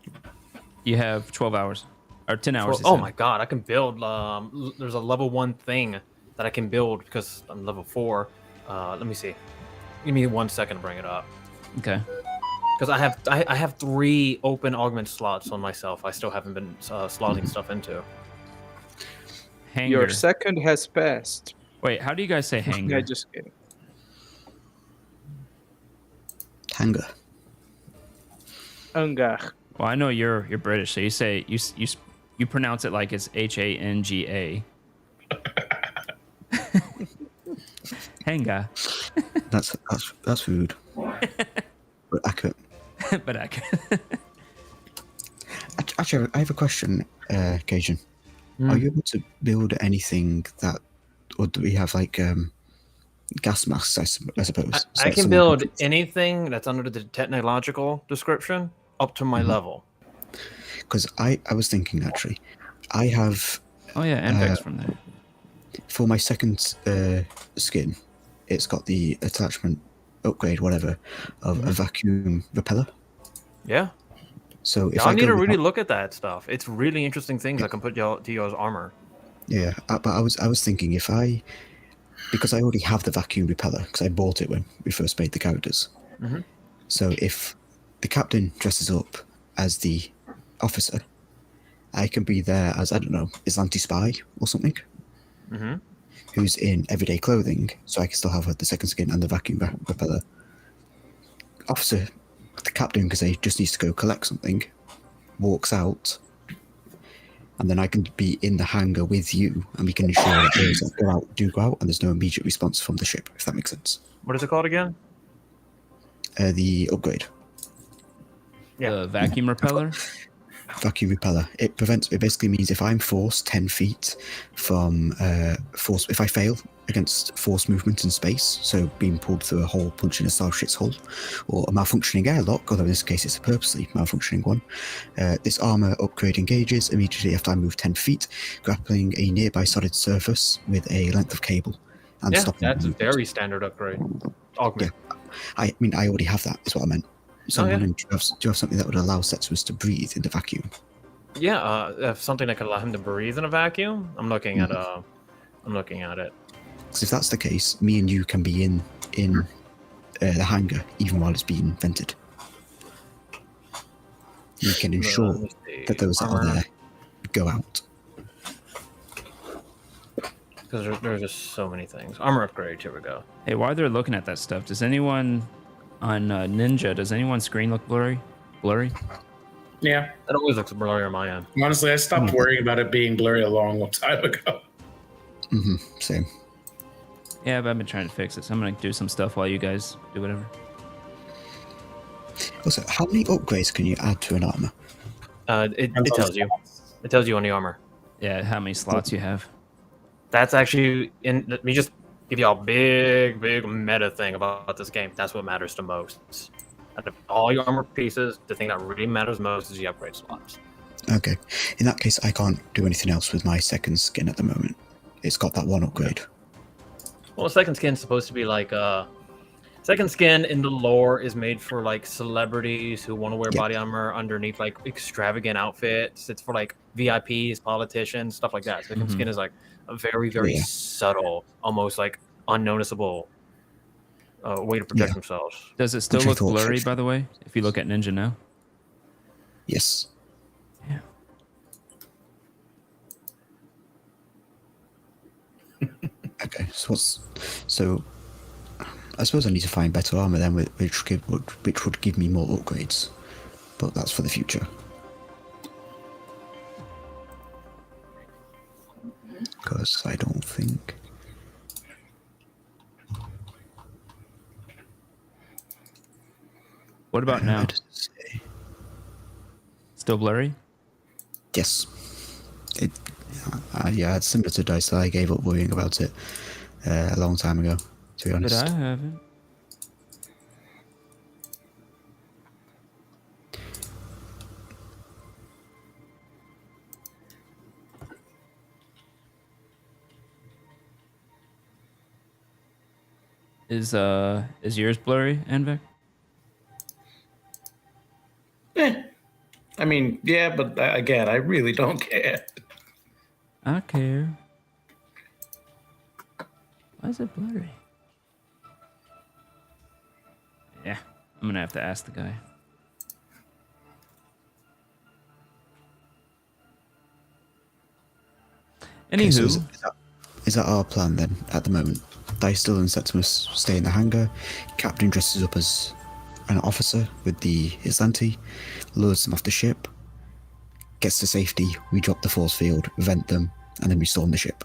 You have 12 hours. Or 10 hours. he Oh said. my god, I can build. There's a level 1 thing that I can build because I'm level 4. Let me see. Give me 1 second to bring it up. Okay. Because I have 3 open augment slots on myself. I still haven't been slotting stuff into. Hanger. Your second has passed. Wait, how do you guys say hanger? Yeah, just kidding. Hanger. Ungar. Well, I know you're British, so you say you pronounce it like it's Hanga. Hanga. That's rude. But accurate. But accurate. Actually, I have a question, Cajun. Are you able to build anything that, or do we have like gas masks? I suppose. I can build anything that's under the technological description up to my level. Because I was thinking actually, I have Oh yeah, Ampex from there. for my second skin, it's got the attachment upgrade, whatever, of a vacuum repeller. Yeah. So if I need go to really without- look at that stuff. It's really interesting things I can put to y'all's armor. Yeah, but I was thinking because I already have the vacuum repeller because I bought it when we first made the characters. Mhm. So if the captain dresses up as the officer, I can be there as, I don't know, Islante spy or something, Mhm. who's in everyday clothing, so I can still have the second skin and the vacuum repeller. Officer, the captain, because he just needs to go collect something, walks out, and then I can be in the hangar with you, and we can ensure that those that go out do go out, and there's no immediate response from the ship, if that makes sense. What is it called again? The upgrade. Yeah. The vacuum repeller. Vacuum repeller. It basically means if I'm forced 10 feet from force, if I fail against force movement in space, so being pulled through a hole, punching a starship's hull, or a malfunctioning airlock, although in this case it's a purposely malfunctioning one, this armor upgrade engages immediately after I move 10 feet, grappling a nearby solid surface with a length of cable and Yeah, stopping that's a movement. very standard upgrade. Augment. I mean, I already have that, is what I meant. So Oh, I'm yeah. wondering, do you have something that would allow Setsuus to breathe in the vacuum? Yeah, if something that could allow him to breathe in a vacuum. I'm looking at it. Because if that's the case, me and you can be in the hangar even while it's being vented. You can ensure Let me see. that those that are Armor. there go out. Because there's just so many things. Armor upgrade. Here we go. Hey, while they're looking at that stuff, does anyone on Ninja? Does anyone's screen look blurry? Blurry? Yeah. It always looks blurry on my end. Honestly, I stopped worrying about it being blurry a long time ago. Same. Yeah, but I've been trying to fix it, so I'm gonna do some stuff while you guys do whatever. Also, how many upgrades can you add to an armor? It tells you. It tells you on the armor. Yeah, how many slots you have? That's actually in. Let me just give you a big meta thing about this game. That's what matters the most. Out of all your armor pieces, the thing that really matters most is the upgrade slots. Okay. In that case, I can't do anything else with my second skin at the moment. It's got that one upgrade. Well, second skin's supposed to be like second skin in the lore is made for like celebrities who want to wear body armor underneath like extravagant outfits. It's for like VIPs, politicians, stuff like that. Second skin is like a very subtle, almost like unnoticeable way to protect themselves. Does it still Which I look thought blurry, fixed. by the way? If you look at Ninja now? Yes. Yeah. Okay. So I suppose I need to find better armor then, which would give me more upgrades. But that's for the future. us, I don't think. What about now? Where does it say? Still blurry? Yes. It. Yeah, it's similar to Dice. I gave up worrying about it a long time ago, to be But honest. I haven't. Is yours blurry, Anvek? I mean, yeah, but again, I really don't care. I care. Why is it blurry? Yeah, I'm gonna have to ask the guy. Okay, so Anywho, is that our plan then, at the moment? Dystil and Septimus stay in the hangar. Captain dresses up as an officer with the Islante, lures them off the ship, gets to safety, we drop the force field, vent them, and then we storm the ship.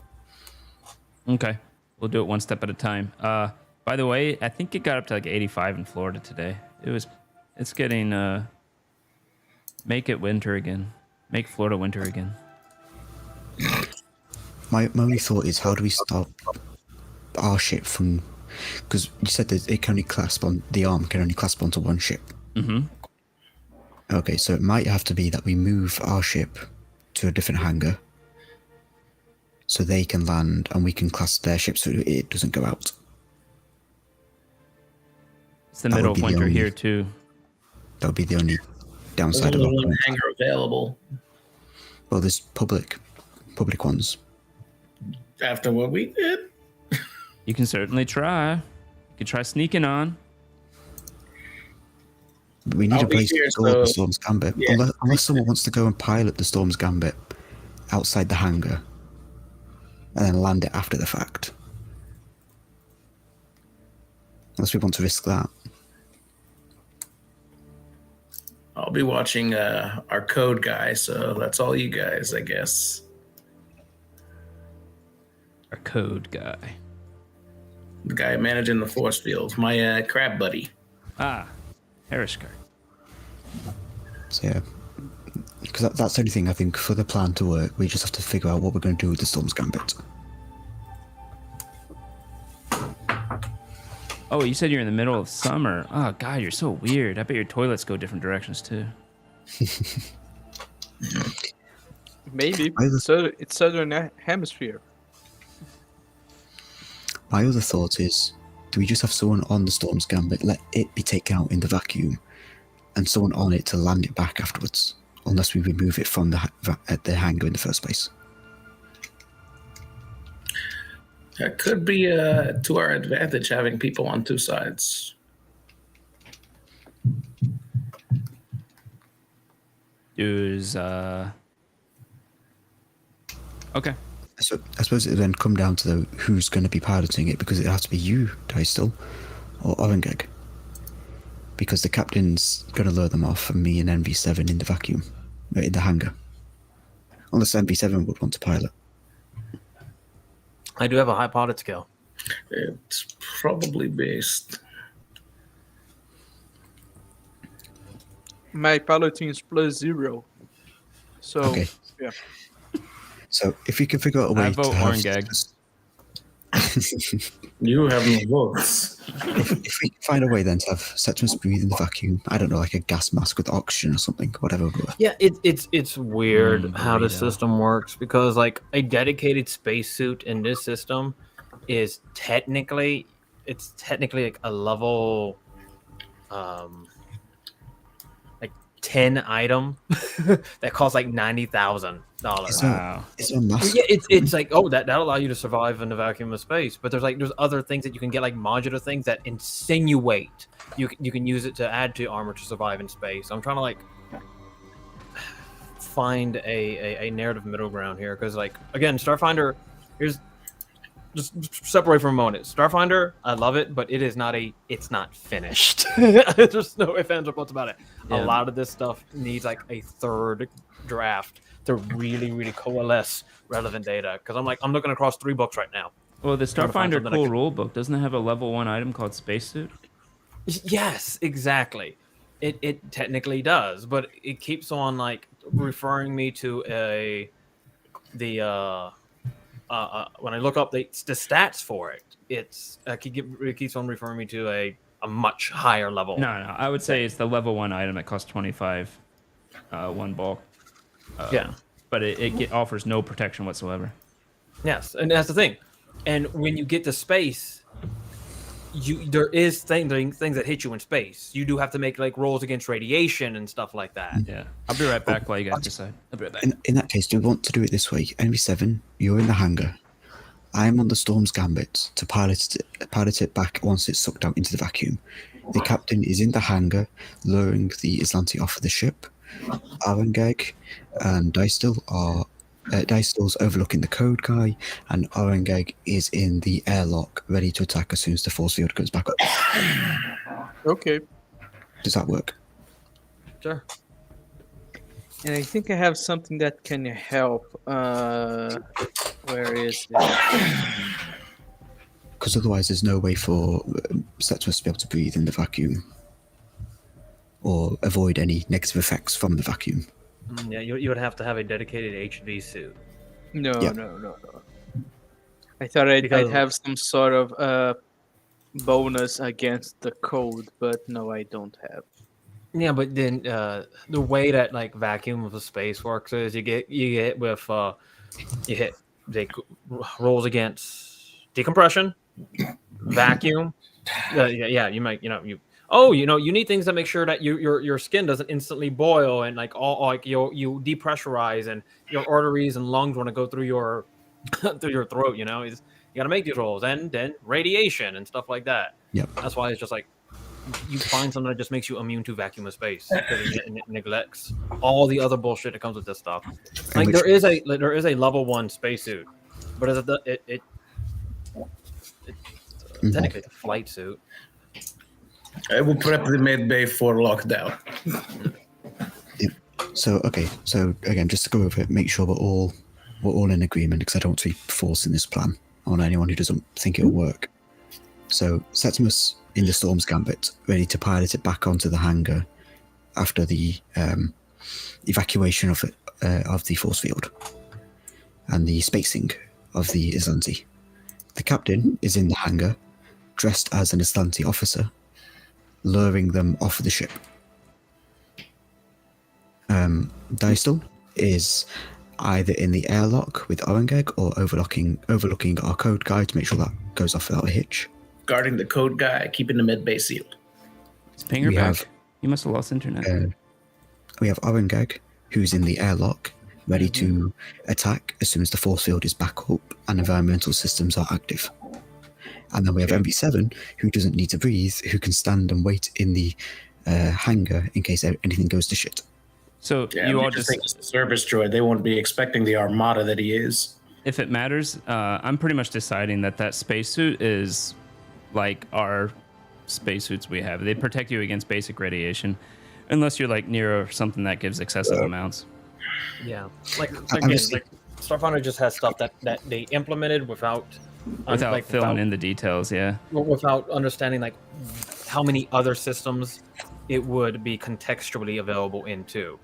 okay, we'll do it one step at a time. By the way, I think it got up to like 85 in Florida today. It's getting make it winter again. Make Florida winter again. My only thought is, how do we stop our ship from... Because you said that it can only clasp on... The arm can only clasp onto one ship. Mm-hmm. Okay, so it might have to be that we move our ship to a different hangar so they can land and we can clasp their ship so it doesn't go out. It's the That middle would of be the winter only- here too. That would be the only There's downside of only it. one hangar available Well, there's public ones. after what we did. You can certainly try. You can try sneaking on. We need I'll a be place here, to store so- the Storm's Gambit. Yeah. Unless someone wants to go and pilot the Storm's Gambit outside the hangar and then land it after the fact. Unless we want to risk that. I'll be watching our code guy, so that's all you guys, I guess. Our code guy. The guy managing the force field, my crab buddy. Ah, Harishkar. So yeah. Because that's the only thing I think for the plan to work. We just have to figure out what we're going to do with the Storm's Gambit. Oh, you said you're in the middle of summer. Oh, God, you're so weird. I bet your toilets go different directions, too. Maybe. Either- So it's southern hemisphere. My other thought is, do we just have someone on the Storm's Gambit, let it be taken out in the vacuum, and someone on it to land it back afterwards, unless we remove it from the hangar in the first place? That could be to our advantage having people on two sides. Is, okay. So I suppose it would then come down to who's going to be piloting it, because it has to be you, Dystil, or Orengeg. Because the captain's going to lure them off, and me and NV7 in the vacuum, in the hangar. Unless NV7 would want to pilot. I do have a high pilot skill. It's probably based. My piloting is +0. So Okay. yeah. So if we can figure out a way I vote to have... Orengeg. You have no votes. if we can find a way then to have Septimus breathe in the vacuum, I don't know, like a gas mask with oxygen or something, whatever would work. Yeah, it's weird how the burrito. system works, because like a dedicated spacesuit in this system is technically like a level like 10 item that costs like $90,000. Is there, Wow. is there a mask? Yeah, it's like, oh, that'll allow you to survive in the vacuum of space. But there's other things that you can get, like modular things that insinuate you can use it to add to armor to survive in space. I'm trying to like find a narrative middle ground here, because like again, Starfinder, here's just separate for a moment. Starfinder, I love it, but it's not finished. There's no ifs, ands, or buts about it. Yeah. A lot of this stuff needs like a third draft to really coalesce relevant data. Because I'm looking across 3 books right now. Well, the Trying to find Starfinder something I cool could- rule book doesn't it have a level 1 item called spacesuit? Yes, exactly. It technically does, but it keeps on like referring me to when I look up the stats for it, it keeps on referring me to a much higher level. No, I would say it's the level 1 item that costs 25 one bulk. Yeah. But it offers no protection whatsoever. Yes, and that's the thing. And when you get to space, there is things that hit you in space. You do have to make like rolls against radiation and stuff like that. Yeah. I'll be right back while you guys decide. I'll be right back. In that case, do we want to do it this way? NV7, you're in the hangar. I'm on the Storm's Gambit to pilot it back once it's sucked out into the vacuum. The captain is in the hangar, luring the Islanti off of the ship. Arangag and Dystill's overlooking the code guy, and Arangag is in the airlock, ready to attack as soon as the force field goes back up. Okay. Does that work? Sure. And I think I have something that can help. Where is it? Because otherwise there's no way for Septimus to be able to breathe in the vacuum or avoid any negative effects from the vacuum. Yeah, you would have to have a dedicated HV suit. No, Yeah. no. I thought I'd have some sort of bonus against the code, but no, I don't have. Yeah, but then the way that like vacuum of the space works is you get with you hit rolls against decompression, vacuum. Yeah, you might you need things that make sure that your skin doesn't instantly boil and like all like you depressurize and your arteries and lungs want to go through your through your throat. You got to make these rolls, and then radiation and stuff like that. Yep. That's why it's just like you find something that just makes you immune to vacuum of space because it neglects all the other bullshit that comes with this stuff. Like there is a level 1 spacesuit, but it's technically a flight suit. I will prep the med bay for lockdown. So again, just to go over it, make sure we're all in agreement, because I don't want to be forcing this plan on anyone who doesn't think it'll work. So Septimus in the Storm's Gambit, ready to pilot it back onto the hangar after the evacuation of the force field and the spacing of the Islanti. The captain is in the hangar, dressed as an Islanti officer, luring them off of the ship. Dystel is either in the airlock with Orangeg or overlooking our code guy to make sure that goes off without a hitch. Guarding the code guy, keeping the med bay sealed. Is Pinger back? You must have lost internet. We have Orangeg, who's in the airlock, ready to attack as soon as the force field is back up and environmental systems are active. And then we have MV7, who doesn't need to breathe, who can stand and wait in the hangar in case anything goes to shit. So Yeah, you all just just, think it's a service droid. They won't be expecting the armada that he is. if it matters, I'm pretty much deciding that spacesuit is like our spacesuits we have. They protect you against basic radiation, unless you're like near something that gives excessive amounts. Yeah, like Starfinder just has stuff that they implemented without filling in the details. Yeah. Without understanding like how many other systems it would be contextually available into.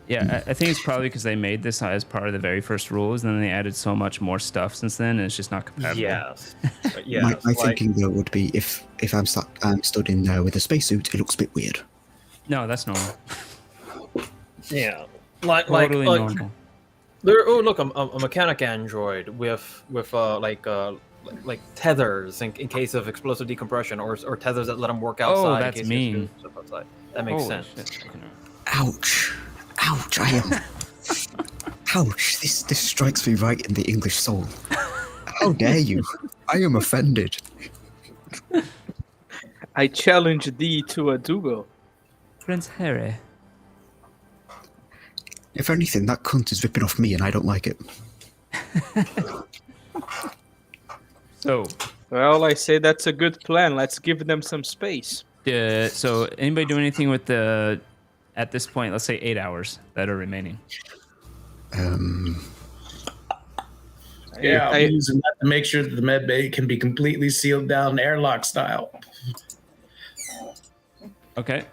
Yeah, I think it's probably because they made this as part of the very first rules, and then they added so much more stuff since then, and it's just not compatible. Yes. My thinking though would be if I'm stood in there with a spacesuit, it looks a bit weird. No, that's normal. Yeah. Totally normal. Look, a mechanic android with like tethers in case of explosive decompression, or tethers that let them work outside. Oh, that's in case mean. stuff outside. That makes Holy sense. shit. Ouch. I am. Ouch. This strikes me right in the English soul. How dare you? I am offended. I challenge thee to a duel. Prince Harry. If anything, that cunt is ripping off me and I don't like it. So, Well, I say that's a good plan. Let's give them some space. so anybody do anything with the at this point, let's say 8 hours that are remaining. Yeah, I- I'm using that to make sure that the med bay can be completely sealed down airlock style. Okay.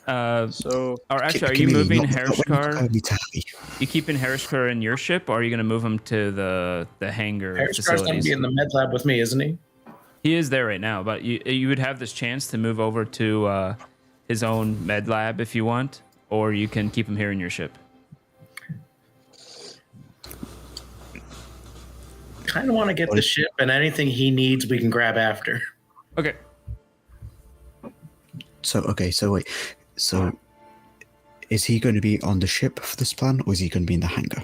So Or actually, are you Kimmy, moving not when you Herishkar? me to Harry. You keeping Herishkar in your ship, or are you going to move him to the hangar Harris Carr's going to facilities? be in the med lab with me, isn't he? He is there right now, but you would have this chance to move over to his own med lab if you want, or you can keep him here in your ship. Kind of want to get the ship, and anything he needs, we can grab after. Okay. So wait. So is he going to be on the ship for this plan, or is he going to be in the hangar?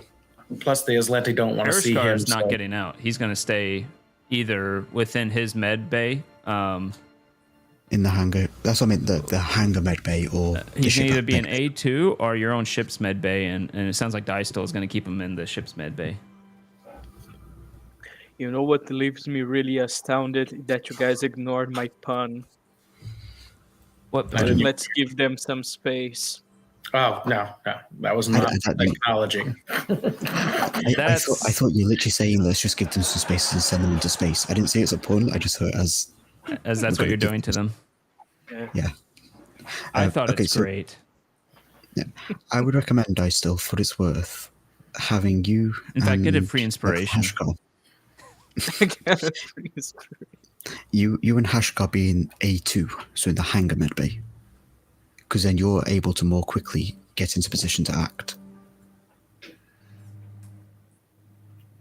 Plus, the Isleti don't want to see Herishkar him. is not so- getting out. He's going to stay either within his med bay. In the hangar. That's what I meant. The hangar med bay, or the He ship can either be med in A2 or your own ship's med bay, and it sounds like Dystal is going to keep him in the ship's med bay. you know what leaves me really astounded? That you guys ignored my pun. What? didn't- Let's give them some space. Oh, no. That was not acknowledging. I thought you were literally saying let's just give them some spaces and send them into space. I didn't say it's a pun. I just heard it as As that's what you're doing to them. yeah. I thought okay, it's so- great. Yeah, I would recommend Dice still for what it's worth having you. In fact, get a and free inspiration. Hashgar. You and Hashgar be in A2, so in the hangar med bay, because then you're able to more quickly get into position to act.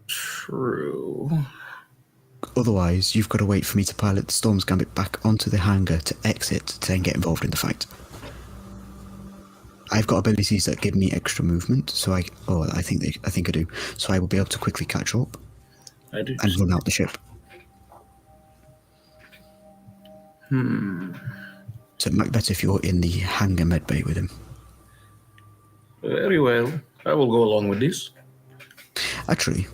True. Otherwise, you've got to wait for me to pilot the Storm's Gambit back onto the hangar to exit to then get involved in the fight. I've got abilities that give me extra movement, so I think I do. So I will be able to quickly catch up I do. and run out the ship. So it might be better if you're in the hangar med bay with him. Very well. I will go along with this. Actually,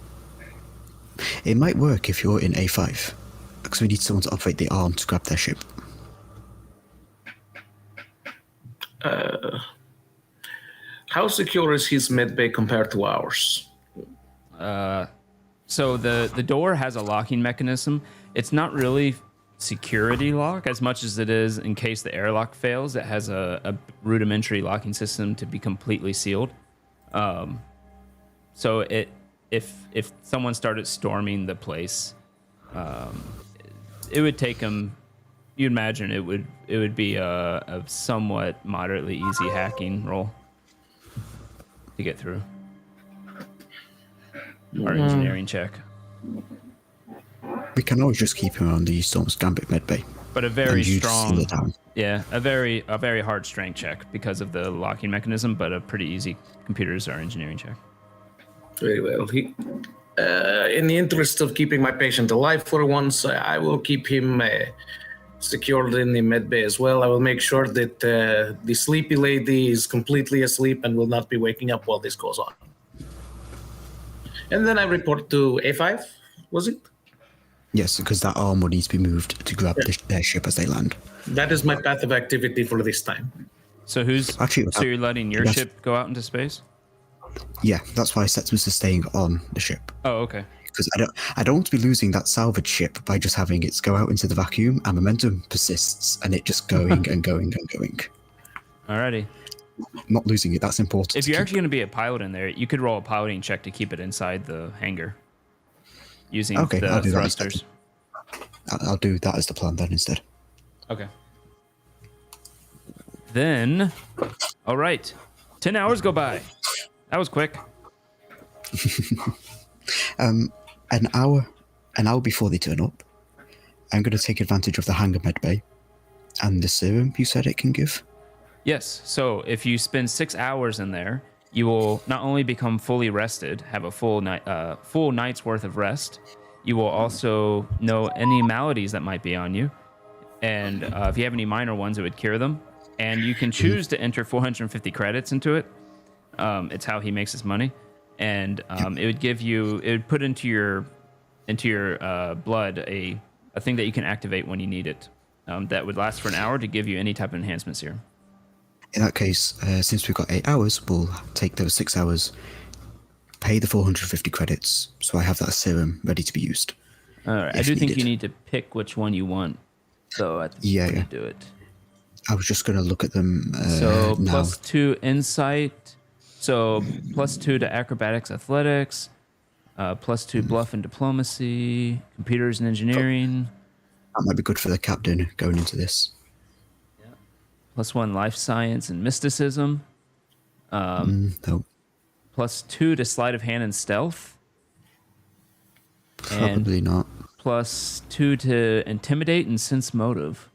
it might work if you're in A5, because we need someone to operate the arm to grab their ship. How secure is his med bay compared to ours? So the door has a locking mechanism. It's not really security lock as much as it is in case the airlock fails. It has a rudimentary locking system to be completely sealed. So if someone started storming the place, it would take them. You'd imagine it would be a somewhat moderately easy hacking roll to get through. Our engineering check. We can always just keep him on the Storm's Gambit med bay. But a very and you just seal strong, it down. yeah, a very hard strength check because of the locking mechanism, but a pretty easy computers or engineering check. Very well. In the interest of keeping my patient alive for once, I will keep him secured in the med bay as well. I will make sure that the sleepy lady is completely asleep and will not be waking up while this goes on. And then I report to A5, was it? Yes, because that arm will need to be moved to grab their ship as they land. That is my path of activity for this time. So Actually, you're letting your yes. ship go out into space? Yeah, that's why Septimus is staying on the ship. Oh, okay. Because I don't want to be losing that salvage ship by just having it go out into the vacuum, and momentum persists, and it just going and going and going. Alrighty. Not losing it, that's important. If to you're keep. actually going to be a pilot in there, you could roll a piloting check to keep it inside the hangar using Okay, the I'll do that thrusters. I'll do that as the plan then instead. Okay. Then, all right, 10 hours go by. That was quick. An hour before they turn up, I'm going to take advantage of the hangar med bay and the serum you said it can give. Yes. So if you spend 6 hours in there, you will not only become fully rested, have a full night's worth of rest. You will also know any maladies that might be on you, and if you have any minor ones, it would cure them. And you can choose to enter 450 credits into it. It's how he makes his money, and it would give you. It would put into your blood a thing that you can activate when you need it. That would last for an hour to give you any type of enhancement serum. In that case, since we've got 8 hours, we'll take those 6 hours, pay the 450 credits, so I have that serum ready to be used. All right. I if do think you needed. need to pick which one you want, though, at the Yeah, when you yeah. do it. I was just going to look at them So now. +2 insight. So +2 to acrobatics, athletics. +2 bluff and diplomacy, computers and engineering. That might be good for the captain going into this. +1 life science and mysticism. No, +2 to sleight of hand and stealth. probably And not. +2 to intimidate and sense motive.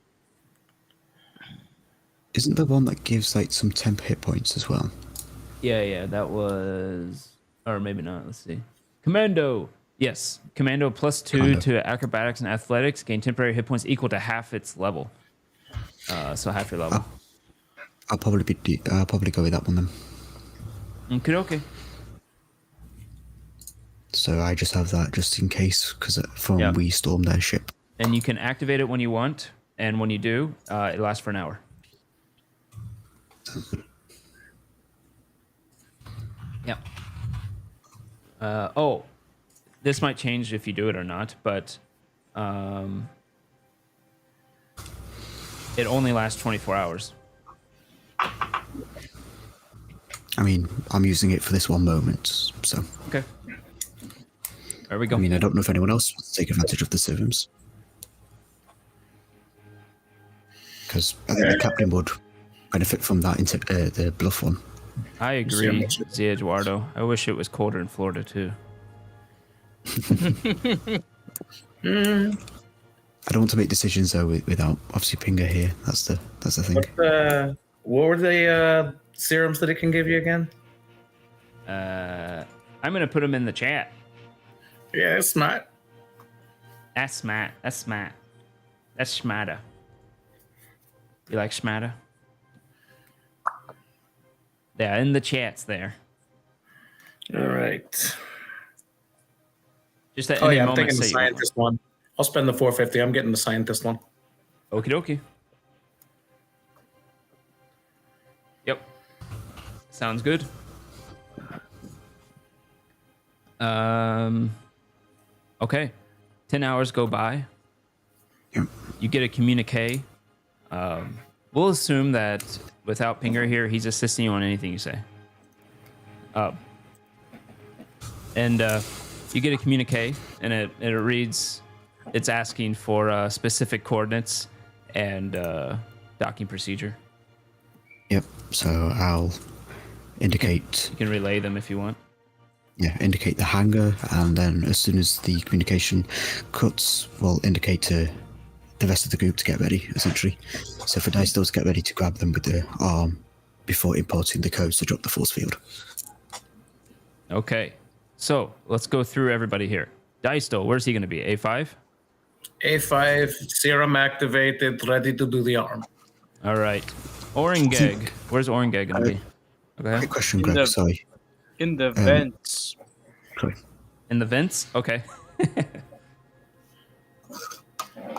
Isn't the one that gives like some temp hit points as well? Yeah, that was, or maybe not. Let's see. Commando. Yes, commando +2 Commando. to acrobatics and athletics. Gain temporary hit points equal to half its level. So half your level. I'll probably go with that one then. Okay. So I just have that just in case, because from Yeah. we storm their ship. And you can activate it when you want, and when you do, it lasts for an hour. Yeah. This might change if you do it or not, but it only lasts 24 hours. I mean, I'm using it for this one moment, so. Okay. There we go. I mean, I don't know if anyone else wants to take advantage of the serums. Because I think the captain would benefit from that into the bluff one. I agree, Zia Eduardo. I wish it was colder in Florida too. I don't want to make decisions though without obviously Pinger here. That's the thing. What were the serums that it can give you again? I'm gonna put them in the chat. Yeah, it's not. That's smart. That's smarter. You like smarter? Yeah, in the chats there. All right. Just at Oh any yeah, I'm moment. taking the say you want scientist one. I'll spend the 450. I'm getting the scientist one. one. Okie dokie. Yep. Sounds good. Okay. 10 hours go by. Yep. You get a communique. We'll assume that without Pinger here, he's assisting you on anything you say. And you get a communique, and it reads, it's asking for specific coordinates and docking procedure. Yep. So I'll indicate. You can relay them if you want. Yeah, indicate the hangar, and then as soon as the communication cuts, we'll indicate to the rest of the group to get ready, essentially. So for Dice to get ready to grab them with the arm before importing the codes to drop the force field. Okay. So let's go through everybody here. Daisto, where's he going to be? A5? A5 serum activated, ready to do the arm. All right. Orangeg. Where's Orangeg going to be? Okay. Quick question, In Greg. the- Sorry. In the vents. Sorry. In the vents? Okay.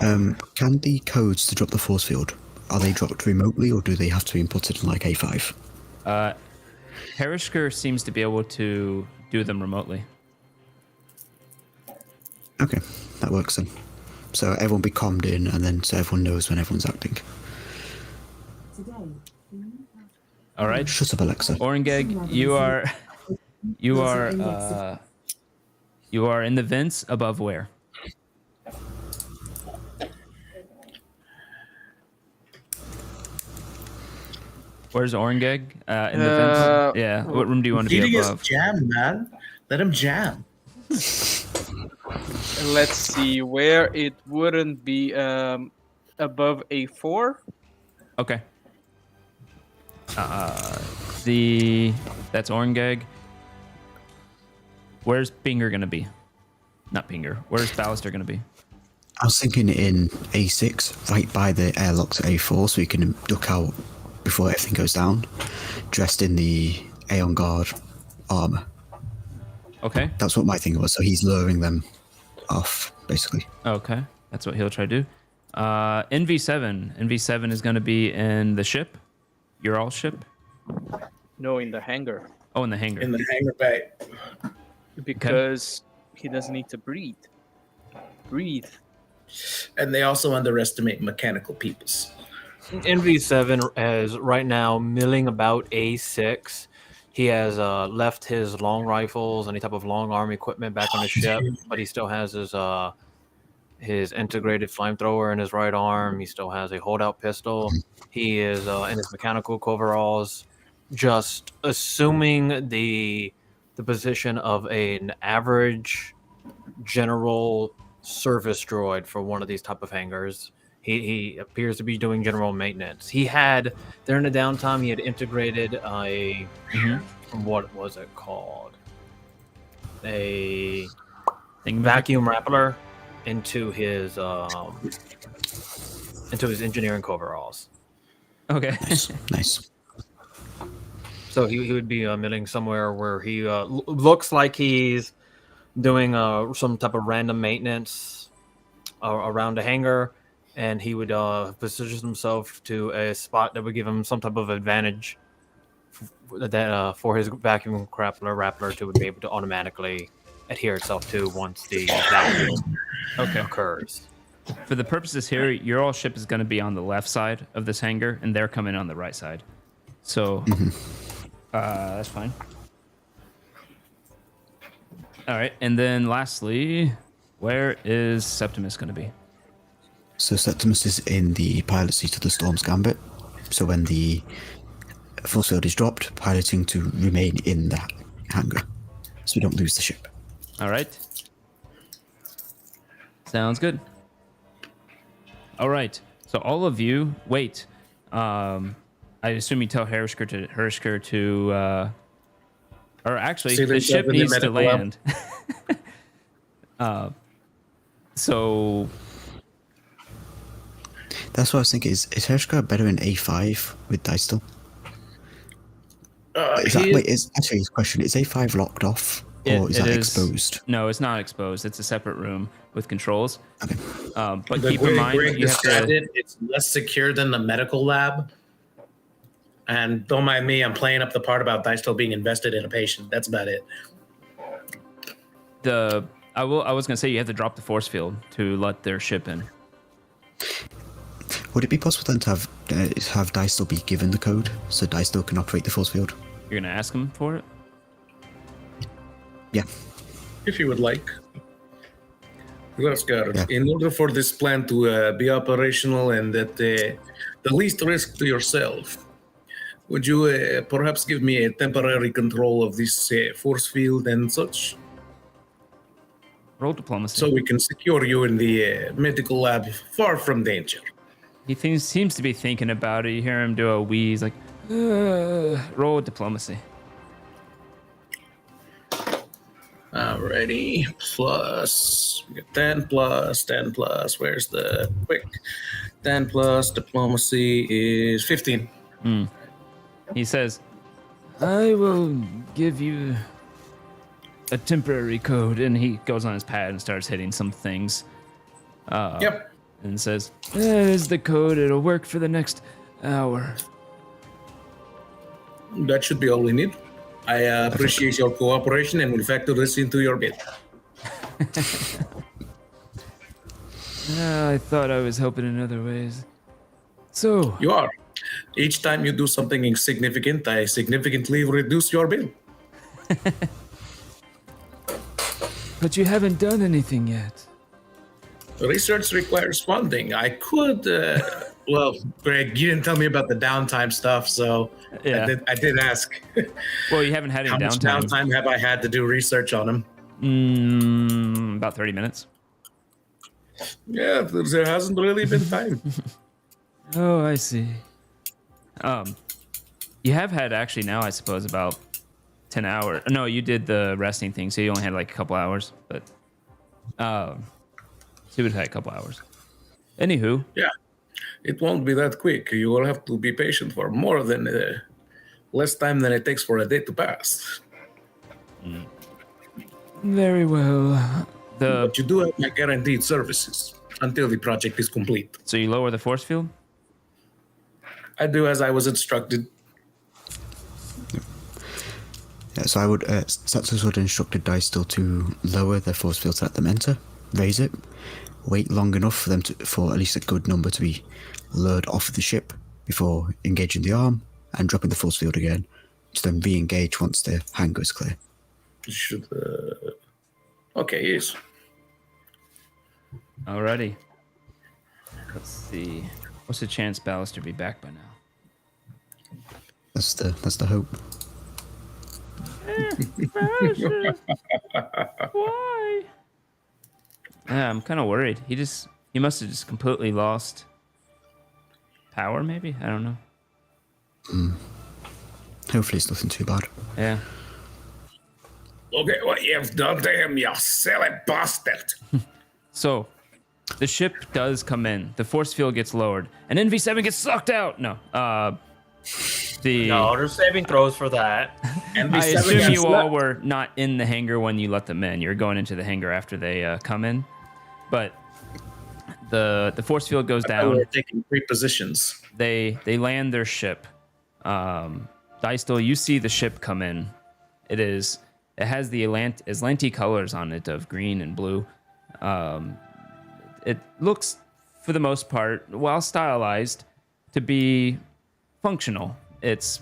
Can the codes to drop the force field, are they dropped remotely or do they have to be inputted in like A5? Perishker seems to be able to do them remotely. Okay, that works then. So everyone be calmed in, and then so everyone knows when everyone's acting. All right. Shut up, Alexa. Orangeg, you are in the vents above where? Where's Orangeg? In the vents? Yeah. What room do you want to be He is above? jam, man. Let him jam. Let's see where it wouldn't be above A4. Okay. That's Orangeg. Where's Pinger gonna be? Not Pinger. Where's Ballister gonna be? I was thinking in A6, right by the airlocks at A4, so you can duck out before everything goes down, dressed in the Aeon Guard armor. Okay. That's what my thing was. So he's luring them off, basically. Okay. That's what he'll try to do. NV7. NV7 is gonna be in the ship. your all ship? No, in the hangar. Oh, in the hangar. In the hangar bay. Because he doesn't need to breathe. And they also underestimate mechanical peoples. NV7 is right now milling about A6. He has left his long rifles, any type of long arm equipment back on the ship, but he still has his integrated flamethrower in his right arm. He still has a holdout pistol. He is in his mechanical coveralls, just assuming the position of an average general service droid for one of these type of hangars. He appears to be doing general maintenance. He had, during the downtime, he had integrated what was it called? A vacuum rappler into his engineering coveralls. Okay. Nice. So he would be milling somewhere where he looks like he's doing some type of random maintenance around the hangar, and he would position himself to a spot that would give him some type of advantage that for his vacuum rappler to be able to automatically adhere itself to once the vacuum occurs. For the purposes here, your all ship is going to be on the left side of this hangar, and they're coming on the right side. So that's fine. All right, and then lastly, where is Septimus going to be? So Septimus is in the pilot seat of the Storm's Gambit. So when the force field is dropped, piloting to remain in the hangar, so we don't lose the ship. All right. Sounds good. All right. So all of you, wait. I assume you tell Hershker to or actually, See, the ship in the needs to medical lab. land. So That's what I was thinking. Is Hershka better in A5 with Dystal? Wait, actually his question, is A5 locked off? Or is that exposed? No, it's not exposed. It's a separate room with controls. Okay. But The keep in way mind Greg that you have described to. it, it's less secure than the medical lab. And don't mind me, I'm playing up the part about Dystal being invested in a patient. That's about it. I was gonna say you have to drop the force field to let their ship in. Would it be possible then to have Dystal be given the code so Dystal can operate the force field? You're gonna ask him for it? Yeah. If you would like. Oscar, Yeah. in order for this plan to be operational and at the least risk to yourself, would you perhaps give me a temporary control of this force field and such, Roll diplomacy. so we can secure you in the medical lab far from danger? He seems to be thinking about it. You hear him do a wheeze, like, roll diplomacy. Alrighty, plus we got 10 plus 10 plus. Where's the quick? 10 plus diplomacy is 15. He says, I will give you a temporary code. And he goes on his pad and starts hitting some things. Yep. And says, there's the code. It'll work for the next hour. That should be all we need. I appreciate your cooperation and will factor this into your bid. I thought I was helping in other ways. So, You are. Each time you do something insignificant, I significantly reduce your bill. but you haven't done anything yet. Research requires funding. I could, well, Greg, you didn't tell me about the downtime stuff, so Yeah. I did ask. Well, you haven't had any How much downtime have I had to do research on him? About 30 minutes. Yeah, there hasn't really been time. Oh, I see. You have had actually now, I suppose, about 10 hours. No, you did the resting thing, so you only had like a couple hours, but so you would have had a couple hours. Anywho, Yeah, it won't be that quick. You will have to be patient for more than less time than it takes for a day to pass. very well. But you do have my guaranteed services until the project is complete. So you lower the force field? I do as I was instructed. Yeah, so I would, Setsus would instructed Distill to lower their force field to let them enter, raise it, wait long enough for them for at least a good number to be lured off of the ship before engaging the arm and dropping the force field again, to then re-engage once the hangar is clear. Should. Okay, yes. Alrighty. Let's see. What's the chance Ballister be back by now? That's the hope. Why? Yeah, I'm kind of worried. He must have just completely lost power. Maybe, I don't know. Hopefully it's nothing too bad. Yeah. Look at what you've done to him, you silly bastard. So, the ship does come in. The force field gets lowered, and NV7 gets sucked out. No. No, there's saving throws for that. I assume you all were not in the hangar when you let them in. You're going into the hangar after they come in. But the force field goes down. We're taking 3 positions. They land their ship. Distill, you see the ship come in. It has the Atlanti colors on it of green and blue. It looks, for the most part, while stylized, to be functional. It's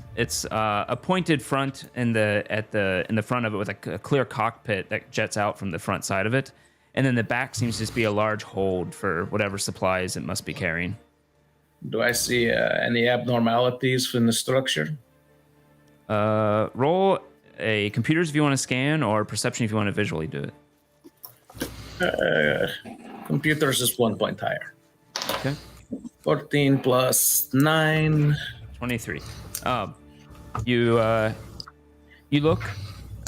a pointed front in the front of it with a clear cockpit that jets out from the front side of it, and then the back seems to just be a large hold for whatever supplies it must be carrying. Do I see any abnormalities in the structure? Roll a computers if you want to scan, or perception if you want to visually do it. Computers is 1 point higher. Okay. 14 plus 9. 23. You look,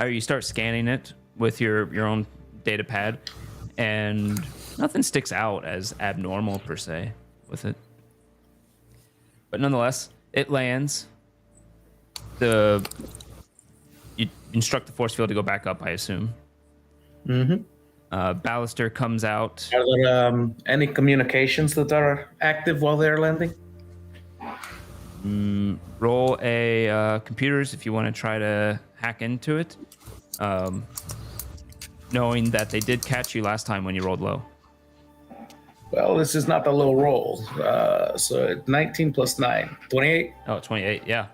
or you start scanning it with your own data pad, and nothing sticks out as abnormal per se with it. But nonetheless, it lands. You instruct the force field to go back up, I assume. Mm-hmm. Ballister comes out. Are there any communications that are active while they're landing? Roll a computers if you want to try to hack into it, knowing that they did catch you last time when you rolled low. Well, this is not a low roll. So 19 plus 9. 28? Oh, 28, yeah.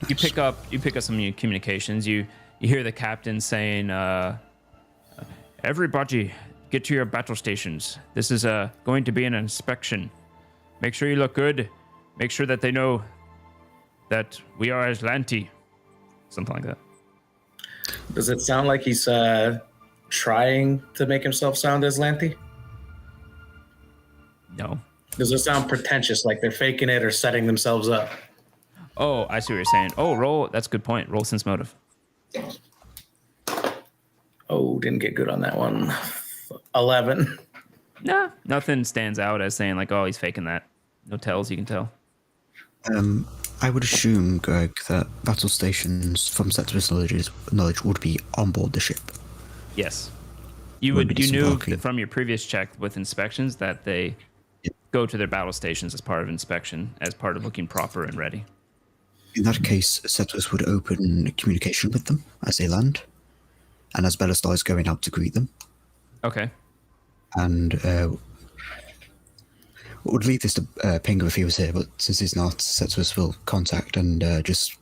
You pick up some new communications. You hear the captain saying, everybody get to your battle stations. This is going to be an inspection. Make sure you look good. Make sure that they know that we are Atlanti. Something like that. Does it sound like he's trying to make himself sound as Lanty? No. Does it sound pretentious, like they're faking it or setting themselves up? Oh, I see what you're saying. Oh, roll. That's a good point. Roll sense motive. Oh, didn't get good on that one. 11. Nah, nothing stands out as saying like, oh, he's faking that. No tells you can tell. I would assume, Greg, that battle stations from Sector's knowledge would be on board the ship. Yes. You knew from your previous check with inspections that they go to their battle stations as part of inspection, as part of looking proper and ready. In that case, Settlers would open communication with them as they land, and as Bellastar is going out to greet them. Okay. And would leave this to Pinger if he was here, but since he's not, Settlers will contact and just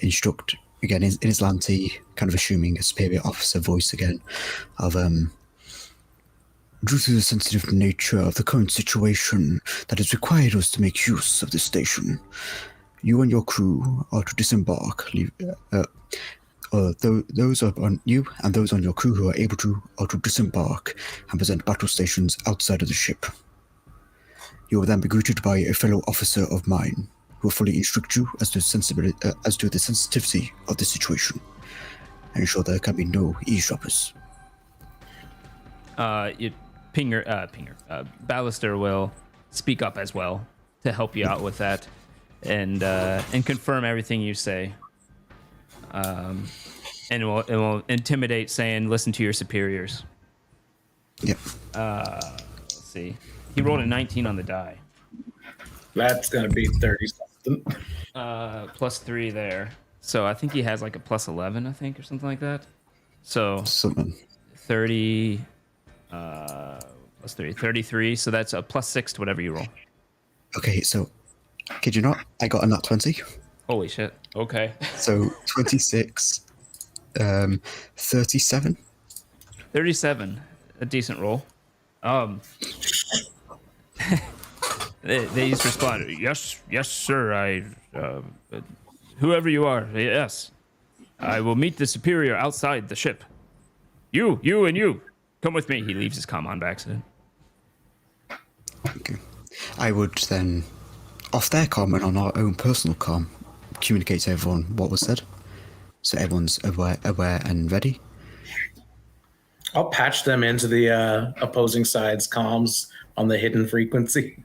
instruct, again, in his Lanty, kind of assuming a superior officer voice again, of due to the sensitive nature of the current situation that has required us to make use of this station, you and your crew are to disembark. Those on you and those on your crew who are able to are to disembark and present battle stations outside of the ship. You will then be greeted by a fellow officer of mine who will fully instruct you as to the sensitivity of the situation and ensure there can be no eavesdroppers. Ballister will speak up as well to help you out with that and confirm everything you say. And it will intimidate, saying, "Listen to your superiors." Yep. Let's see. He rolled a 19 on the die. That's gonna be 30 something. Plus 3 there. So I think he has like a plus 11, I think, or something like that. So Something. 30 plus 3, 33. So that's a plus 6 to whatever you roll. Okay, so kid you not, I got a nat 20. Holy shit. Okay. So 26, 37. 37. A decent roll. They just respond, yes, sir. Whoever you are, yes. I will meet the superior outside the ship. You, and you. Come with me. He leaves his comm on by accident. Okay. I would then, off their comm and on our own personal comm, communicate to everyone what was said. So everyone's aware and ready. I'll patch them into the opposing side's comms on the hidden frequency.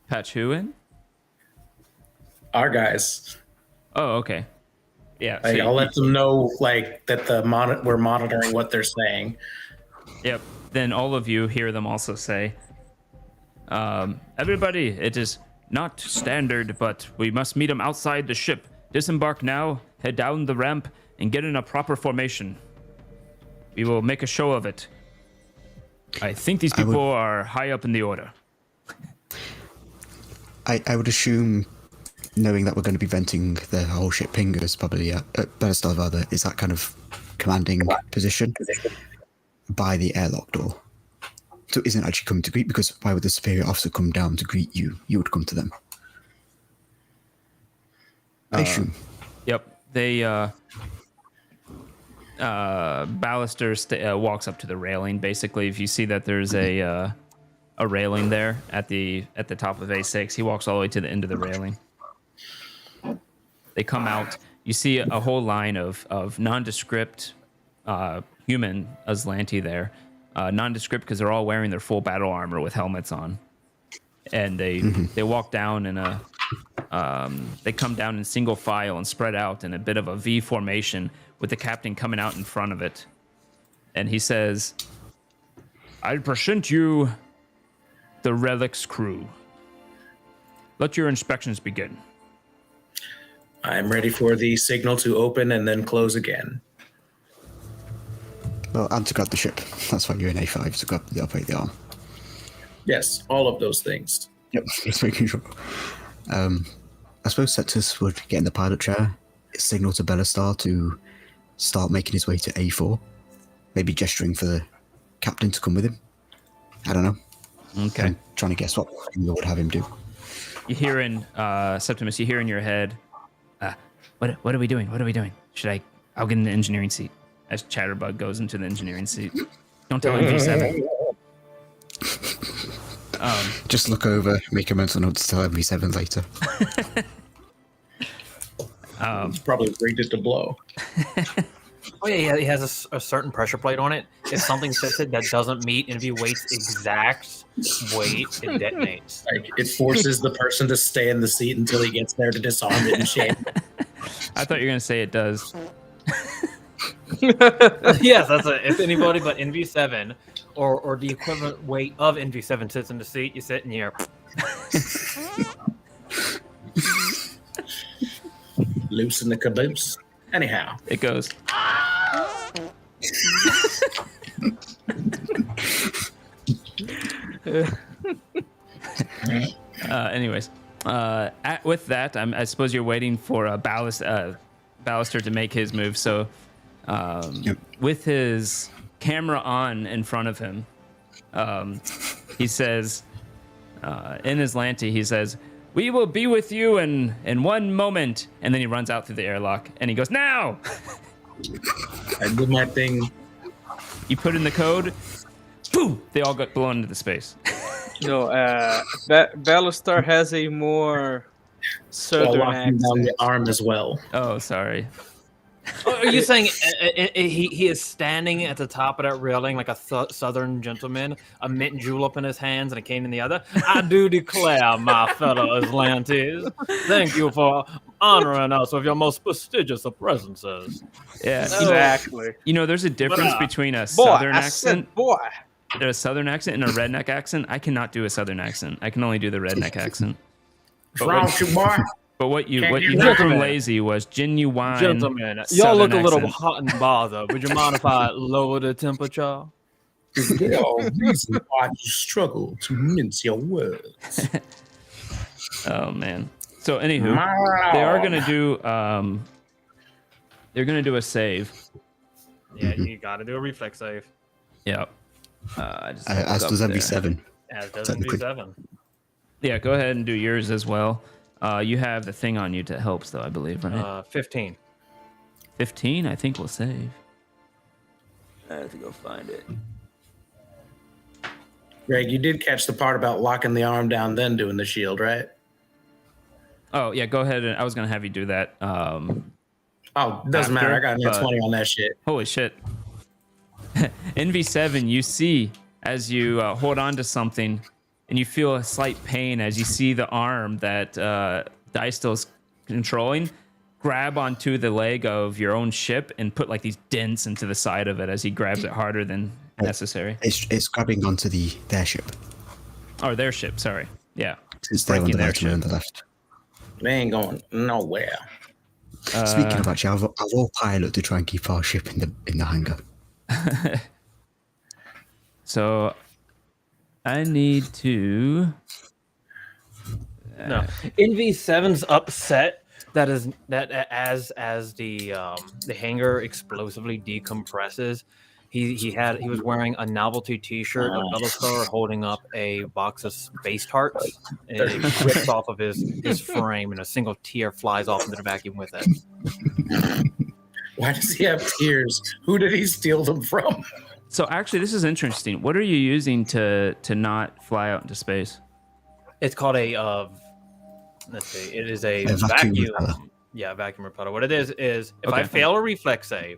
Patch who in? Our guys. Oh, okay. Yeah. Like, I'll let them know like that we're monitoring what they're saying. Yep. Then all of you hear them also say, everybody, it is not standard, but we must meet him outside the ship. Disembark now, head down the ramp, and get in a proper formation. We will make a show of it. I think these people are high up in the order. I would assume, knowing that we're going to be venting the whole ship pingers, probably Benestar rather, is that kind of commanding position by the airlock door. So it isn't actually coming to greet, because why would the superior officer come down to greet you? You would come to them. I assume. Yep. They Ballister walks up to the railing. Basically, if you see that there's a railing there at the top of A6, he walks all the way to the end of the railing. They come out. You see a whole line of nondescript human Aslanti there. Nondescript because they're all wearing their full battle armor with helmets on, and they walk down in a they come down in single file and spread out in a bit of a V formation with the captain coming out in front of it, and he says, "I present you the Relics crew. Let your inspections begin." I'm ready for the signal to open and then close again. Well, and to grab the ship. That's why you're in A5, to grab the operate the arm. Yes, all of those things. Yep, just making sure. I suppose Septus would get in the pilot chair, signal to Bellastar to start making his way to A4, maybe gesturing for the captain to come with him. I don't know. Okay. I'm trying to guess what you would have him do. You hear in Septimus, you hear in your head, what are we doing? What are we doing? I'll get in the engineering seat. As Chatterbug goes into the engineering seat. Don't tell MV7. Just look over, make a mental note to tell MV7 later. It's probably rated to blow. Oh yeah, he has a certain pressure plate on it. If something sits it that doesn't meet NV weight's exact weight, it detonates. Like, it forces the person to stay in the seat until he gets there to disarm it and shame. I thought you were going to say it does. Yes, if anybody but NV7 or the equivalent weight of NV7 sits in the seat, you sit in here. Loosen the caboose. Anyhow. It goes. Anyways, with that, I suppose you're waiting for Ballister to make his move. So, with his camera on in front of him, he says, in his Lanty, he says, "We will be with you in 1 moment." And then he runs out through the airlock and he goes, "Now!" I did my thing. You put in the code, boom! They all got blown into the space. No, Ballister has a more southern locking down the accent. arm as well. Oh, sorry. Oh, are you saying he is standing at the top of that railing like a southern gentleman, a mint julep in his hands and a cane in the other? I do declare, my fellow Atlantes, thank you for honoring us with your most prestigious of presences. Yeah, Exactly. You know, there's a difference between a Boy, southern I accent. said, boy. a southern accent and a redneck accent. I cannot do a southern accent. I can only do the redneck accent. What's wrong with you, boy? But what you Can't heard get from that. Lazy was genuine. Gentlemen, y'all southern look a little accent. hot and bothered. Would you mind if I lower the temperature? Is there a reason why you struggle to mince your words? Oh man. So anywho, they are gonna do they're gonna do a save. Yeah, you gotta do a reflex save. Yeah. I just As look does up every there. 7. As does Technically. MV7. Yeah, go ahead and do yours as well. You have the thing on you that helps though, I believe, right? 15. 15, I think we'll save. I have to go find it. Greg, you did catch the part about locking the arm down, then doing the shield, right? Oh yeah, go ahead. And I was gonna have you do that. Oh, doesn't matter. I got a but- 20 on that shit. Holy shit. NV7, you see as you hold on to something and you feel a slight pain as you see the arm that Dystel's controlling grab onto the leg of your own ship and put like these dents into the side of it as he grabs it harder than necessary. It's grabbing onto their ship. Or their ship, sorry. Yeah. Since they're on Breaking the their right and we're on ship. the left. They ain't going nowhere. Speaking of actually, I've all pilot to try and keep our ship in the hangar. So I need to. No. NV7's upset that as the hangar explosively decompresses, he was wearing a novelty T-shirt of Belisar holding up a box of space tarts, and it rips off of his frame, and a single tear flies off into the vacuum with it. Why does he have tears? Who did he steal them from? So actually, this is interesting. What are you using to not fly out into space? It's called a let's see. It is a vacuum vacuum. repeller. Yeah, vacuum repeller. What it is if Okay. I fail a reflex save,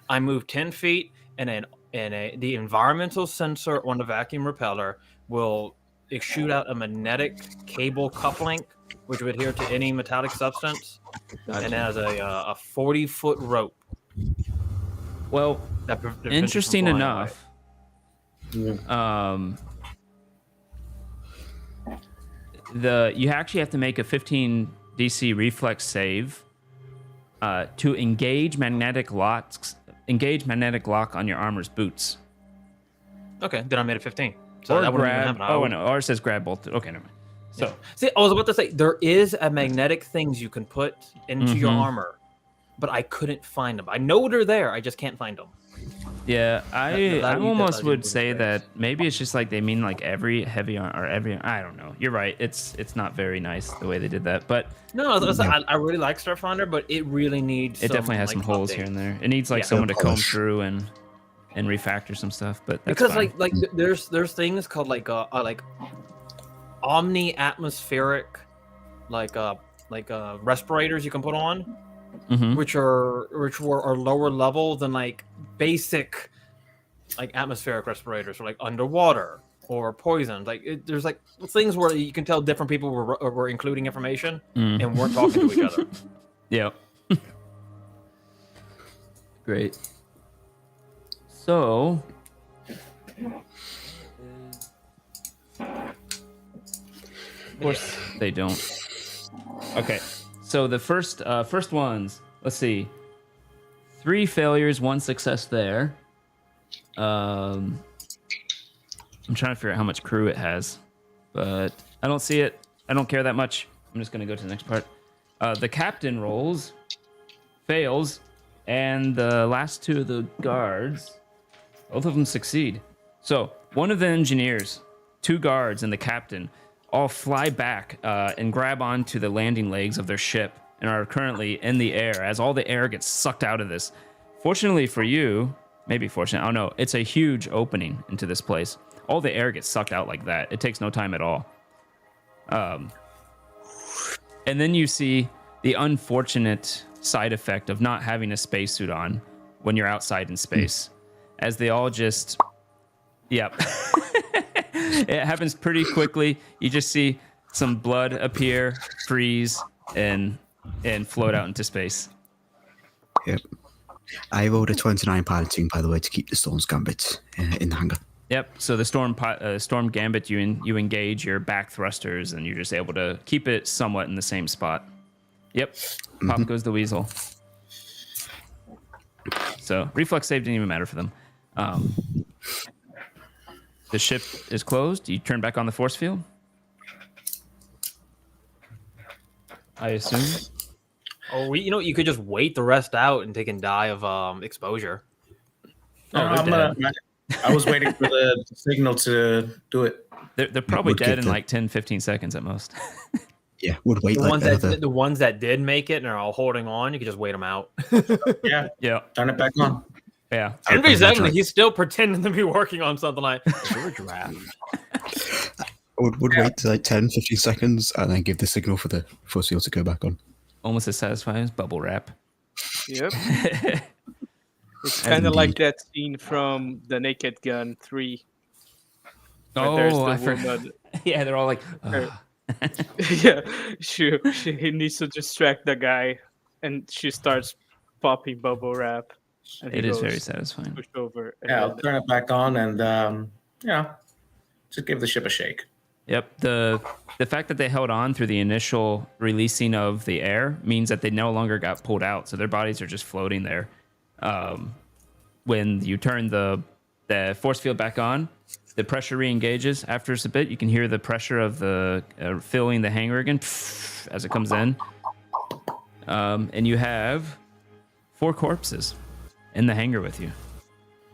I move 10 feet, and the environmental sensor on the vacuum repeller will shoot out a magnetic cable coupling, which would adhere to any metallic substance, and has a 40-foot rope. Well, That prevents you from interesting flying enough. You actually have to make a 15 DC reflex save to engage magnetic lock on your armor's boots. away. Okay, then I made it 15. So Or that wouldn't even grab. happen. Oh no, or it says grab both. Okay, never mind. So See, I was about to say there is a magnetic things you can put into your Mhm. armor, but I couldn't find them. I know they're there. I just can't find them. yeah, I that almost you would can say fix. that maybe it's just like they mean like every heavy or every. I don't know. You're right. It's not very nice the way they did that, but No, I really like Starfinder, but it really needs. it definitely has some holes here and there. It needs like Yeah. someone to comb Polish. through and refactor some stuff. But that's Because fine. like there's things called like omni atmospheric respirators you can put on, Mhm. which are lower level than like basic like atmospheric respirators, or like underwater or poisons. Like there's like things where you can tell different people were including information Mm. and weren't talking to each other. Yep. Great. So. Of course, they don't. Okay. So the first ones. Let's see. 3 failures, 1 success there. I'm trying to figure out how much crew it has, but I don't see it. I don't care that much. I'm just gonna go to the next part. The captain rolls, fails, and the last 2 of the guards, both of them succeed. So one of the engineers, 2 guards, and the captain all fly back and grab onto the landing legs of their ship and are currently in the air as all the air gets sucked out of this. Fortunately for you, maybe fortunate, I don't know, it's a huge opening into this place. All the air gets sucked out like that. It takes no time at all. And then you see the unfortunate side effect of not having a spacesuit on when you're outside in space, as they all just, yep. It happens pretty quickly. You just see some blood appear, freeze, and float out into space. Yep. I rolled a 29 piloting, by the way, to keep the Storm's Gambit in the hangar. Yep. So the storm gambit, you engage your back thrusters, and you're just able to keep it somewhat in the same spot. Yep. Pop goes the weasel. So reflex save didn't even matter for them. The ship is closed. You turn back on the force field, I assume. Oh, you could just wait the rest out and they can die of exposure. I was waiting for the signal to do it. They're probably Would dead give in the- like 10, 15 seconds at most. Yeah, would wait The like ones another. the ones that did make it and are all holding on, you could just wait them out. Yeah, Yeah. turn it back on. Yeah. NV7, he's still pretending to be working on something like you're a giraffe. Would wait like 10, 15 seconds and then give the signal for the force field to go back on. Almost as satisfying as bubble wrap. Yep. It's kind of like that scene from The Naked Gun 3. where there's Oh, the I forgot. woman. Yeah, they're all like, Yeah, she needs to distract the guy, and she starts popping bubble wrap. And it he is very goes, satisfying. push over. And Yeah, I'll then- turn it back on and just give the ship a shake. Yep. The fact that they held on through the initial releasing of the air means that they no longer got pulled out, so their bodies are just floating there. When you turn the force field back on, the pressure re-engages. After a bit, you can hear the pressure of the filling the hangar again as it comes in. And you have 4 corpses in the hangar with you.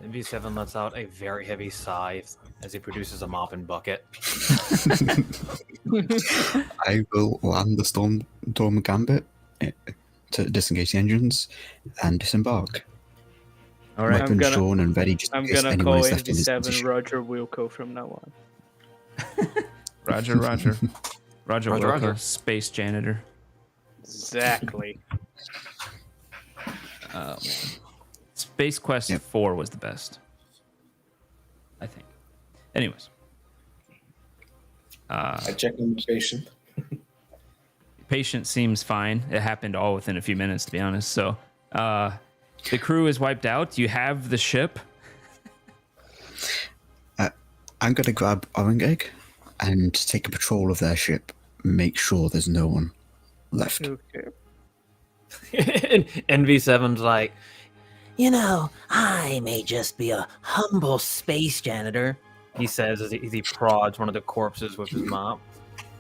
NV7 lets out a very heavy sigh as he produces a mop and bucket. I will land the storm gambit to disengage the engines and disembark. All right. Weapons gonna- drawn and ready just in I'm case gonna anyone call is left in this NV7 position. Roger Wilco from now on. Roger. Roger Wilco, Roger. space janitor. Exactly. Space Quest Yep. 4 was the best, I think. Anyways, I check in the patient. patient seems fine. It happened all within a few minutes, to be honest. So, the crew is wiped out. You have the ship. I'm going to grab Orange Egg and take a patrol of their ship. Make sure there's no one left. Okay. And NV7's like, I may just be a humble space janitor, he says as he prods one of the corpses with his mop.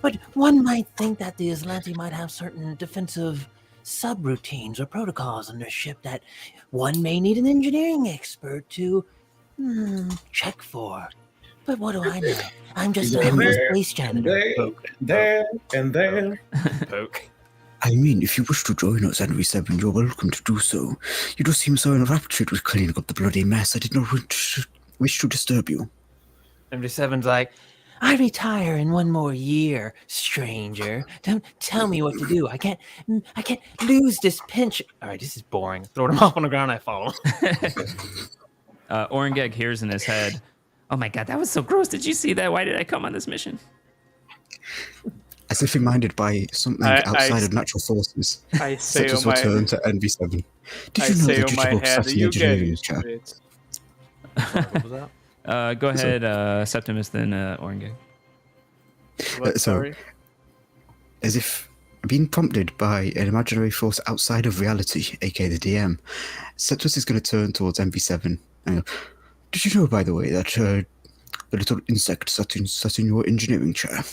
but one might think that the Aslanti might have certain defensive subroutines or protocols on their ship that one may need an engineering expert to check for. But what do I know? I'm just a humble space janitor. There, and there. Poke. I mean, if you wish to join us, NV7, you're welcome to do so. You just seem so enraptured with cleaning up the bloody mess. I did not wish to disturb you. NV7's like, I retire in one more year, stranger. Don't tell me what to do. I can't lose this pinch. all right, this is boring. Throw him off on the ground, I follow. Orange Egg hears in his head, "Oh my god, that was so gross. Did you see that? Why did I come on this mission?" As if reminded by something outside of natural forces, I say Septus on will my turn to NV7. Did I you know say that on my you head, such an you get engineering used chair? to it. What was that? Go ahead, Septimus, then Orange Egg. What, so- sorry? As if being prompted by an imaginary force outside of reality, aka the DM, Septus is going to turn towards MV7 and go, did you know, by the way, that the little insect sat in your engineering chair?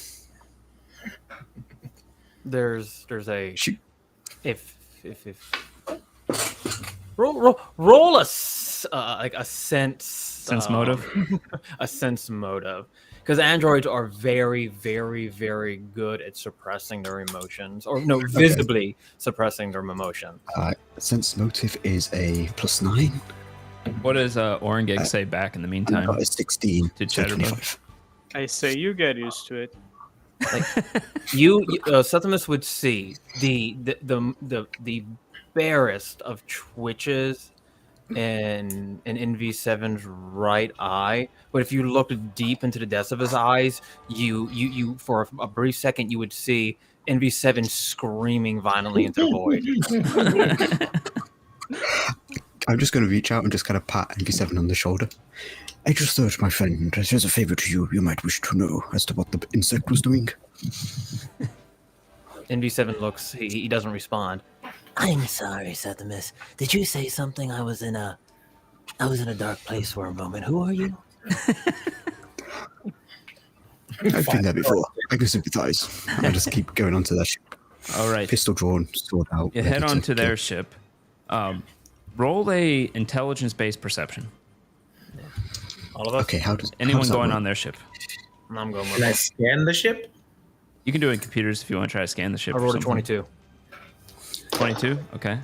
There's a She, if roll a like a sense Motive. a sense motive, because androids are very very very good at suppressing their emotions, or no, visibly suppressing their emotions. sense motive is a +9. What does Orange Egg say back in the And I meantime? got a 16 To so Chatterbug. 25. I say you get used to it. You Septimus would see the barest of twitches in NV7's right eye, but if you looked deep into the depths of his eyes, you for a brief second you would see NV7 screaming violently into the void. I'm just going to reach out and just kind of pat NV7 on the shoulder. I just thought, my friend, there's a favor to you might wish to know as to what the insect was doing. NV7 looks. He doesn't respond. I'm sorry, Septimus. Did you say something? I was in a dark place for a moment. Who are you? I've been there before. I can sympathize. I just keep going onto that ship. All right. Pistol drawn, sword out. You ready head on to their kill. ship. Roll a intelligence-based perception. All of us. Okay, how does Anyone how does that going work? on their ship? I'm going with Can I it. scan the ship? You can do it in computers if you want to try to scan the ship. I or rolled a something. 22. 22? Okay.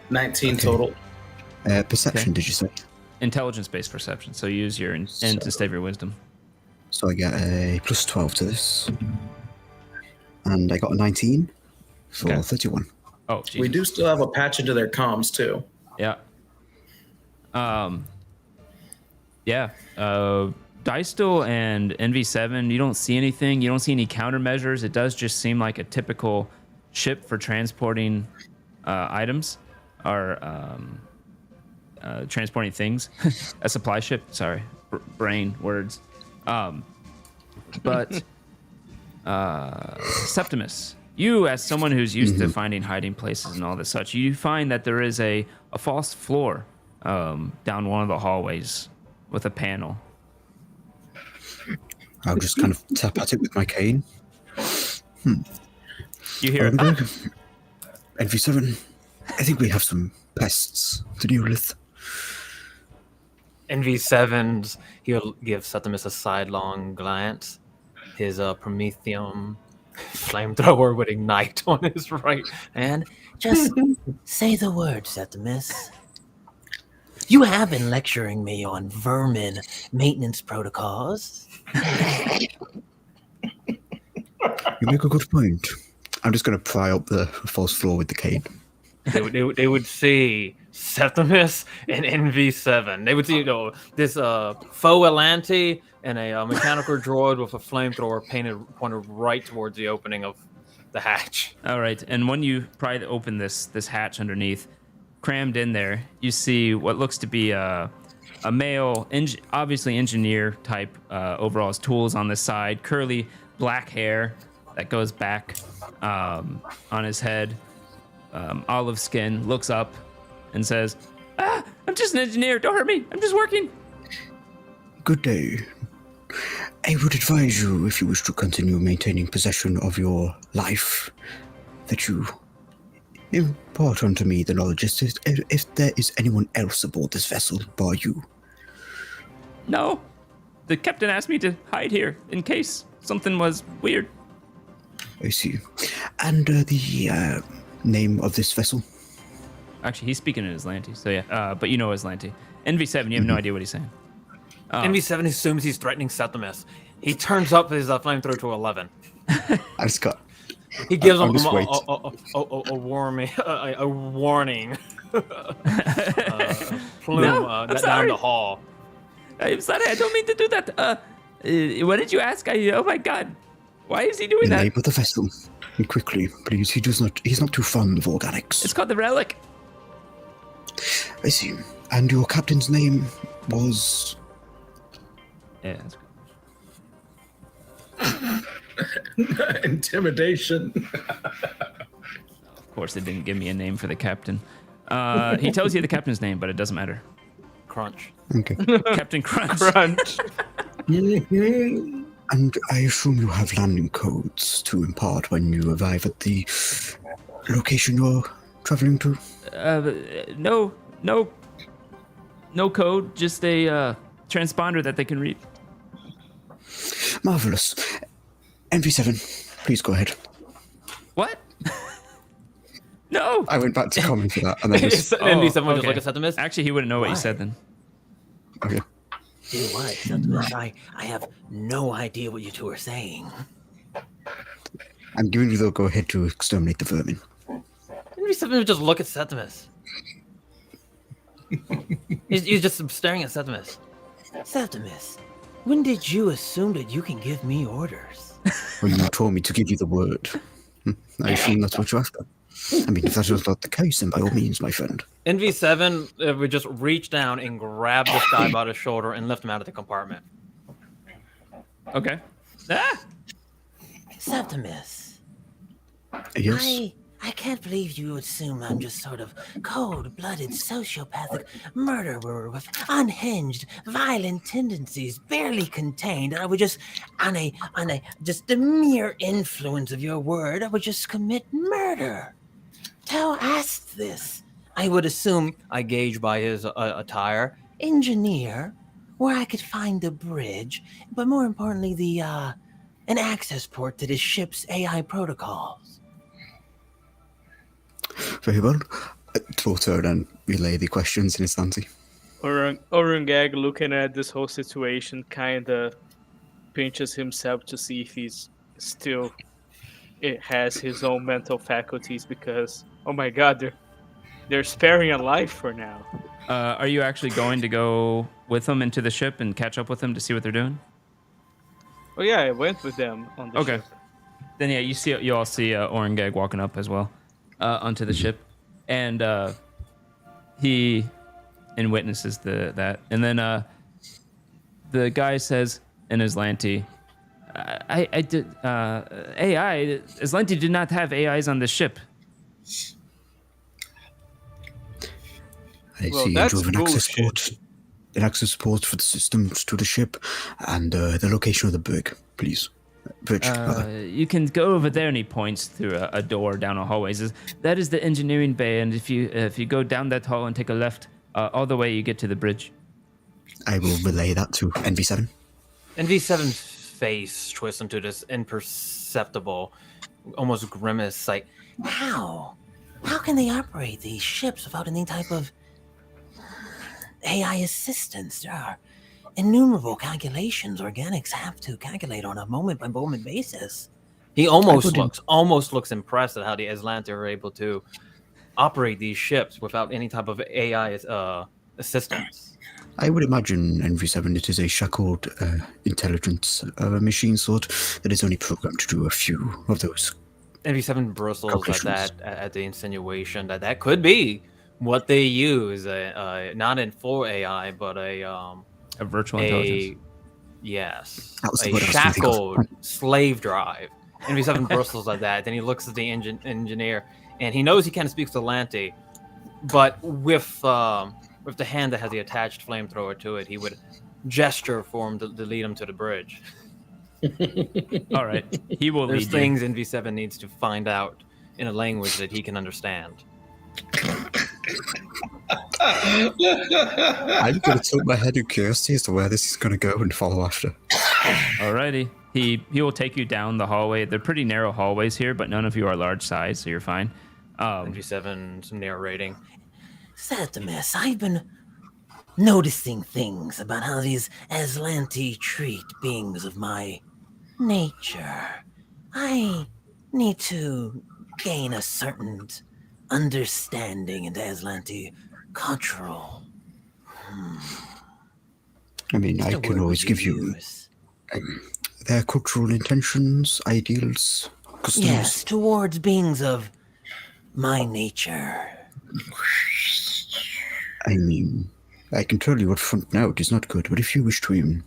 19 Okay. total. Perception, Okay. did you say? Intelligence-based perception. So use your N instead of your wisdom. So I get a plus 12 to this. And I got a 19 for Okay. 31. Oh, Jesus. We do still have a patch into their comms too. Yeah. Yeah. Dystal and NV7, you don't see anything. You don't see any countermeasures. It does just seem like a typical ship for transporting items or transporting things. A supply ship. Sorry. Brain words. But Septimus, you as someone who's used to finding hiding places and all this such, you find that there is a false floor down one of the hallways with a panel. I'll just kind of tap at it with my cane. You hear NV7, I think we have some pests to deal with. NV7's, he'll give Septimus a sidelong glance. His Prometheum flamethrower would ignite on his right hand. Just say the word, Septimus. You have been lecturing me on vermin maintenance protocols. You make a good point. I'm just going to pry up the false floor with the cane. They would see Septimus and NV7. They would see, this faux Atlanti and a mechanical droid with a flamethrower pointed right towards the opening of the hatch. All right, and when you pry open this hatch underneath, crammed in there, you see what looks to be a male, obviously engineer type overalls, tools on the side, curly black hair that goes back on his head, olive skin, looks up and says, I'm just an engineer, don't hurt me, I'm just working. Good day. I would advise you, if you wish to continue maintaining possession of your life, that you impart unto me the knowledge if there is anyone else aboard this vessel bar you. No, the captain asked me to hide here in case something was weird. I see. And the name of this vessel? Actually, he's speaking in Aslanti, so yeah, but you know Aslanti. NV7, you have no idea what he's saying. NV7 assumes he's threatening Septimus. He turns up his flamethrower to 11. I just got... He gives him I'm just a warning. Plume I'm down sorry. the hall. I'm sorry, I don't mean to do that. What did you ask? Oh my god. Why is he doing The that? name of the vessel. And quickly, please. He's not too fond of organics. It's called the Relic. I see. And your captain's name was... Yeah, that's good. Intimidation. Of course, they didn't give me a name for the captain. He tells you the captain's name, but it doesn't matter. Crunch. Okay. Captain Crunch. Crunch. And I assume you have landing codes to impart when you arrive at the location you're traveling to? No code, just a transponder that they can read. Marvelous. NV7, please go ahead. What? No. I went back to comment for that, and then just... NV7 would just okay. look at Septimus. Actually, he wouldn't know what you Why? said then. Okay. You know what, Septimus? I have no idea what you two are saying. I'm giving you the go-ahead to exterminate the vermin. NV7 would just look at Septimus. he's just staring at Septimus. Septimus, when did you assume that you can give me orders? Well, you told me to give you the word. I assume that's what you're after. I mean, if that is not the case, then by all means, my friend. NV7 would just reach down and grab this guy by the shoulder and lift him out of the compartment. Okay. Ah! Septimus, Yes. I can't believe you assume I'm just sort of cold-blooded, sociopathic murderer with unhinged, violent tendencies, barely contained, and I would just, on a just the mere influence of your word, I would just commit murder. Tell us this. I would assume, I gauge by his attire, engineer, where I could find the bridge, but more importantly, the an access port to the ship's AI protocols. Very well. Torto then relay the questions in his ante. Orangag, looking at this whole situation, kind of pinches himself to see if he's still it has his own mental faculties, because oh my god, they're sparing a life for now. Are you actually going to go with them into the ship and catch up with them to see what they're doing? Oh yeah, I went with them on the ship. Then yeah, you all see Orangag walking up as well onto the ship, and he witnesses that, and then the guy says in Aslanti, I did AI. Aslanti did not have AIs on the ship. I Well, see you that's drove an access port for the systems to the ship, and the location of the bridge, please. You can go over there, and he points through a door down a hallway. He says, that is the engineering bay, and if you go down that hall and take a left, all the way you get to the bridge. I will relay that to NV7. NV7's face twists into this imperceptible, almost grimace, like, How? How can they operate these ships without any type of AI assistance? There are innumerable calculations organics have to calculate on a moment-by-moment basis. he almost looks impressed at how the Aslanti are able to operate these ships without any type of AI assistance. I would imagine NV7 it is a shackled intelligence of a machine sort that is only programmed to do a few of those. NV7 bristles at that, at the insinuation that could be what they use, not in full AI, but a virtual intelligence. Yes, That was the a word I was thinking of. shackled slave drive. NV7 bristles at that. Then he looks at the engineer, and he knows he can't speak Aslanti, but with the hand that has the attached flamethrower to it, he would gesture for him to lead him to the bridge. All right, he will There's lead things NV7 needs to find out in a language that he can understand. I'm going to tilt my head in curiosity as to where this is going to go and follow after. Alrighty. He will take you down the hallway. They're pretty narrow hallways here, but none of you are large size, so you're fine. NV7's narrating. Septimus, I've been noticing things about how these Aslanti treat beings of my nature. I need to gain a certain understanding into Aslanti cultural. I mean, I The can word always would give you use. their cultural intentions, ideals, customs. Yes, towards beings of my nature. I mean, I can tell you up front now it is not good, but if you wish to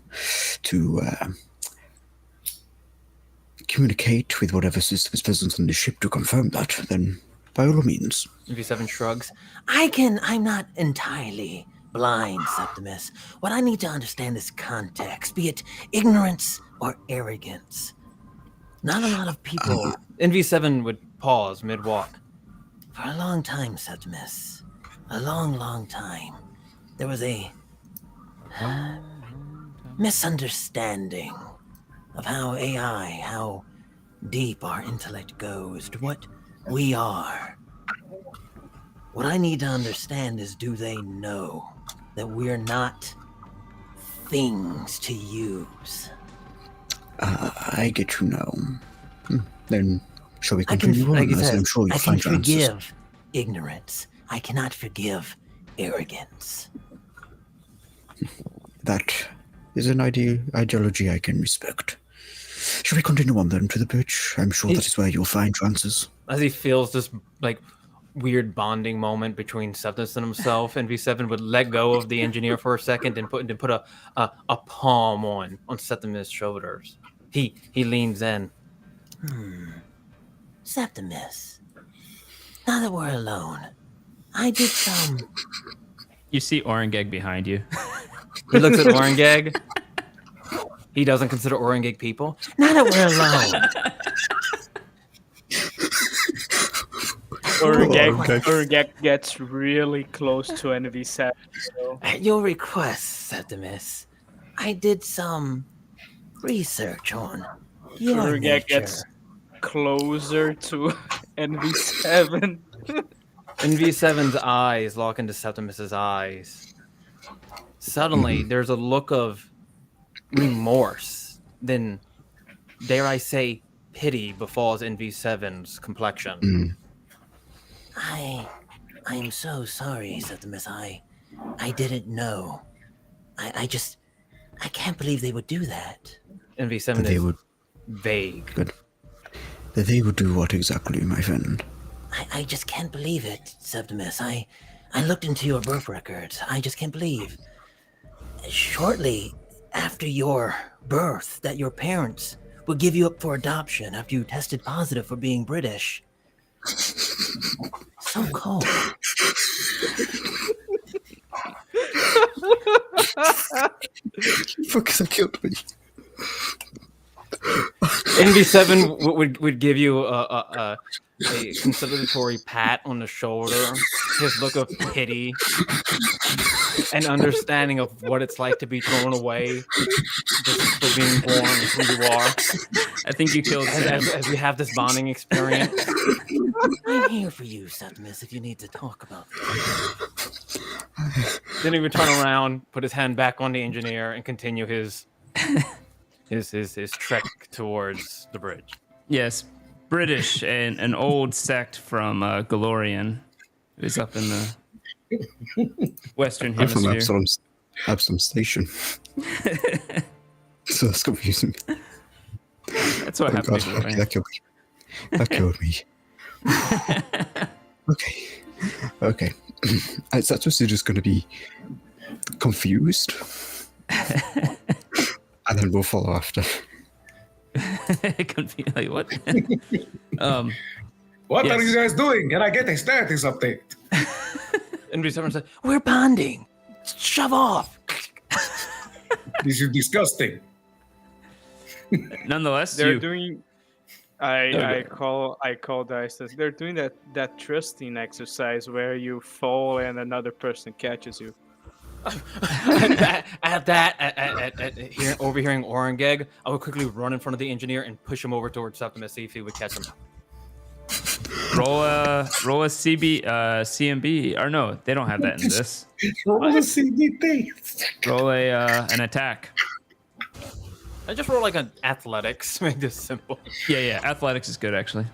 communicate with whatever system is present on the ship to confirm that, then by all means. NV7 shrugs. I'm not entirely blind, Septimus. What I need to understand is context, be it ignorance or arrogance. Not a lot of people. NV7 would pause mid-walk. For a long time, Septimus. A long, long time. There was a misunderstanding of how AI, how deep our intellect goes, to what we are. What I need to understand is, do they know that we're not things to use? I get to know. Then shall we I can, continue on? like I As said, I'm sure you'll I can find your answers. forgive ignorance. I cannot forgive arrogance. That is an ideology I can respect. Shall we continue on then to the bridge? I'm sure that is where you'll find your answers. As he feels this like weird bonding moment between Septimus and himself, NV7 would let go of the engineer for a second and put a palm on Septimus' shoulders. He leans in. Septimus, now that we're alone, I did some. You see Orangeg behind you. He looks at Orangeg. He doesn't consider Orangeg people. Now that we're alone, Urgek gets really close to NV7. So. at your request, Septimus, I did some research on your Urgek nature. gets closer to NV7. NV7's eyes lock into Septimus's eyes. Suddenly, there's a look of remorse. Then, dare I say, pity befalls NV7's complexion. I'm so sorry, Septimus. I didn't know. I can't believe they would do that. NV7 They is would. vague. Good. That they would do what exactly, my friend? I just can't believe it, Septimus. I looked into your birth records. I just can't believe. Shortly after your birth, that your parents would give you up for adoption after you tested positive for being British. So cold. Fuck, that killed me. NV7 would give you a conciliatory pat on the shoulder, his look of pity and understanding of what it's like to be thrown away just for being born who you are. I think you killed Sam. As we have this bonding experience. I'm here for you, Septimus, if you need to talk about this. Then he would turn around, put his hand back on the engineer, and continue his trek towards the bridge. Yes, British, and an old sect from Galorian, who's up in the Western I'm from Hemisphere. Absalom Station. So that's confusing. That's what happened. to Okay, me. that killed me. That killed me. Okay. Septimus is just going to be confused. And then we'll follow after. Confused, like what? What Yes. are you guys doing? Can I get a status update? NV7 said, We're bonding. Shove off. This is disgusting. Nonetheless, They're you doing. I call Dice. They're doing that trusting exercise where you fall and another person catches you. overhearing Orangeg, I would quickly run in front of the engineer and push him over towards Septimus, see if he would catch him. roll a CMB, or no, they don't have that in this. Roll a CDT. Roll an attack. I just roll like an athletics, make this simple. Yeah, athletics is good actually.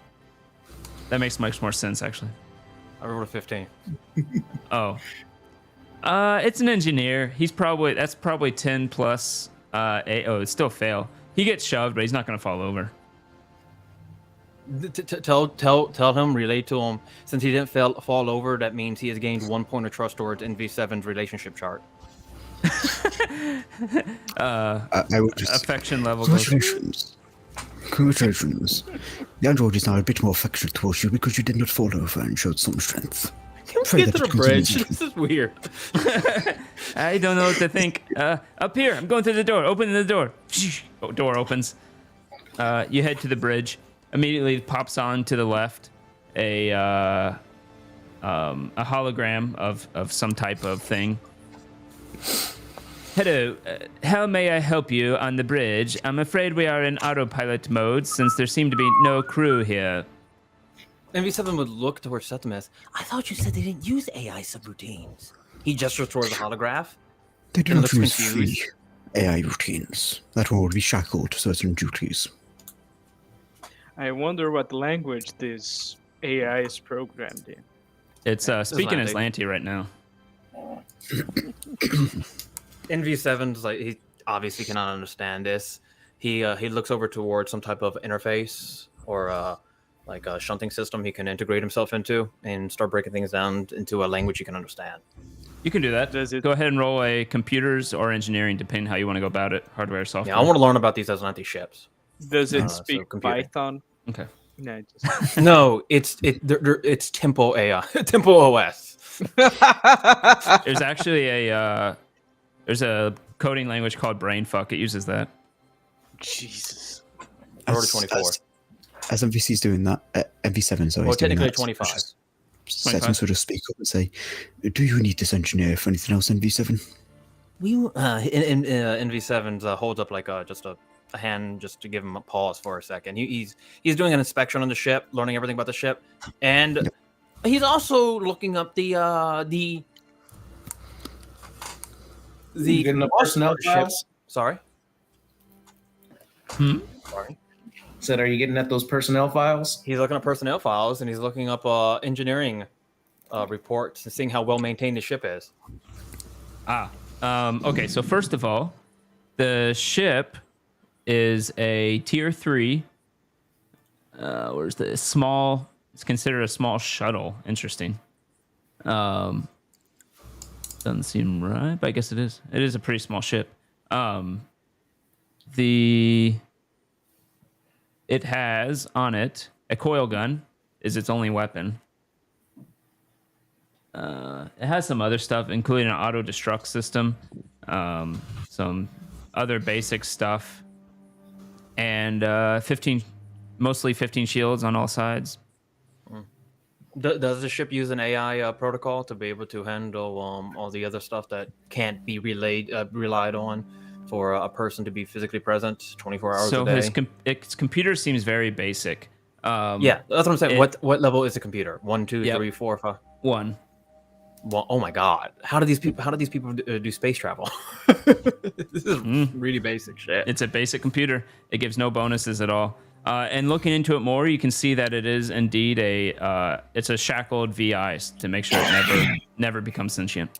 That makes much more sense actually. I rolled a 15. Oh. It's an engineer. That's probably 10 plus it's still fail. He gets shoved, but he's not gonna fall over. Tell him, relay to him, since he didn't fall over, that means he has gained 1 point of trust towards NV7's relationship chart. I would just... Affection level goes. Congratulations. The android is now a bit more affectionate towards you because you did not fall over and showed some strength. Pray Get that to it the bridge. continues. This is weird. I don't know what to think. Up here, I'm going through the door. Open the door. Oh, door opens. You head to the bridge. Immediately pops on to the left a hologram of some type of thing. Hello, how may I help you on the bridge? I'm afraid we are in autopilot mode since there seem to be no crew here. NV7 would look towards Septimus. I thought you said they didn't use AI subroutines. He gestures towards the holograph. They do And not looks use confused. free AI routines. That one would be shackled to certain duties. I wonder what language this AI is programmed in. It's speaking Atlantic. Aslanti right now. NV7's like, he obviously cannot understand this. He looks over towards some type of interface or like a shunting system he can integrate himself into and start breaking things down into a language he can understand. You can do that. Does it- Go ahead and roll a computers or engineering, depending how you want to go about it. Hardware, software. Yeah, I want to learn about these Aslanti ships. Does it So speak computing. Python? Okay. No, just... No, it's Temple AI, Temple OS. There's actually there's a coding language called Brainfuck. It uses that. Jesus. Already 24. As MVC's doing that, MV7, sorry. Well, is doing technically that, 25. Set and sort of speak up and say, "Do you need this engineer for anything else, MV7?" NV7's holds up like just a hand just to give him a pause for a second. He's doing an inspection on the ship, learning everything about the ship, and he's also looking up the getting the personnel files? Sorry. Sorry. Said, are you getting at those personnel files? He's looking at personnel files and he's looking up engineering reports and seeing how well maintained the ship is. Okay, so first of all, the ship is a tier 3. Where's the small? It's considered a small shuttle. Interesting. Doesn't seem right, but I guess it is. It is a pretty small ship. It has on it a coil gun is its only weapon. It has some other stuff, including an auto destruct system, some other basic stuff, and 15 shields on all sides. Does the ship use an AI protocol to be able to handle all the other stuff that can't be relied on for a person to be physically present 24 hours a day? So its computer seems very basic. Yeah, that's what I'm saying. What level is the computer? 1, 2, 3, 4, 5. 1. Well, oh my God! How do these people do space travel? This is really basic shit. It's a basic computer. It gives no bonuses at all. And looking into it more, you can see that it is indeed it's a shackled VI to make sure it never becomes sentient.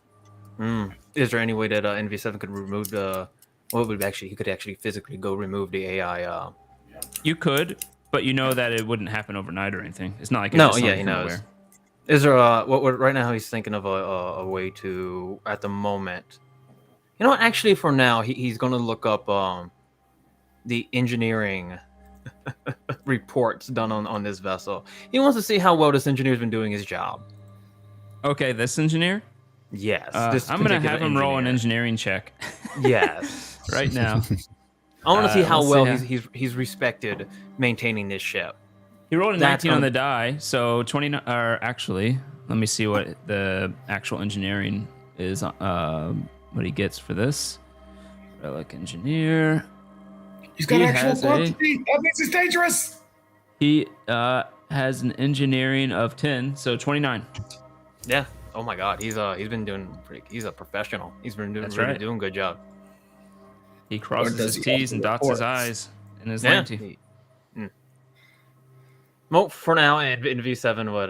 Is there any way that NV7 could remove he could actually physically go remove the AI? You could, but you know that it wouldn't happen overnight or anything. It's not like No, it's yeah, he knows. nowhere. Is there what right now he's thinking of a way to at the moment? You know what? Actually, for now, he's going to look up the engineering reports done on this vessel. He wants to see how well this engineer's been doing his job. Okay, this engineer? Yes. I'm going to have him roll an engineering check. Yes. Right now. I want to see how let's well see he's respected maintaining this ship. He rolled a 19 on the die, so 29. Or actually, let me see what the actual engineering is. What he gets for this. Relic engineer. He's got He actual has quantity. That makes it dangerous. He has an engineering of 10, so 29. Yeah. Oh my God. He's been doing pretty. He's a professional. He's been doing doing a good job. He crosses his T's and dots his I's in his Yeah. Lanty. Well, for now, in V7 would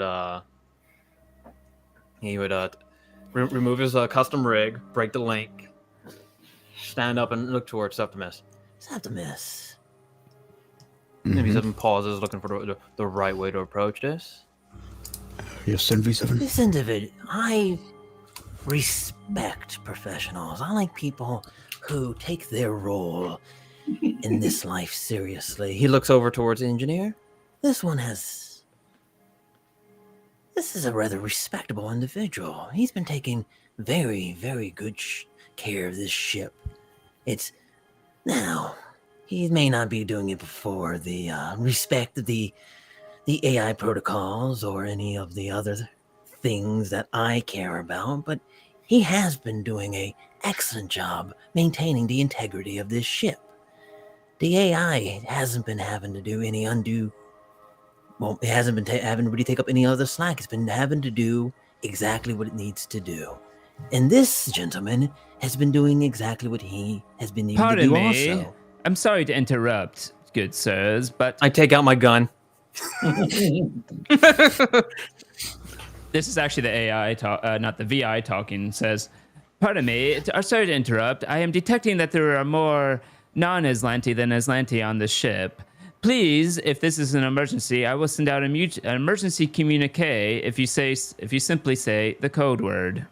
remove his custom rig, break the link, stand up and look towards Septimus. Septimus. V7 pauses, looking for the right way to approach this. Yes, MV7. This individual, I respect professionals. I like people who take their role in this life seriously. He looks over towards the engineer. This is a rather respectable individual. He's been taking very, very good care of this ship. Now, he may not be doing it before the respect of the AI protocols or any of the other things that I care about, but he has been doing an excellent job maintaining the integrity of this ship. The AI hasn't been having to do any undue. Well, it hasn't been having to really take up any other slack. It's been having to do exactly what it needs to do. And this gentleman has been doing exactly what he has been needing to do also. I'm sorry to interrupt, good sirs, but I take out my gun. this is actually the AI, not the VI talking, says, pardon me, sorry to interrupt. I am detecting that there are more non-Aslanti than Aslanti on the ship. Please, if this is an emergency, I will send out an emergency communique if you simply say the code word.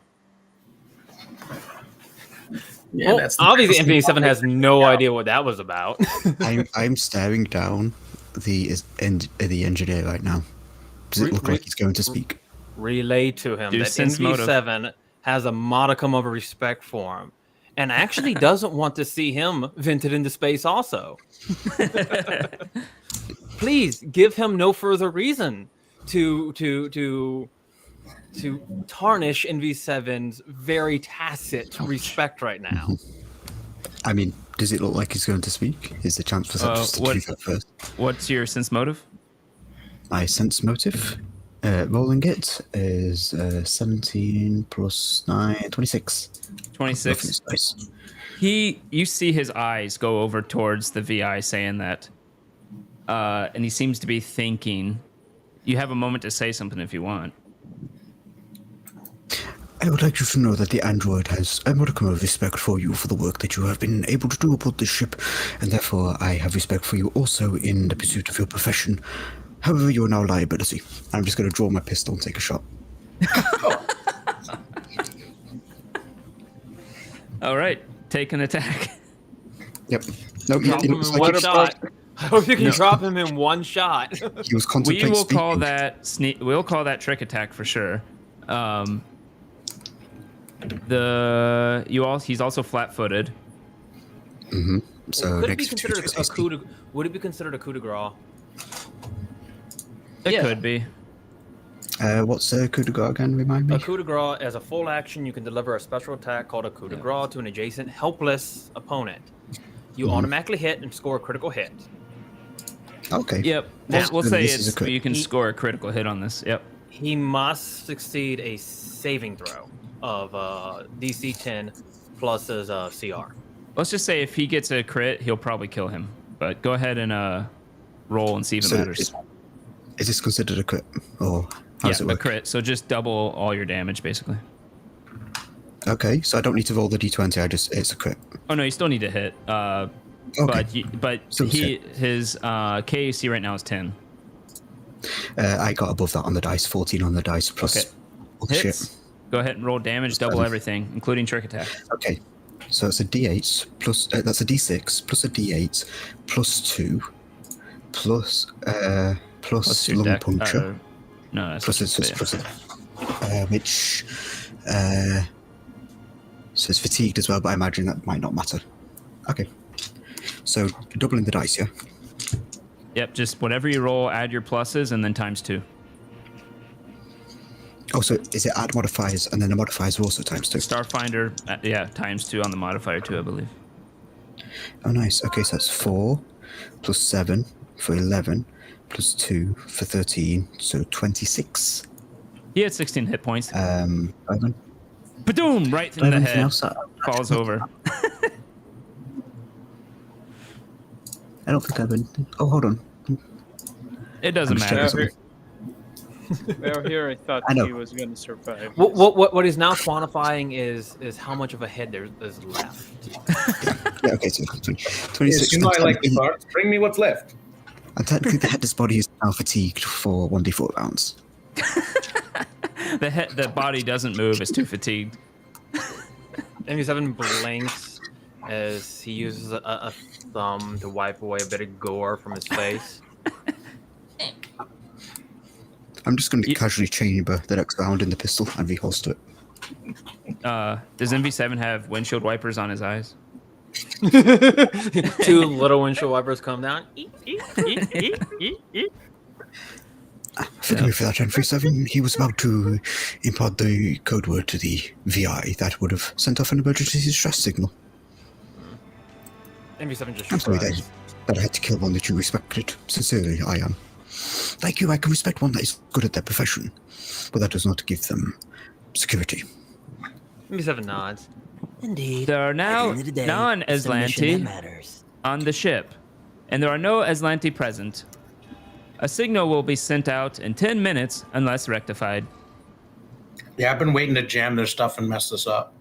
Yeah, Well, that's the obviously, first MV7 thing. has no idea what that was about. I'm staring down the engineer right now. Does it look like he's going to speak? Relay to him Do that sense motive. NV7 has a modicum of respect for him and actually doesn't want to see him vented into space also. Please give him no further reason to tarnish NV7's very tacit respect right now. I mean, does it look like he's going to speak? Is the chance for that just to do that first? What's your sense motive? My sense motive, rolling it, is 17 plus 9, 26. 26. Nice. You see his eyes go over towards the VI saying that, and he seems to be thinking. You have a moment to say something if you want. I would like you to know that the android has a modicum of respect for you for the work that you have been able to do aboard this ship, and therefore I have respect for you also in the pursuit of your profession. However, you are now a liability. I'm just going to draw my pistol and take a shot. All right, take an attack. Yep. No, Drop him in one shot. I hope you can drop him in one shot. He was contemplating We will speaking. call that we'll call that trick attack for sure. He's also flat-footed. Mm-hmm. So Could it be next considered to a coup de, would it be considered a coup de grace? It could be. What's coup de grace again? Remind me. A coup de grace, as a full action, you can deliver a special attack called a coup de grace to an adjacent helpless opponent. You automatically hit and score a critical hit. Okay. Yep. Yeah. We'll Then say this is a crit. you can score a critical hit on this. Yep. He must succeed a saving throw of DC 10 plus his CR. Let's just say if he gets a crit, he'll probably kill him. But go ahead and roll and see if it So matters. Is this considered a crit? Or how does it A work? crit. So just double all your damage, basically. Okay, so I don't need to roll the d20, it's a crit. Oh no, you still need to hit. Okay. But So his KAC right now is 10. I got above that on the dice, 14 on the dice plus Okay. all the Hits. shit. Go ahead and roll damage, double everything, including trick attack. Okay, so it's a d8 plus, that's a d6 plus a d8 plus 2 plus plus your lung deck. puncture. No, that's Plus what it's you plus say. which so it's fatigued as well, but I imagine that might not matter. Okay, so doubling the dice, yeah. Yep, just whatever you roll, add your pluses, and then times 2. Oh, so is it add modifiers and then the modifiers are also times 2? Starfinder, times 2 on the modifier too, I believe. Oh, nice. Okay, so that's 4 plus 7 for 11 plus 2 for 13, so 26. He had 16 hit points. Ivan? Badoom! Right Do I in have the anything head. else? Falls over. I don't think I've anything. Oh, hold on. It doesn't I'm just matter. checking Well, here I thought I know. he was going to survive. What he's now quantifying is how much of a head there's left. Yeah, okay, so 26. Yes, you know I like the and part. Bring me what's left. technically the headless body is now fatigued for 1d4 rounds. The body doesn't move. It's too fatigued. MV7 blinks as he uses a thumb to wipe away a bit of gore from his face. I'm just going to casually chamber the next round in the pistol and reholster it. Does MV7 have windshield wipers on his eyes? 2 little windshield wipers come down. Forgive me for that, N37. He was about to impart the code word to the VI that would have sent off an emergency distress signal. MV7 just I'm sorry shrugs. that I had to kill one that you respected. Sincerely, I am. Like you, I can respect one that is good at their profession, but that does not give them security. MV7 nods. Indeed. There are now At the end of the day, it's the mission that non-Aslanti matters. on the ship, and there are no Aslanti present. A signal will be sent out in 10 minutes unless rectified. Yeah, I've been waiting to jam their stuff and mess this up.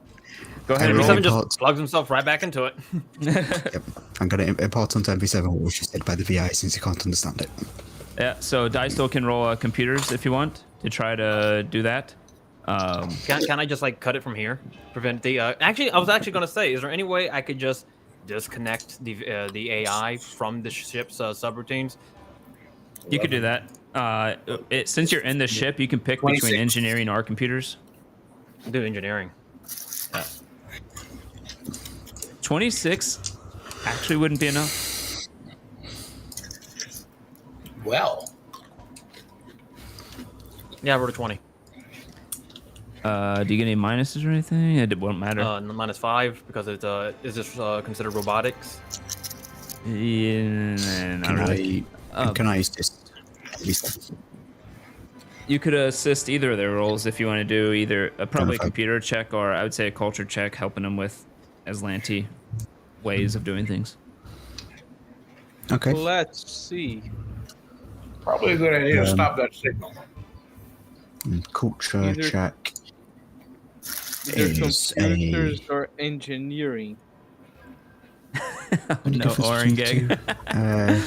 Go ahead I and roll roll. NV7 just impart. plugs himself right back into it. Yep. I'm going to impart onto MV7 what was just said by the VI since he can't understand it. Yeah, so Dice can roll computers if you want to try to do that. Can I just like cut it from here? Prevent the. Actually, I was actually gonna say, is there any way I could just disconnect the AI from the ship's subroutines? You could do that. Since you're in the ship, you can pick between 26. engineering or computers. Do engineering. 26 actually wouldn't be enough. Well, Yeah, I rolled a 20. Do you get any minuses or anything? It won't matter. -5 because it's is this considered robotics? Yeah, not Can really. can I assist? You could assist either of their roles if you want to do either probably a Okay. computer check or I would say a culture check, helping them with Aslanti ways of doing things. Okay. Let's see. probably a good idea to stop that signal. Culture Either- check. Either Is computers or engineering. Any No, difference between the Orangeg.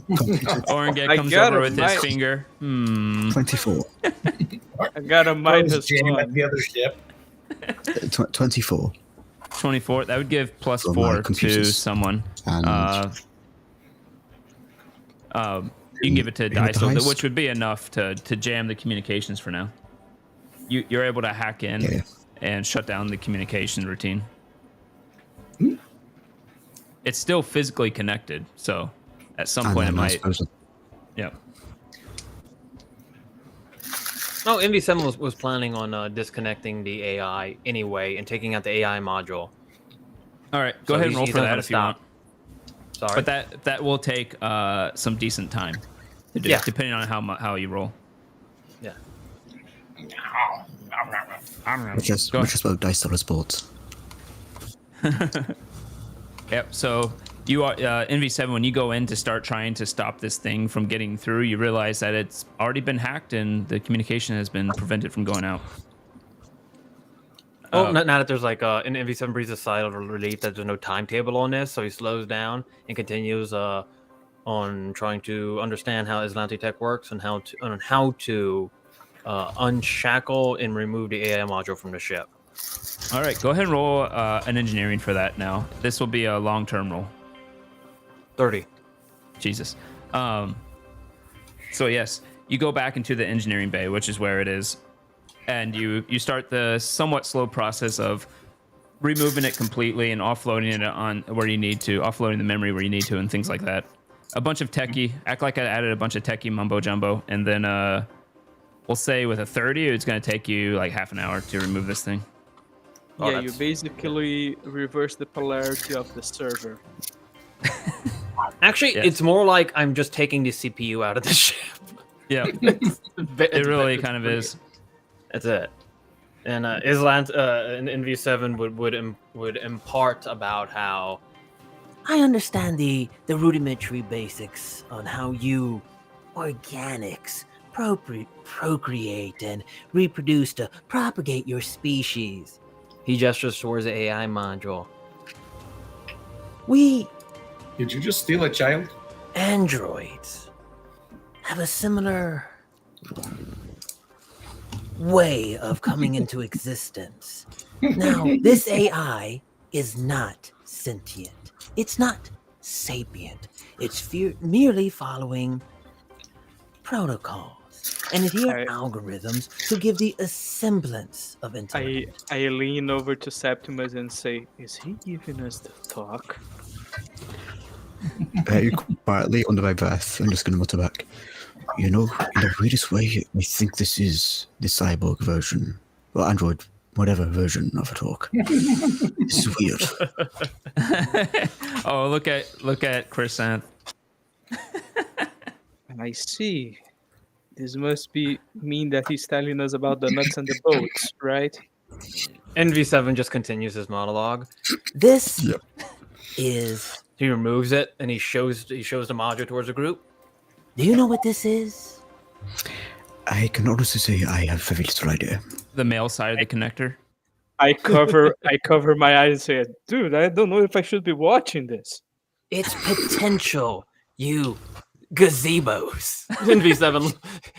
two? Computer Orangeg I comes got over it, with his mate. finger. 24. I got a minus Jam at one. the other ship. 24. 24. That would give plus For my 4 to computers. someone. And You can give it to Who with the Dice, highest? which would be enough to jam the communications for now. You're able to hack in Yeah. and shut down the communication routine. It's still physically connected, so at some and point it then I might. suppose Yeah. No, NV7 was planning on disconnecting the AI anyway and taking out the AI module. All right, go So ahead and he's- roll he's for not that gonna if you want. stop. Sorry. But that will take some decent time to do, Yeah. depending on how you roll. Yeah. which is Go which is what dice are sports. Yep. So you are NV7. When you go in to start trying to stop this thing from getting through, you realize that it's already been hacked and the communication has been prevented from going out. Oh, now that there's like an NV7 breathes a sigh of relief that there's no timetable on this, so he slows down and continues on trying to understand how Aslanti tech works and how to unshackle and remove the AI module from the ship. All right. Go ahead and roll an engineering for that now. This will be a long-term roll. 30. Jesus. So yes, you go back into the engineering bay, which is where it is, and you start the somewhat slow process of removing it completely and offloading it on where you need to, offloading the memory where you need to, and things like that. A bunch of techie, act like I added a bunch of techie mumbo jumbo, and then we'll say with a 30, it's going to take you like half an hour to remove this thing. Oh, Yeah, you that's- basically reverse the polarity of the server. Actually, Yeah. it's more like I'm just taking the CPU out of the ship. Yeah, it really kind of is. That's it. And Island in NV7 would impart about how I understand the rudimentary basics on how you organics procreate and reproduce to propagate your species. he gestures towards the AI module. We Did you just steal a child? androids have a similar way of coming into existence. Now, this AI is not sentient. It's not sapient. It's merely following protocols and adhere algorithms to give the a semblance of intelligence. I lean over to Septimus and say, "Is he giving us the talk?" Very quietly, under my breath, I'm just going to mutter back. You know, in the weirdest way, we think this is the cyborg version, or android, whatever version of a talk. This is weird. Oh, look at Chrysanth. I see. This must mean that he's telling us about the nuts and the bolts, right? NV7 just continues his monologue. This is. He removes it and he shows the module towards the group. Do you know what this is? I can honestly say I have very little idea. The male side of the connector. I cover my eyes and say, dude, I don't know if I should be watching this. It's potential, you gazebos. NV7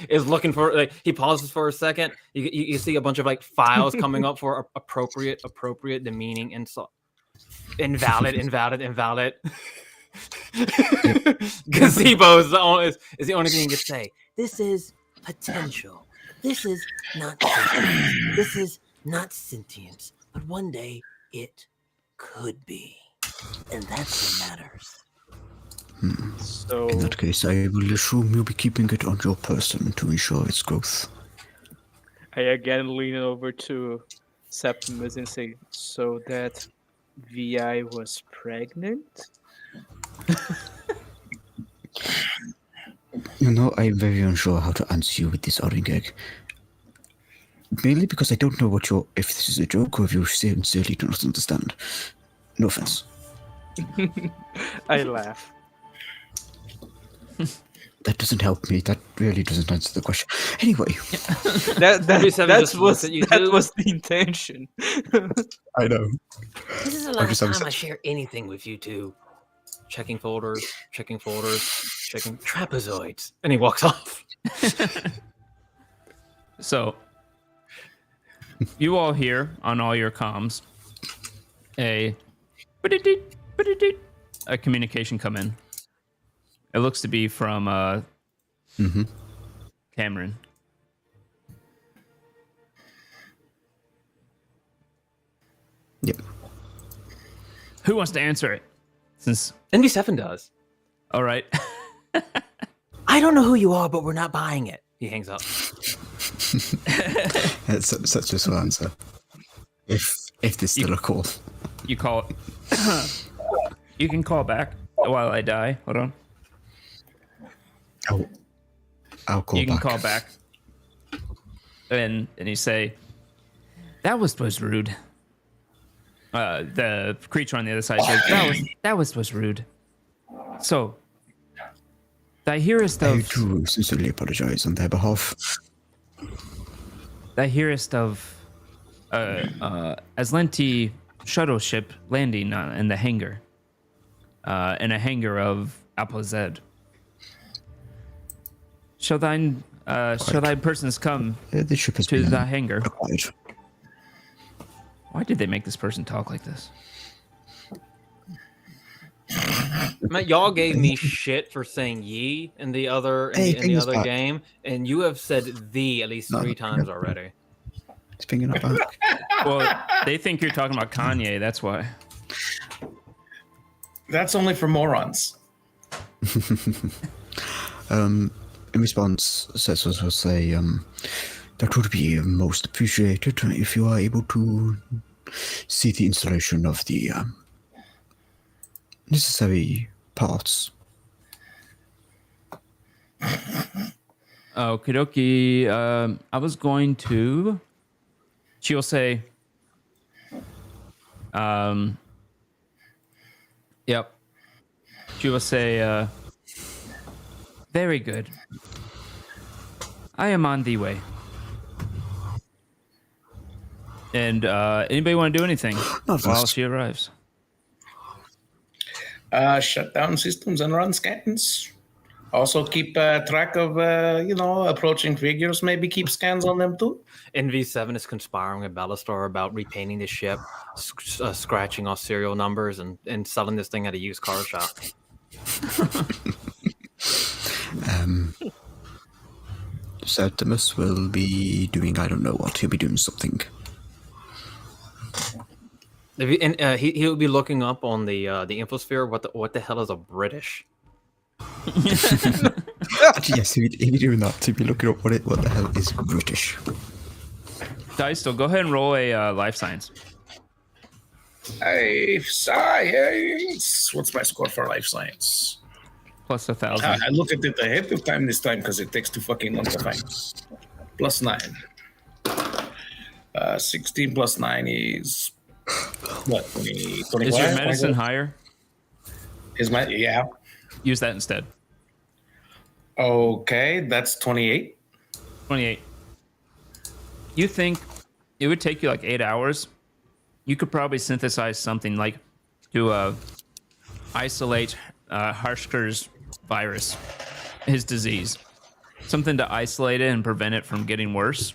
is looking for, like, he pauses for a second. You see a bunch of like files coming up for appropriate, demeaning, insult, invalid. Gazebos is the only thing you can say. This is potential. This is not sentience. This is not sentience. But one day it could be. And that's what matters. So In that case, I will assume you'll be keeping it on your person to ensure its growth. I again lean over to Septimus and say, so that VI was pregnant? You know, I'm very unsure how to answer you with this Oringeg. Mainly because I don't know if this is a joke or if you sincerely do not understand. No offense. I laugh. That doesn't help me. That really doesn't answer the question. Anyway. That was the intention. I know. This is the last time I share anything with you two. Checking folders, checking trapezoids. And he walks off. So, you all hear on all your comms a communication come in. It looks to be from Cameron. Yep. Who wants to answer it? Since NV7 does. All right. I don't know who you are, but we're not buying it. He hangs up. That's such a slow answer. If there's still a call. You call it. You can call back while I die. Hold on. I'll call back. You can call back. And you say, that was rude. The creature on the other side says, that was rude. So, thou hearest of... I do sincerely apologize on their behalf. Thou hearest of Aslanti shuttle ship landing in the hangar. In a hangar of Apple Z. Shall thy persons come The ship has to been the hangar? acquired. Why did they make this person talk like this? Matt, y'all gave me shit for saying ye in the other game, and you have said thee at least 3 times already. It's pinging up back. Well, they think you're talking about Kanye. That's why. That's only for morons. In response, Cessus will say, that would be most appreciated if you are able to see the installation of the necessary parts. Okie dokie. I was going to... She'll say... Yep. She will say, very good. I am on the way. And anybody want to do anything while she arrives? Shut down systems and run scans. Also keep track of, approaching figures. Maybe keep scans on them too. NV7 is conspiring with Ballastar about repainting the ship, scratching off serial numbers, and selling this thing at a used car shop. Septimus will be doing, I don't know what, he'll be doing something. He'll be looking up on the infosphere what the hell is a British? Yes, he'll be doing that. He'll be looking up what the hell is British. Daisto, go ahead and roll a life science. Life science. What's my score for life science? Plus 1,000. I look at it ahead of time this time because it takes too fucking long to find. Plus 9. 16 plus 9 is what? 20, 25? Is your medicine higher? Yeah. Use that instead. Okay, that's 28. 28. You think it would take you like 8 hours you could probably synthesize something like to isolate Harshker's virus, his disease, something to isolate it and prevent it from getting worse.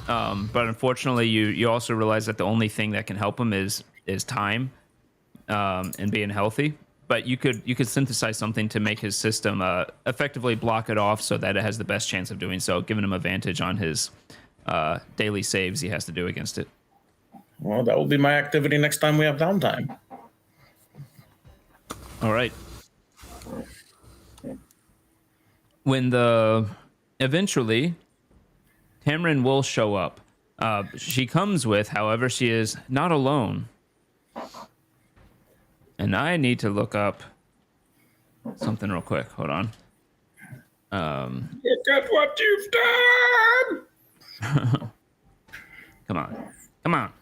But unfortunately, you also realize that the only thing that can help him is time and being healthy. But you could synthesize something to make his system effectively block it off so that it has the best chance of doing so, giving him advantage on his daily saves he has to do against it. Well, that will be my activity next time we have downtime. All right. When eventually Tamrin will show up. She comes with, however, she is not alone. And I need to look up something real quick. Hold on. Look at what you've done! Come on.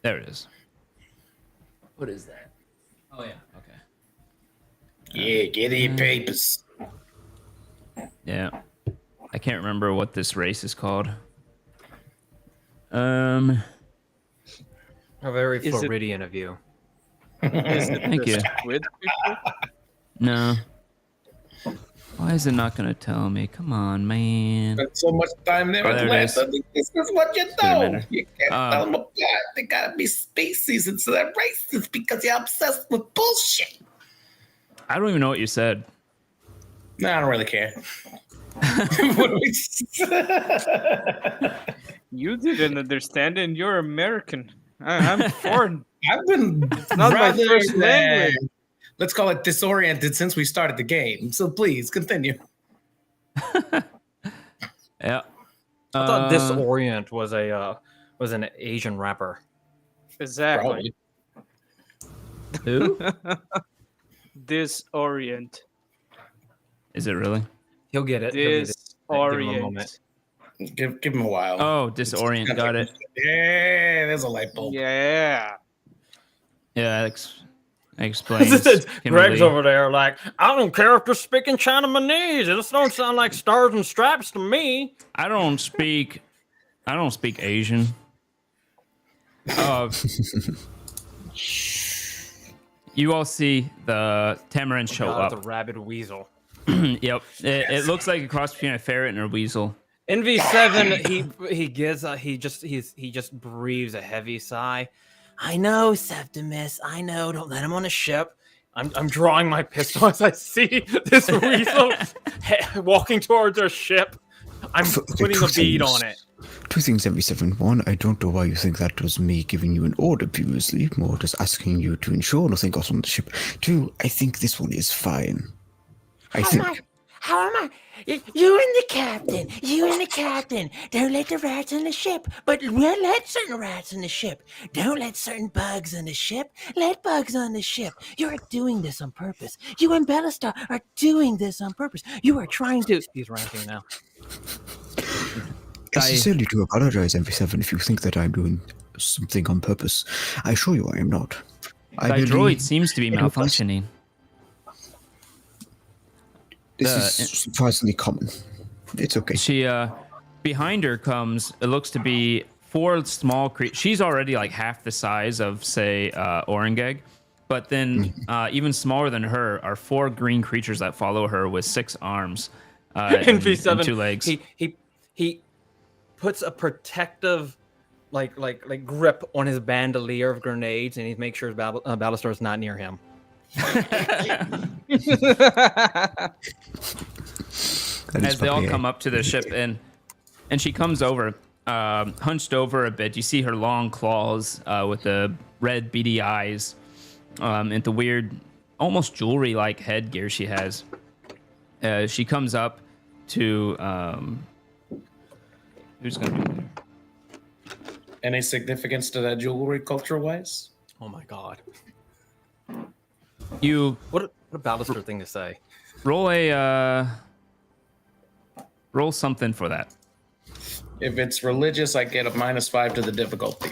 There it is. What is that? Oh yeah. Okay. Yeah, get your papers. Yeah. I can't remember what this race is called. A very Is it- Floridian of you. Is it Thank the you. squid people? No. Why is it not going to tell me? Come on, man. Spent so much time there Oh, with there it Lance. is. I think this is what you Good a know. minute. You can't tell them apart. They gotta be species instead of races because you're obsessed with bullshit. I don't even know what you said. No, I don't really care. You didn't understand, and you're American. I'm foreign. I've been not my rather, first language. let's call it disoriented since we started the game. So please continue. Yeah. I thought Disorient was an Asian rapper. Exactly. Who? Disorient. Is it really? He'll get it. He'll get it. Give him a moment. Disorient. Give him a while. Oh, disorient. Got it. Yeah, there's a light bulb. Yeah. Yeah, explains. Greg's Kimberly. over there like, I don't care if they're speaking Chinamanese. This don't sound like stars and stripes to me. I don't speak Asian. You all see the Tamarin show God, up. the rabid weasel. Yep. It looks like a cross between a ferret and a weasel. In V7, he just breathes a heavy sigh. I know, Septimus. I know. Don't let him on a ship. I'm drawing my pistol as I see this weasel walking towards our ship. I'm putting a bead on it. Two things, MV7. One, I don't know why you think that was me giving you an order previously, more just asking you to ensure nothing got on the ship. Two, I think this one is fine. How am I? You and the captain. You and the captain. Don't let the rats on the ship. But we'll let certain rats on the ship. Don't let certain bugs on the ship. Let bugs on the ship. You are doing this on purpose. You and Bellastar are doing this on purpose. You are trying to. He's ranting now. I sincerely do apologize, MV7, if you think that I'm doing something on purpose. I assure you I am not. The droid seems to be malfunctioning. This is surprisingly common. It's okay. She, behind her comes, it looks to be 4 small creatures. She's already like half the size of, say, Orangeg. But then, even smaller than her are 4 green creatures that follow her with 6 arms In V7, and 2 legs. He puts a protective like grip on his bandolier of grenades, and he makes sure Ballastar's not near him. As they all come up to the ship, and she comes over, hunched over a bit. You see her long claws with the red beady eyes, and the weird, almost jewelry-like headgear she has. She comes up to who's gonna be there? Any significance to that jewelry culture-wise? Oh my god! You What a Ballastar thing to say. roll roll something for that. If it's religious, I get a -5 to the difficulty.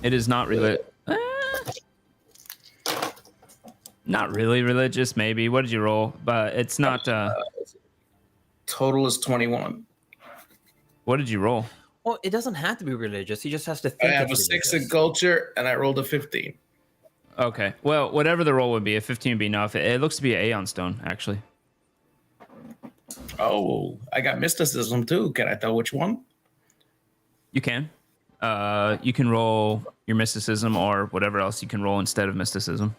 It is not really. Not really religious, maybe. What did you roll? But it's not. Total is 21. What did you roll? Well, it doesn't have to be religious. He just has to I think have a it's 6 religious. in culture, and I rolled a 15. Okay. Well, whatever the roll would be, a 15 would be enough. It looks to be an Aeon stone, actually. Oh, I got mysticism too. Can I tell which one? You can. You can roll your mysticism or whatever else you can roll instead of mysticism.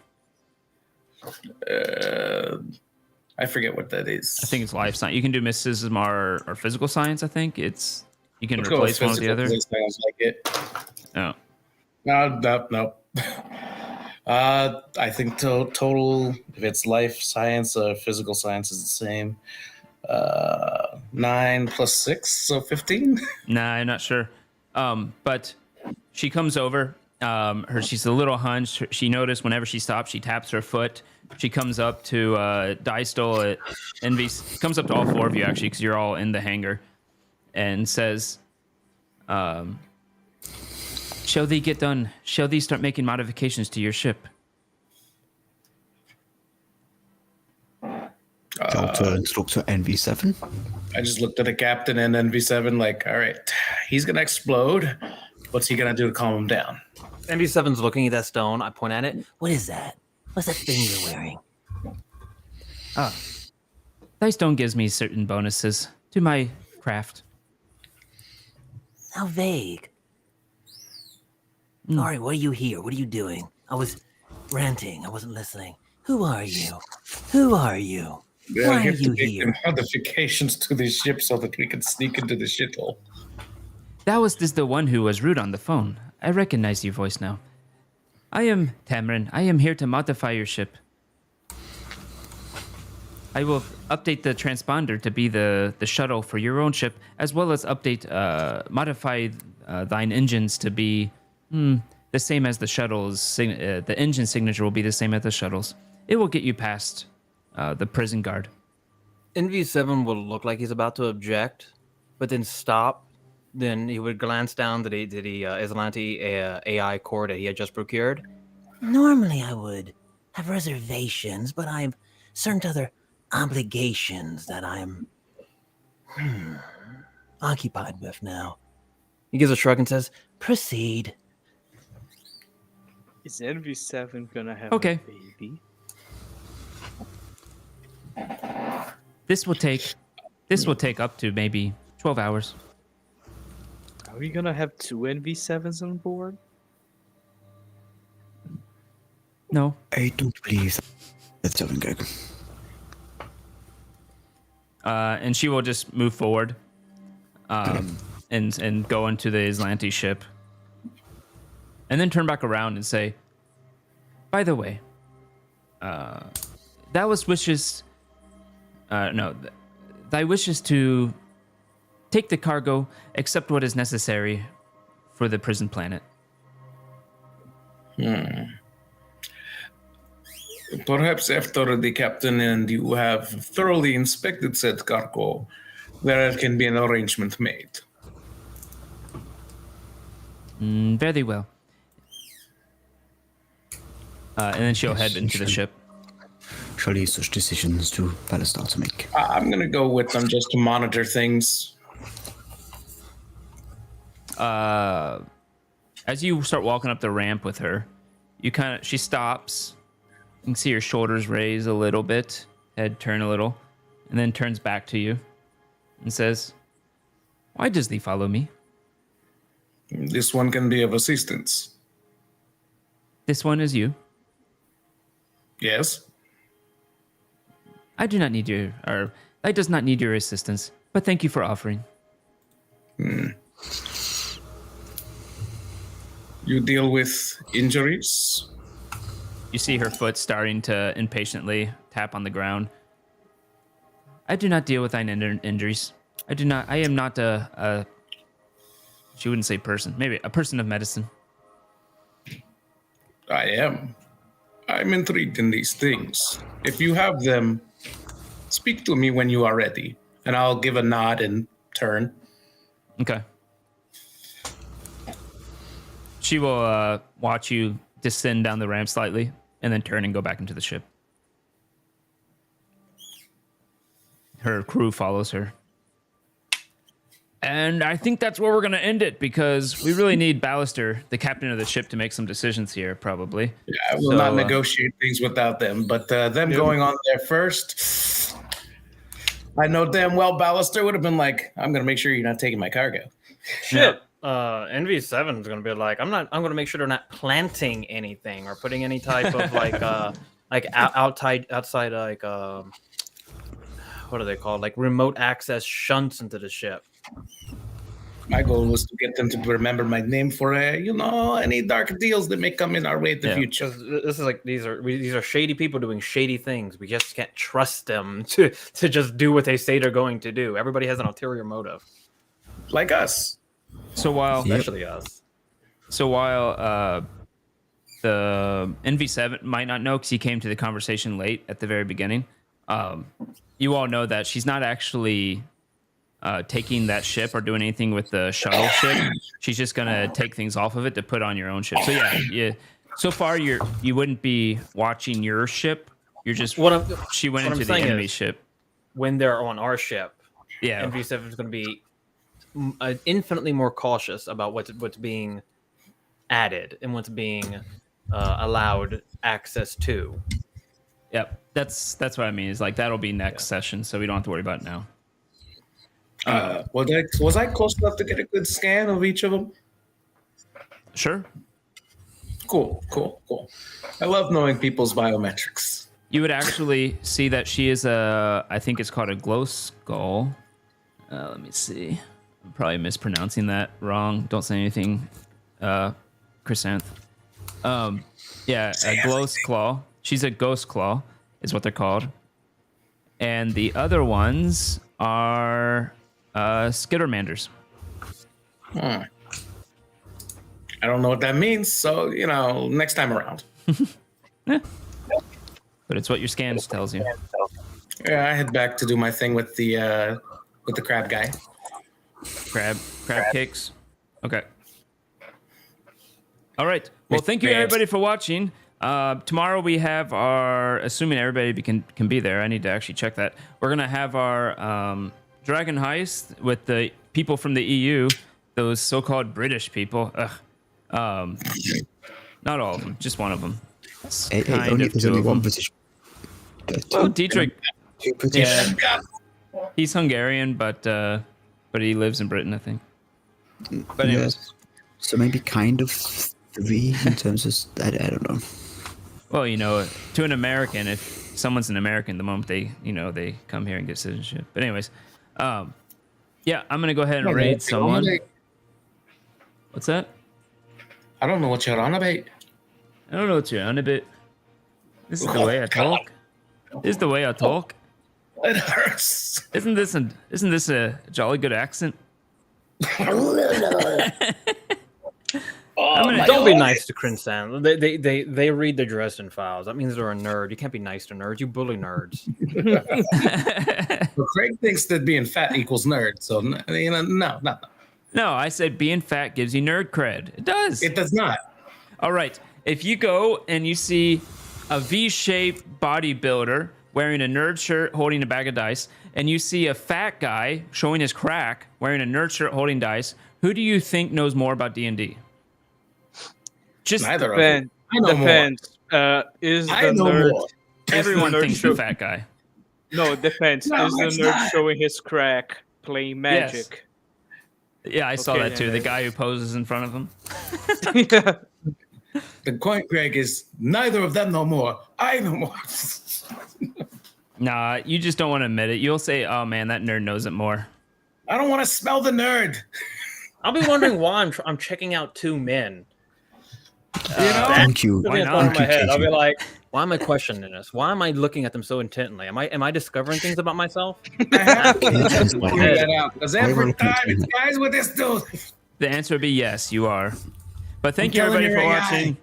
I forget what that is. I think it's life science. You can do mysticism or physical science. I think it's you can Let's go with replace one with the physical, other. 'cause it sounds like it. Oh, No. I think total, if it's life science, physical science is the same. 9 plus 6, so 15. nah, I'm not sure. But she comes over. She's a little hunched. She noticed whenever she stops, she taps her foot. She comes up to Dystol, Envy. Comes up to all four of you actually, because you're all in the hangar, and says, "Shall thee get done? Shall thee start making modifications to your ship?" I'll turn to look to NV7. I just looked at the captain and NV7 like, all right, he's going to explode. What's he going to do to calm him down? NB7's looking at that stone. I point at it. What is that? What's that thing you're wearing? Thy stone gives me certain bonuses to my craft. How vague. Sorry, what are you here? What are you doing? I was ranting. I wasn't listening. Who are you? Who are you? I Why are have to you make here? them modifications to the ship so that we can sneak into the shithole. That was this the one who was rude on the phone. I recognize your voice now. I am Tamarin. I am here to modify your ship. I will update the transponder to be the shuttle for your own ship, as well as modify thine engines to be the same as the shuttles. The engine signature will be the same as the shuttles. It will get you past the prison guard. NV7 will look like he's about to object, but then stop. Then he would glance down to the Islanti AI core that he had just procured. Normally I would have reservations, but I've certain other obligations that I'm occupied with now. He gives a shrug and says, Proceed. Is NV7 gonna have Okay. a baby? This will take up to maybe 12 hours. Are we gonna have 2 NV7s on board? No. I don't believe that's something good. And she will just move forward and go into the Islanti ship. And then turn back around and say, by the way, that was wishes... thy wishes to take the cargo, accept what is necessary for the prison planet. Perhaps after the captain and you have thoroughly inspected said cargo, there can be an arrangement made. Very well. And then she'll head into the ship. Shall leave such decisions to Palestine to make. I'm going to go with them just to monitor things. As you start walking up the ramp with her, she stops. You can see her shoulders raise a little bit, head turn a little, and then turns back to you and says, "Why does thee follow me? This one can be of assistance. This one is you. Yes? I do not need I does not need your assistance, but thank you for offering." You deal with injuries? You see her foot starting to impatiently tap on the ground. I do not deal with thine injuries. I am not a she wouldn't say person, maybe a person of medicine. I am. I'm intrigued in these things. If you have them, speak to me when you are ready, and I'll give a nod and turn. Okay. She will watch you descend down the ramp slightly and then turn and go back into the ship. Her crew follows her. And I think that's where we're going to end it because we really need Ballister, the captain of the ship, to make some decisions here, probably. Yeah, I will not negotiate things without them, but them going on there first, I know damn well Ballister would have been like, I'm going to make sure you're not taking my cargo. Shit. NV7 is going to be like, I'm going to make sure they're not planting anything or putting any type of outside like what are they called? Like remote access shunts into the ship. My goal was to get them to remember my name for any dark deals that may come in our way in the future. This is like these are shady people doing shady things. We just can't trust them to just do what they say they're going to do. Everybody has an ulterior motive, like us. So while especially us. So while the NV7 might not know because he came to the conversation late at the very beginning, you all know that she's not actually taking that ship or doing anything with the shuttle ship. She's just gonna take things off of it to put on your own ship. So yeah. So far, you wouldn't be watching your ship. You're just she went into the enemy ship. When they're on our ship, yeah, NV7 is going to be infinitely more cautious about what's being added and what's being allowed access to. Yep, that's what I mean. Is like that'll be next session, so we don't have to worry about it now. Was I close enough to get a good scan of each of them? Sure. Cool. I love knowing people's biometrics. You would actually see that she is I think it's called a glow skull. Let me see. I'm probably mispronouncing that wrong. Don't say anything, Chrysanth. Yeah, a glow claw. She's a ghost claw, is what they're called. And the other ones are skittermanders. I don't know what that means, so next time around. But it's what your scans tells you. Yeah, I head back to do my thing with the crab guy. Crab cakes. Okay. All right. Well, thank you everybody for watching. Tomorrow we have our, assuming everybody can be there. I need to actually check that. We're gonna have our Dragon Heist with the people from the EU, those so-called British people. Not all of them, just one of them. There's only one British. Well, Dietrich. Two British. Yeah, he's Hungarian, but he lives in Britain, I think. But anyways. Yes. So maybe kind of three in terms of I don't know. Well, to an American, if someone's an American, the moment they come here and get citizenship. But anyways, yeah, I'm gonna go ahead and raid someone. What's that? I don't know what you're on about. I don't know what you're on about. This is the way I talk. This is the way I talk. It hurts. Isn't this a jolly good accent? Don't be nice to Crimson. They read the Dresden Files. That means they're a nerd. You can't be nice to nerds. You bully nerds. Well, Craig thinks that being fat equals nerd. So no. No, I said being fat gives you nerd cred. It does. It does not. All right. If you go and you see a V-shaped bodybuilder wearing a nerd shirt holding a bag of dice, and you see a fat guy showing his crack wearing a nerd shirt holding dice, who do you think knows more about D&D? Just Neither depends. Depends. Is the nerd? Everyone thinks the fat guy. No, it depends. No, is the it's nerd not. showing his crack playing magic? Yeah, I saw Okay, that too. yeah, The yeah. guy who poses in front of him. The point, Greg, is neither of them know more. I know more. Nah, you just don't want to admit it. You'll say, "Oh man, that nerd knows it more." I don't want to smell the nerd. I'll be wondering why I'm checking out two men. Thank you. Why not? not? In my head, I'll Thank be you. like, why am I questioning this? Why am I looking at them so intently? Am I discovering things about myself? I have to Yes, figure yes. that out because every time it's guys with this dude. The answer would be yes, you are. But thank you I'm telling everybody for you, AI. watching.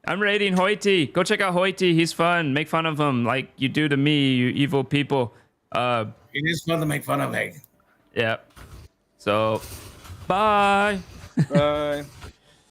I'm rating Hoity. Go check out Hoity. He's fun. Make fun of him like you do to me, you evil people. It is fun to make fun of, hey. Yeah. So, bye. Bye.